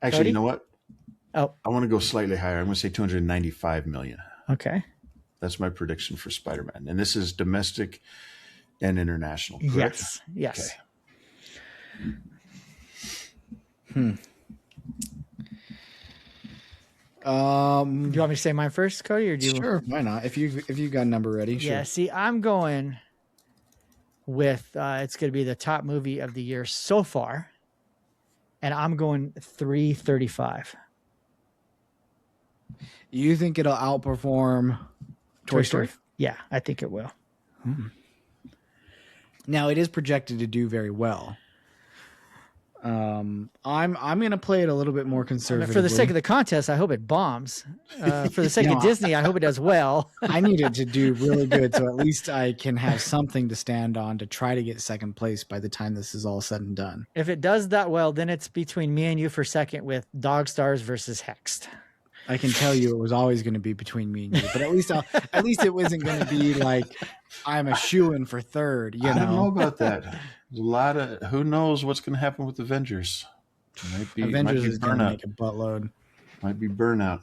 Actually, Cody? you know what? Oh, I want to go slightly higher. I'm going to say 295 million. okay. That's my prediction for Spider-Man. And this is domestic and international. Correct? Yes. Yes. Okay. Do you want me to say mine first, Cody, or do you? Sure. Why not? If you've got a number ready, sure. Yeah. See, I'm going with it's going to be the top movie of the year so far, and I'm going 335. You think it'll outperform Toy Story? Yeah, I think it will. Now it is projected to do very well. I'm going to play it a little bit more conservatively. For the sake of the contest, I hope it bombs. For the sake of Disney, I hope it does well. I need it to do really good, so at least I can have something to stand on to try to get second place by the time this is all said and done. If it does that well, then it's between me and you for second with Dog Stars versus Hexed. I can tell you it was always going to be between me and you, but at least it wasn't going to be like I'm a shoo-in for third. You I don't know know, about that. There's a lot of who knows what's going to happen with Avengers. Avengers is going to burnout. make a buttload. Might be burnout.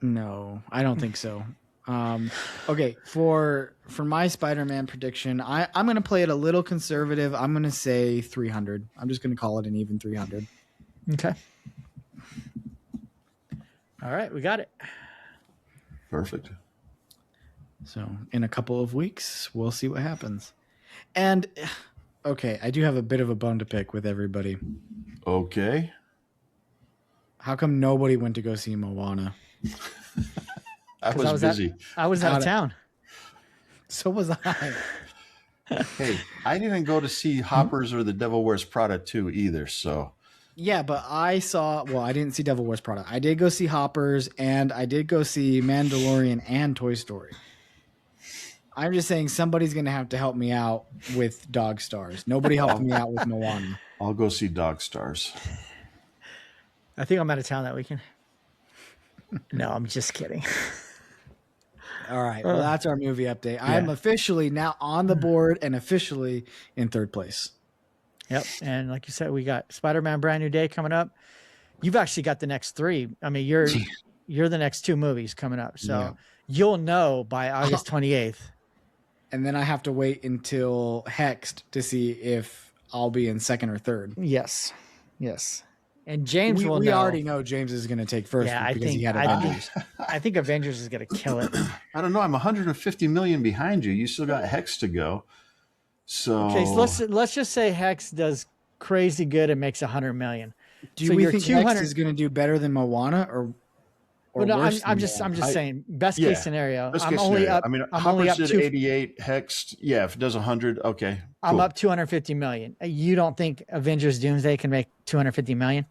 No, I don't think so. Okay, for my Spider-Man prediction, I'm going to play it a little conservative. I'm going to say 300. I'm just going to call it an even 300. Okay. All right, we got it. Perfect. So in a couple of weeks, we'll see what happens. And okay, I do have a bit of a bone to pick with everybody. Okay. How come nobody went to go see Moana? I was busy. I was out of town. So was I. Hey, I didn't go to see Hoppers or The Devil Wears Prada 2 either, so Yeah, but I didn't see Devil Wears Prada. I did go see Hoppers, and I did go see Mandalorian and Toy Story. I'm just saying somebody's going to have to help me out with Dog Stars. Nobody helped me out with Moana. I'll go see Dog Stars. I think I'm out of town that weekend. No, I'm just kidding. All right, well, that's our movie update. I'm officially now on the board and officially in third place. Yep. And like you said, we got Spider-Man Brand New Day coming up. You've actually got the next 3. I mean, you're the next 2 movies coming up. So you'll know by August 28th. And then I have to wait until Hexed to see if I'll be in second or third. Yes. Yes. And James will we know. already know James is going to take first Yeah, because he had Avengers. I think Avengers is going to kill it. I don't know. I'm 150 million behind you. You still got Hex to go. So, Okay, so let's just say Hex does crazy good and makes 100 million. Do So we you're think 200 Hex is going to do better than Moana? Or Well, no, worse I'm than just Moana? saying best Yeah. case scenario. Best I'm case only scenario. up. I mean, I'm only Hoppers up did two. 88. Hexed. Yeah, if it does 100, okay. I'm Cool. up 250 million. You don't think Avengers Doomsday can make 250 million?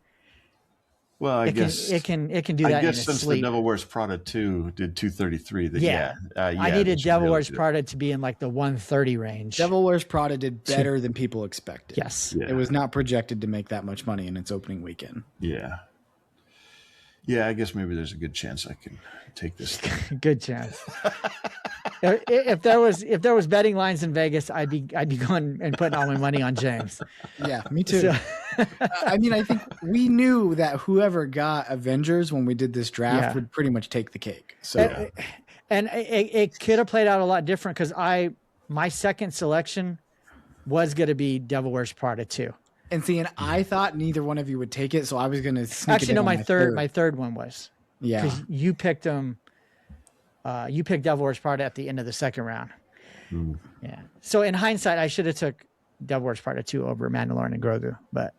Well, I It guess can do I that in guess its since sleep. the Devil Wears Prada 2 did 233, that Yeah. yeah, I needed they should Devil really Wears do it. Prada to be in like the 130 range. Devil Wears Prada did better than people expected. Yes. Yeah. It was not projected to make that much money in its opening weekend. Yeah. Yeah, I guess maybe there's a good chance I can take this thing. Good chance. If there was betting lines in Vegas, I'd be going and putting all my money on James. Yeah, me too. So- I mean, I think we knew that whoever got Avengers when we did this draft Yeah. would pretty much take the cake. So And it could have played out a lot different because my second selection was going to be Devil Wears Prada 2. and see, and I thought neither one of you would take it, so I was going to sneak Actually, it no, in on my third one was yeah. because you picked them. You picked Devil Wears Prada at the end of the second round. Yeah. So in hindsight, I should have took Devil Wears Prada 2 over Mandalorian and Grogu, but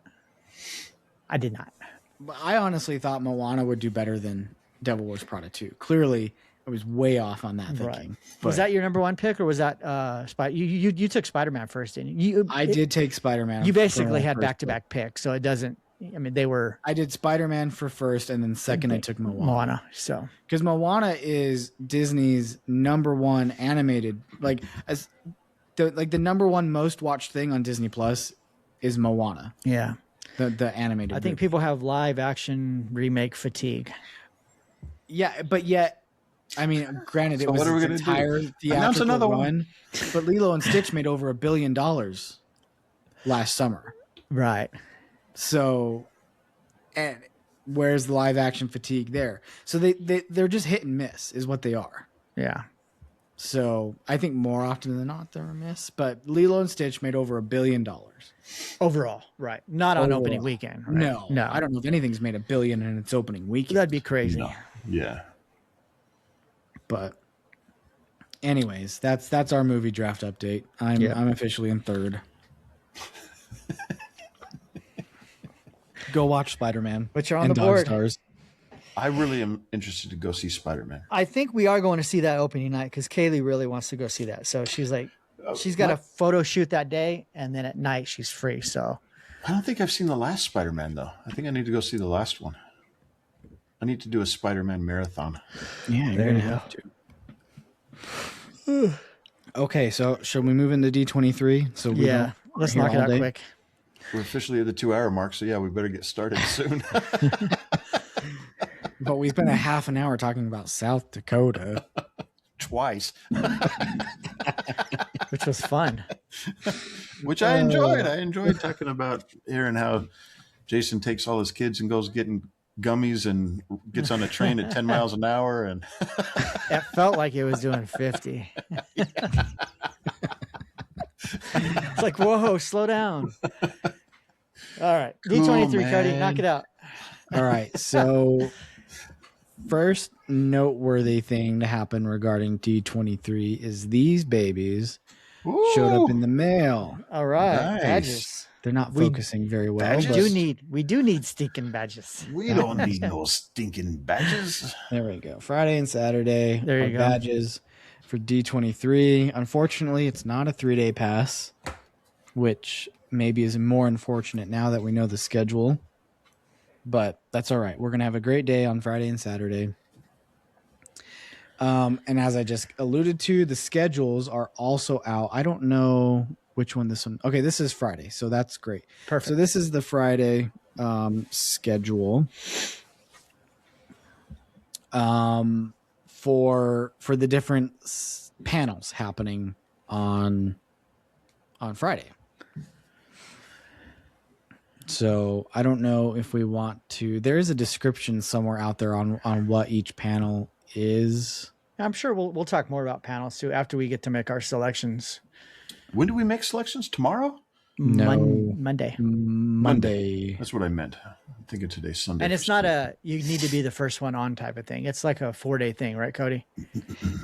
I did not. But I honestly thought Moana would do better than Devil Wears Prada 2. Clearly, I was way off on that thinking. Right. But Was that your number one pick, or was that you took Spider-Man first, didn't you? I did take Spider-Man. You for basically my had first back-to-back picks, so it doesn't. I mean, they were pick. I did Spider-Man for first, and then second I took Moana. Moana. So Because Moana is Disney's number one animated, the number one most watched thing on Disney Plus is Moana, yeah, the animated. I think movie. people have live-action remake fatigue. Yeah, but yet, I mean, granted, it So was what are we its gonna do? entire Announce theatrical another run, one. but Lilo and Stitch made over $1 billion last summer. Right. So, and where's the live action fatigue there? So they're just hit and miss, is what they are. Yeah. So I think more often than not they're a miss. But Lilo and Stitch made over $1 billion. Overall, right? Not on Overall. opening weekend. Right? No, no, I don't know if anything's made $1 billion in its opening weekend. That'd be crazy. No. Yeah. But anyways, that's our movie draft update. I'm officially in third. Go watch Spider-Man. But you're on and the board. Stars. I really am interested to go see Spider-Man. I think we are going to see that opening night because Kaylee really wants to go see that. So she's like, she's got a photo shoot that day, and then at night she's free. So I don't think I've seen the last Spider-Man, though. I think I need to go see the last one. I need to do a Spider-Man marathon. Yeah, you're There gonna you have to. Okay, so should we move into D23? So we yeah, don't- let's we're knock here it all out day? quick. We're officially at the 2-hour mark, so yeah, we better get started soon. But we spent a half an hour talking about South Dakota. Twice, Which was fun. which I enjoyed. I enjoyed talking about hearing how Jason takes all his kids and goes getting gummies and gets on a train at 10 miles an hour. And It felt like it was doing 50. It's like, whoa, slow down. All right. D23, Cool, Cody, man. knock it out. All right, so first noteworthy thing to happen regarding D23 is these babies showed up in the mail. All right. Nice. Badges. They're not We- focusing very well. Badges? but We do need stinking badges. we don't need no stinking badges. there we go. Friday and Saturday There you are go. badges for D23. Unfortunately, it's not a 3-day pass, which maybe is more unfortunate now that we know the schedule. But that's all right. We're going to have a great day on Friday and Saturday. And as I just alluded to, the schedules are also out. I don't know which one this one. Okay, this is Friday, so that's great. Perfect. So this is the Friday schedule for the different panels happening on Friday. So I don't know if we want to. There is a description somewhere out there on what each panel is. I'm sure we'll talk more about panels too after we get to make our selections. When do we make selections? Tomorrow? No. Monday. Monday. That's what I meant. I'm thinking today's Sunday. And it's not you need to be the first one on type of thing. It's like a 4-day thing, right, Cody?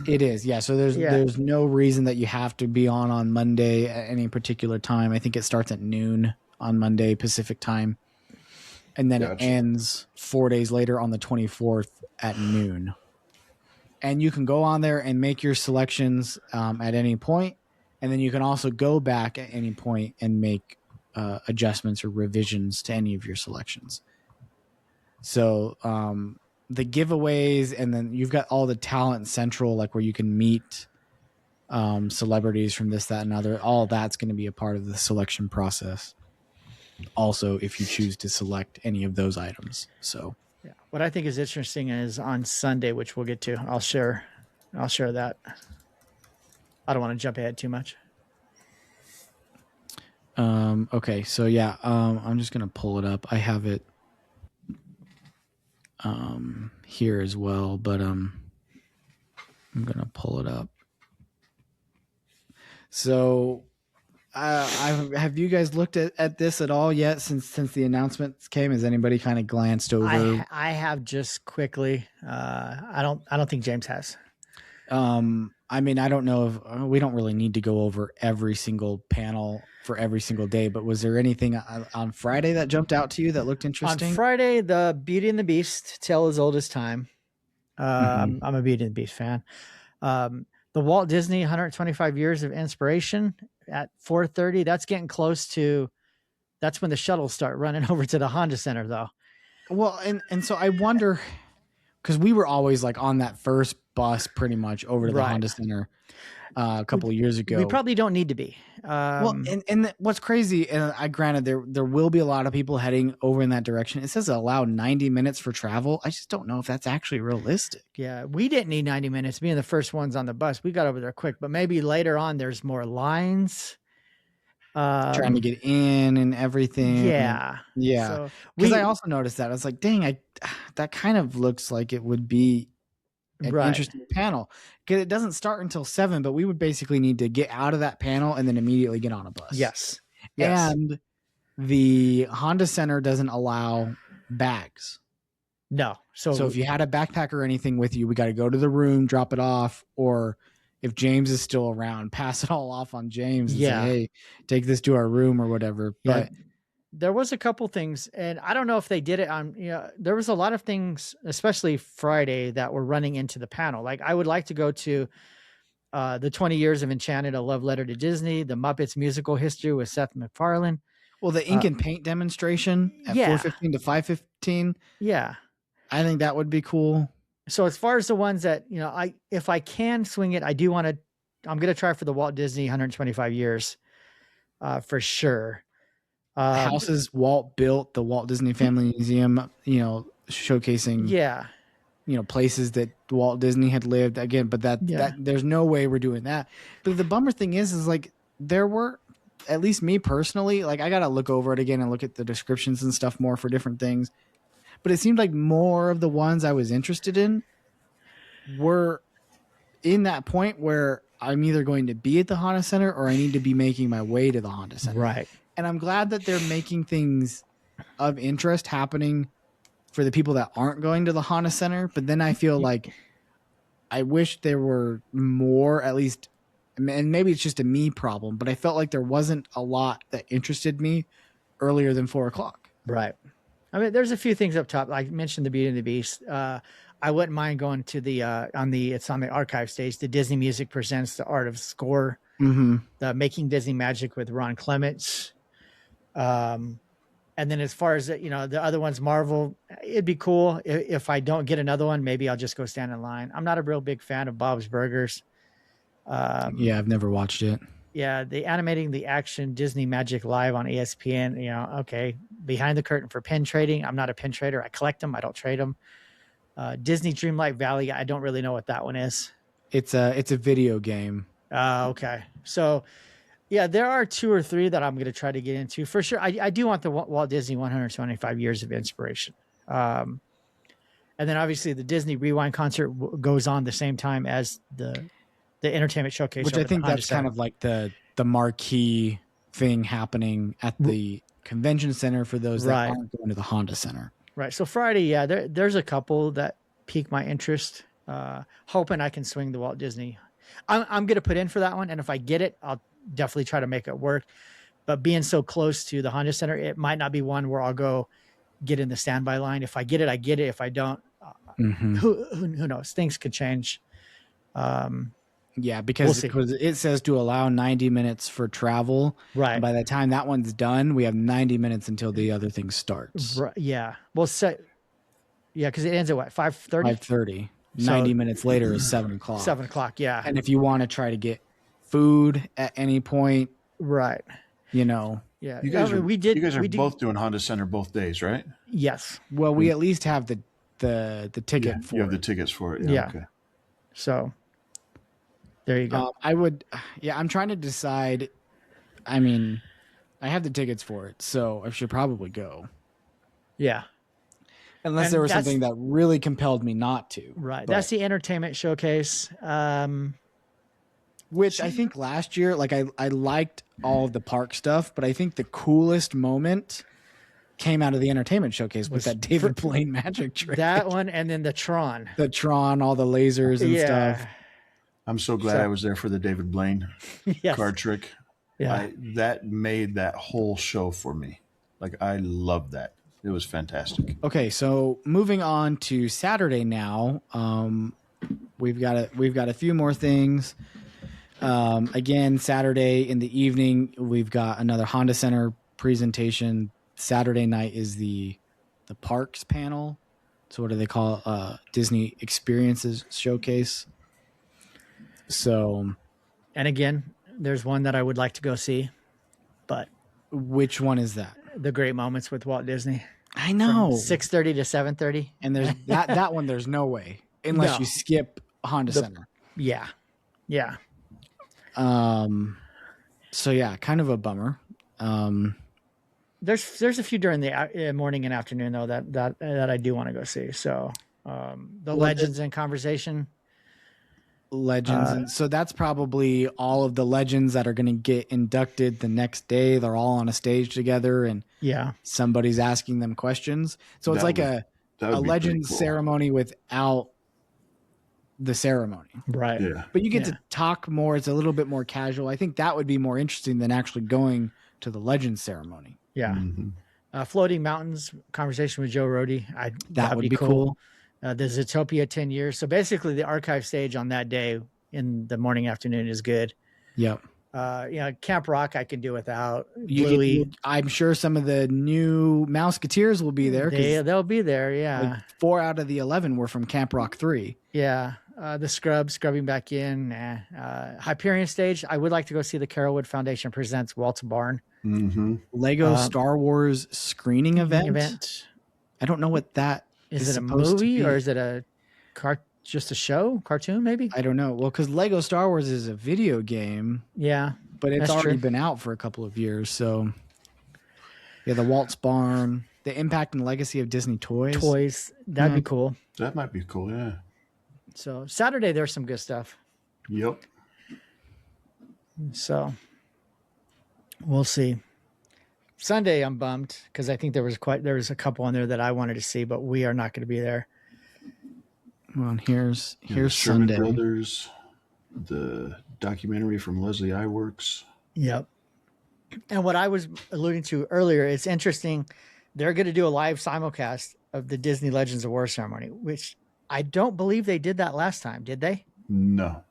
It is, yeah. So there's no reason that you have to be on Monday at any particular time. I think it starts at noon on Monday Pacific time, and then Gotcha. it ends 4 days later on the 24th at noon. And you can go on there and make your selections at any point, and then you can also go back at any point and make adjustments or revisions to any of your selections. So the giveaways, and then you've got all the talent central, like where you can meet celebrities from this, that, and other. All that's going to be a part of the selection process. Also, if you choose to select any of those items. So Yeah. What I think is interesting is on Sunday, which we'll get to. I'll share that. I don't want to jump ahead too much. okay, so yeah, I'm just gonna pull it up. I have it here as well, but I'm gonna pull it up. So have you guys looked at this at all yet since the announcements came? Has anybody kind of glanced over? I have just quickly. I don't think James has. I mean, I don't know if we don't really need to go over every single panel for every single day, but was there anything on Friday that jumped out to you that looked interesting? On Friday, the Beauty and the Beast, Tale as Old as Time. I'm a Beauty and the Beast fan. The Walt Disney 125 Years of Inspiration at 4:30. That's getting close to. That's when the shuttles start running over to the Honda Center, though. Well, and so I wonder, because we were always like on that first bus pretty much over to the Right. Honda Center a couple of years ago. We probably don't need to be. Well, and what's crazy, and I granted there will be a lot of people heading over in that direction. It says allow 90 minutes for travel. I just don't know if that's actually realistic. Yeah, we didn't need 90 minutes. Being the first ones on the bus, we got over there quick. But maybe later on, there's more lines. Trying to get in and everything. Yeah. Yeah. So Because I also noticed that. I was like, dang, that kind of looks like it would be an Right. interesting panel. Because it doesn't start until 7, but we would basically need to get out of that panel and then immediately get on a bus. Yes. And the Honda Center doesn't allow bags. No. So if you had a backpack or anything with you, we got to go to the room, drop it off, or if James is still around, pass it all off on James and Yeah. say, hey, take this to our room or whatever. Yeah. But there was a couple things, and I don't know if they did it on, there was a lot of things, especially Friday, that were running into the panel. Like I would like to go to the 20 Years of Enchanted, A Love Letter to Disney, the Muppets Musical History with Seth MacFarlane. well, the ink and paint demonstration at yeah. 4:15 to 5:15, Yeah. I think that would be cool. So as far as the ones that, if I can swing it, I'm going to try for the Walt Disney 125 years for sure. Houses Walt built, the Walt Disney Family Museum, showcasing, Yeah. Places that Walt Disney had lived again, but that there's no way we're doing that. But the bummer thing is like there were, at least me personally, like I got to look over it again and look at the descriptions and stuff more for different things. But it seemed like more of the ones I was interested in were in that point where I'm either going to be at the Honda Center or I need to be making my way to the Honda Center. Right. And I'm glad that they're making things of interest happening for the people that aren't going to the Honda Center. But then I feel like I wish there were more, at least, and maybe it's just a me problem, but I felt like there wasn't a lot that interested me earlier than 4:00. Right. I mean, there's a few things up top. I mentioned the Beauty and the Beast. I wouldn't mind going to it's on the archive stage. The Disney Music Presents The Art of Score, the Making Disney Magic with Ron Clements. And then as far as the other ones, Marvel, it'd be cool if I don't get another one. Maybe I'll just go stand in line. I'm not a real big fan of Bob's Burgers. Yeah, I've never watched it. Yeah, the animating the action Disney Magic Live on ESPN. Okay, behind the curtain for pin trading. I'm not a pin trader. I collect them. I don't trade them. Disney Dreamlight Valley. I don't really know what that one is. It's a video game. Okay, so yeah, there are 2 or 3 that I'm going to try to get into for sure. I do want the Walt Disney 125 Years of Inspiration. And then obviously the Disney Rewind concert goes on the same time as the entertainment showcase, which I think that's kind of like the marquee thing happening at the convention center for those that aren't going to the Honda Center. Right. So Friday, yeah, there's a couple that pique my interest. Hoping I can swing the Walt Disney. I'm going to put in for that one, and if I get it, I'll definitely try to make it work. But being so close to the Honda Center, it might not be one where I'll go get in the standby line. If I get it, I get it. If I don't, Mhm. who knows? Things could change. Yeah, We'll because see. it says to allow 90 minutes for travel. Right. And by the time that one's done, we have 90 minutes until the other thing starts. Right. Yeah. Well, because it ends at what, 5:30? 5:30. So- 90 minutes later is 7 o'clock. 7 o'clock. Yeah. And if you want to try to get food at any point, Right. you know, Yeah. You guys I mean, are we did. You guys are we did- both doing Honda Center both days, right? Yes. well, we at least have the ticket for You have the it. tickets for it. Yeah. Okay. So there you go. I'm trying to decide. I mean, I have the tickets for it, so I should probably go. Yeah. Unless And there was that's- something that really compelled me not to. Right. But- That's the entertainment showcase. Which I think last year, like I liked all of the park stuff, but I think the coolest moment came out of the entertainment showcase with that David Blaine magic trick. That one, and then the Tron. The Tron, all the lasers and stuff. I'm so glad So- I was there for the David Blaine Yes. card trick. Yeah. That made that whole show for me. Like, I loved that. It was fantastic. Okay, so moving on to Saturday now. We've got a few more things. Again, Saturday in the evening, we've got another Honda Center presentation. Saturday night is the parks panel. So what do they call Disney Experiences Showcase? So And again, there's one that I would like to go see, but which one is that? the great moments with Walt Disney. I know. 6:30 to 7:30. And there's that one. There's no way unless No. you skip Honda Center. Yeah. Yeah. So yeah, kind of a bummer. There's a few during the morning and afternoon though that I do want to go see. So the Legends in Conversation. Legends. And so that's probably all of the legends that are going to get inducted the next day. They're all on a stage together and Yeah. somebody's asking them questions. So it's That like would- That would a be legends pretty cool. ceremony without the ceremony. Right. Yeah. But you get Yeah. to talk more. It's a little bit more casual. I think that would be more interesting than actually going to the legends ceremony. Yeah. Mhm. Floating Mountains Conversation with Joe Rohde. That that'd would be cool. The Zootopia 10 years. So basically the archive stage on that day in the morning afternoon is good. Yep. Camp Rock I can do without. I'm sure some of the new Mouseketeers will be there. 'Cause They'll be there. Yeah. like 4 out of the 11 were from Camp Rock 3. Yeah. The Scrubbing back in. Hyperion stage. I would like to go see the Carolwood Foundation presents Walt's Barn Mhm. Lego Star Wars screening event. I don't know what that Is it a supposed to movie be. or is it just a show, cartoon maybe? I don't know. Well, because Lego Star Wars is a video game, Yeah. but it's That's already true. been out for a couple of years. So, yeah, the Walt's Barn, the impact and legacy of Disney toys. Toys. That'd be cool. That might be cool. Yeah. So Saturday there's some good stuff. Yep. So we'll see. Sunday I'm bummed because I think there was a couple on there that I wanted to see, but we are not going to be there. Well, here's Sherman Sunday. Brothers, the documentary from Leslie Iwerks. Yep. And what I was alluding to earlier, it's interesting. They're going to do a live simulcast of the Disney Legends of War ceremony, which I don't believe they did that last time. Did they? No.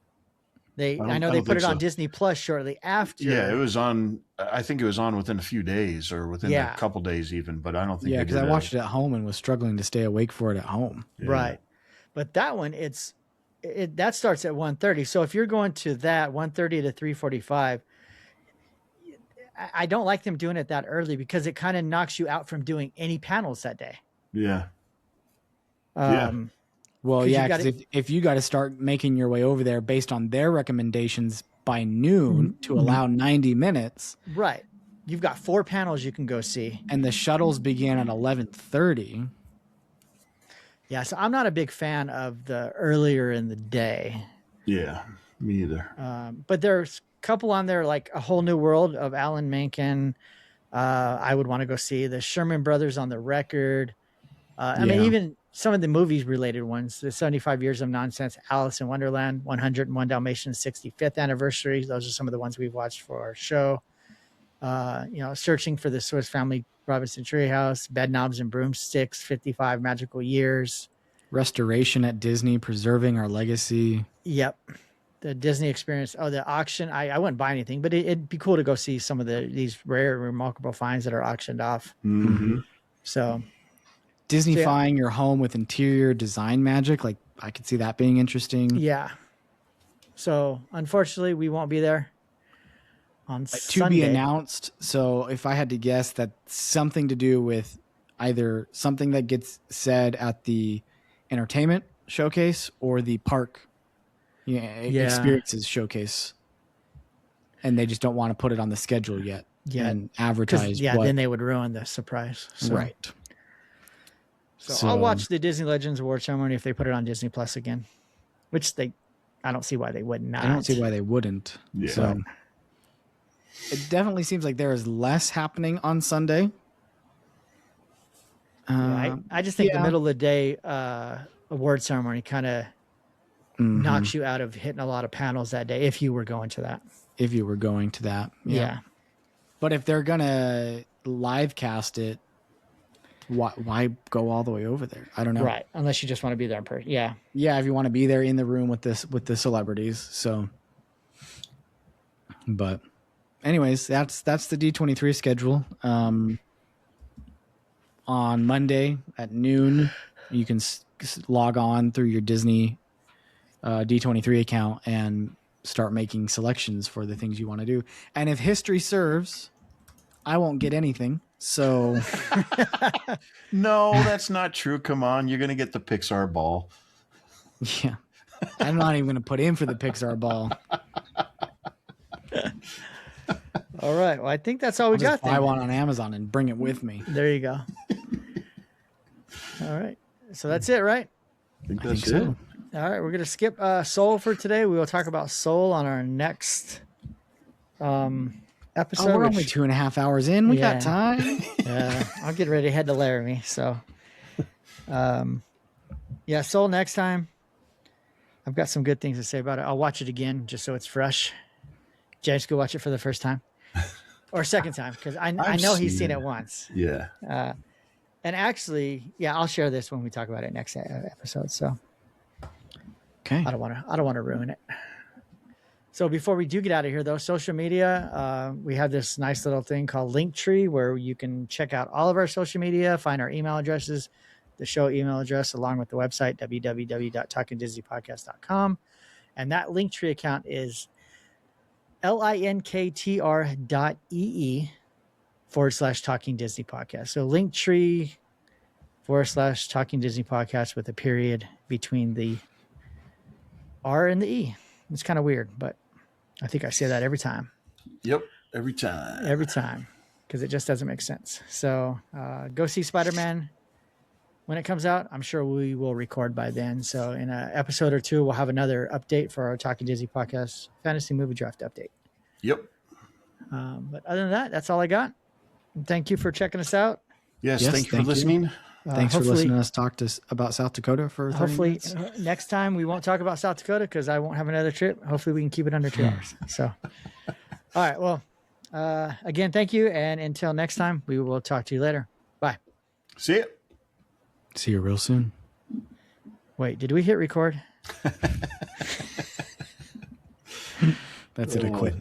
I know I they don't put it think on so. Disney Plus shortly after. Yeah, it was on. I think it was on within a few days or within Yeah. a couple days even. But I don't think. Yeah, they because did I watched it at home and was struggling to stay awake for it at home. Yeah. Right. But that one, that starts at 1:30. So if you're going to that 1:30 to 3:45, I don't like them doing it that early because it kind of knocks you out from doing any panels that day. Yeah. Yeah. Well, 'Cause you yeah, because gotta- if you got to start making your way over there based on their recommendations by noon to allow 90 minutes, Right. You've got 4 panels you can go see. and the shuttles begin at 11:30. Yeah. So I'm not a big fan of the earlier in the day. Yeah. Me either. But there's a couple on there like A Whole New World of Alan Menken. I would want to go see the Sherman Brothers on the Record. I mean, Yeah. even some of the movies related ones, the 75 Years of Nonsense, Alice in Wonderland, 101 Dalmatians 65th anniversary. Those are some of the ones we've watched for our show. Searching for the Swiss Family Robinson Treehouse, Bed Knobs and Broomsticks, 55 Magical Years. Restoration at Disney, preserving our legacy. Yep. The Disney experience. Oh, the auction. I wouldn't buy anything, but it'd be cool to go see some of these rare, remarkable finds that are auctioned off. Mm-hmm. So Disneyfying your home with interior design magic. Like, I could see that being interesting. yeah. So unfortunately, we won't be there on To Sunday. be announced. So if I had to guess, that's something to do with either something that gets said at the entertainment showcase or the park experiences showcase, and they just don't want to put it on the schedule yet and advertise. Then they would ruin the surprise. So. Right. So I'll watch the Disney Legends Award ceremony if they put it on Disney Plus again, which I don't see why they would not. I don't see why they wouldn't. Yeah. So it definitely seems like there is less happening on Sunday. I just think the middle of the day award ceremony kind of knocks you out of hitting a lot of panels that day if you were going to that. If you were going to that. Yeah. But if they're going to live cast it, why go all the way over there? I don't know. Right. Unless you just want to be there in person. Yeah. Yeah, if you want to be there in the room with the celebrities. So, but anyways, that's the D23 schedule. On Monday at noon, you can log on through your Disney D23 account and start making selections for the things you want to do. And if history serves, I won't get anything. So No, that's not true. Come on. You're going to get the Pixar ball. yeah, I'm not even going to put in for the Pixar ball. All right. Well, I think that's all we got. Buy one on Amazon and bring it with me. There you go. All right. So that's it, right? I think that's it. so. All right. We're going to skip Soul for today. We will talk about Soul on our next episode. We're only 2.5 hours in. We Yeah. got time. I'll get ready to head to Laramie. So, Soul next time. I've got some good things to say about it. I'll watch it again just so it's fresh. James, go watch it for the first time or second time because I know he's seen it once. Yeah. And actually, I'll share this when we talk about it next episode. So Okay. I don't want to ruin it. So before we do get out of here, though, social media, we have this nice little thing called Linktree where you can check out all of our social media, find our email addresses, the show email address, along with the website, www.talkingdisneypodcast.com. And that Linktree account is linktr.ee/Talking Disney Podcast. So Linktree/Talking Disney Podcast with a period between the R and the E. It's kind of weird, but I think I say that every time. Yep. Every time. Because it just doesn't make sense. So go see Spider-Man when it comes out. I'm sure we will record by then. So in an episode or two, we'll have another update for our Talking Disney Podcast Fantasy Movie Draft update. Yep. But other than that, that's all I got. And thank you for checking us out. Yes. Yes, Thank you for thank you. listening. Thanks for hopefully- listening to us talk about South Dakota for 30 Hopefully minutes. next time we won't talk about South Dakota because I won't have another trip. Hopefully we can keep it under 2 hours. So, all right. Well, again, thank you. And until next time, we will talk to you later. Bye. See ya. See you real soon. Wait, did we hit record? That's it. I quit.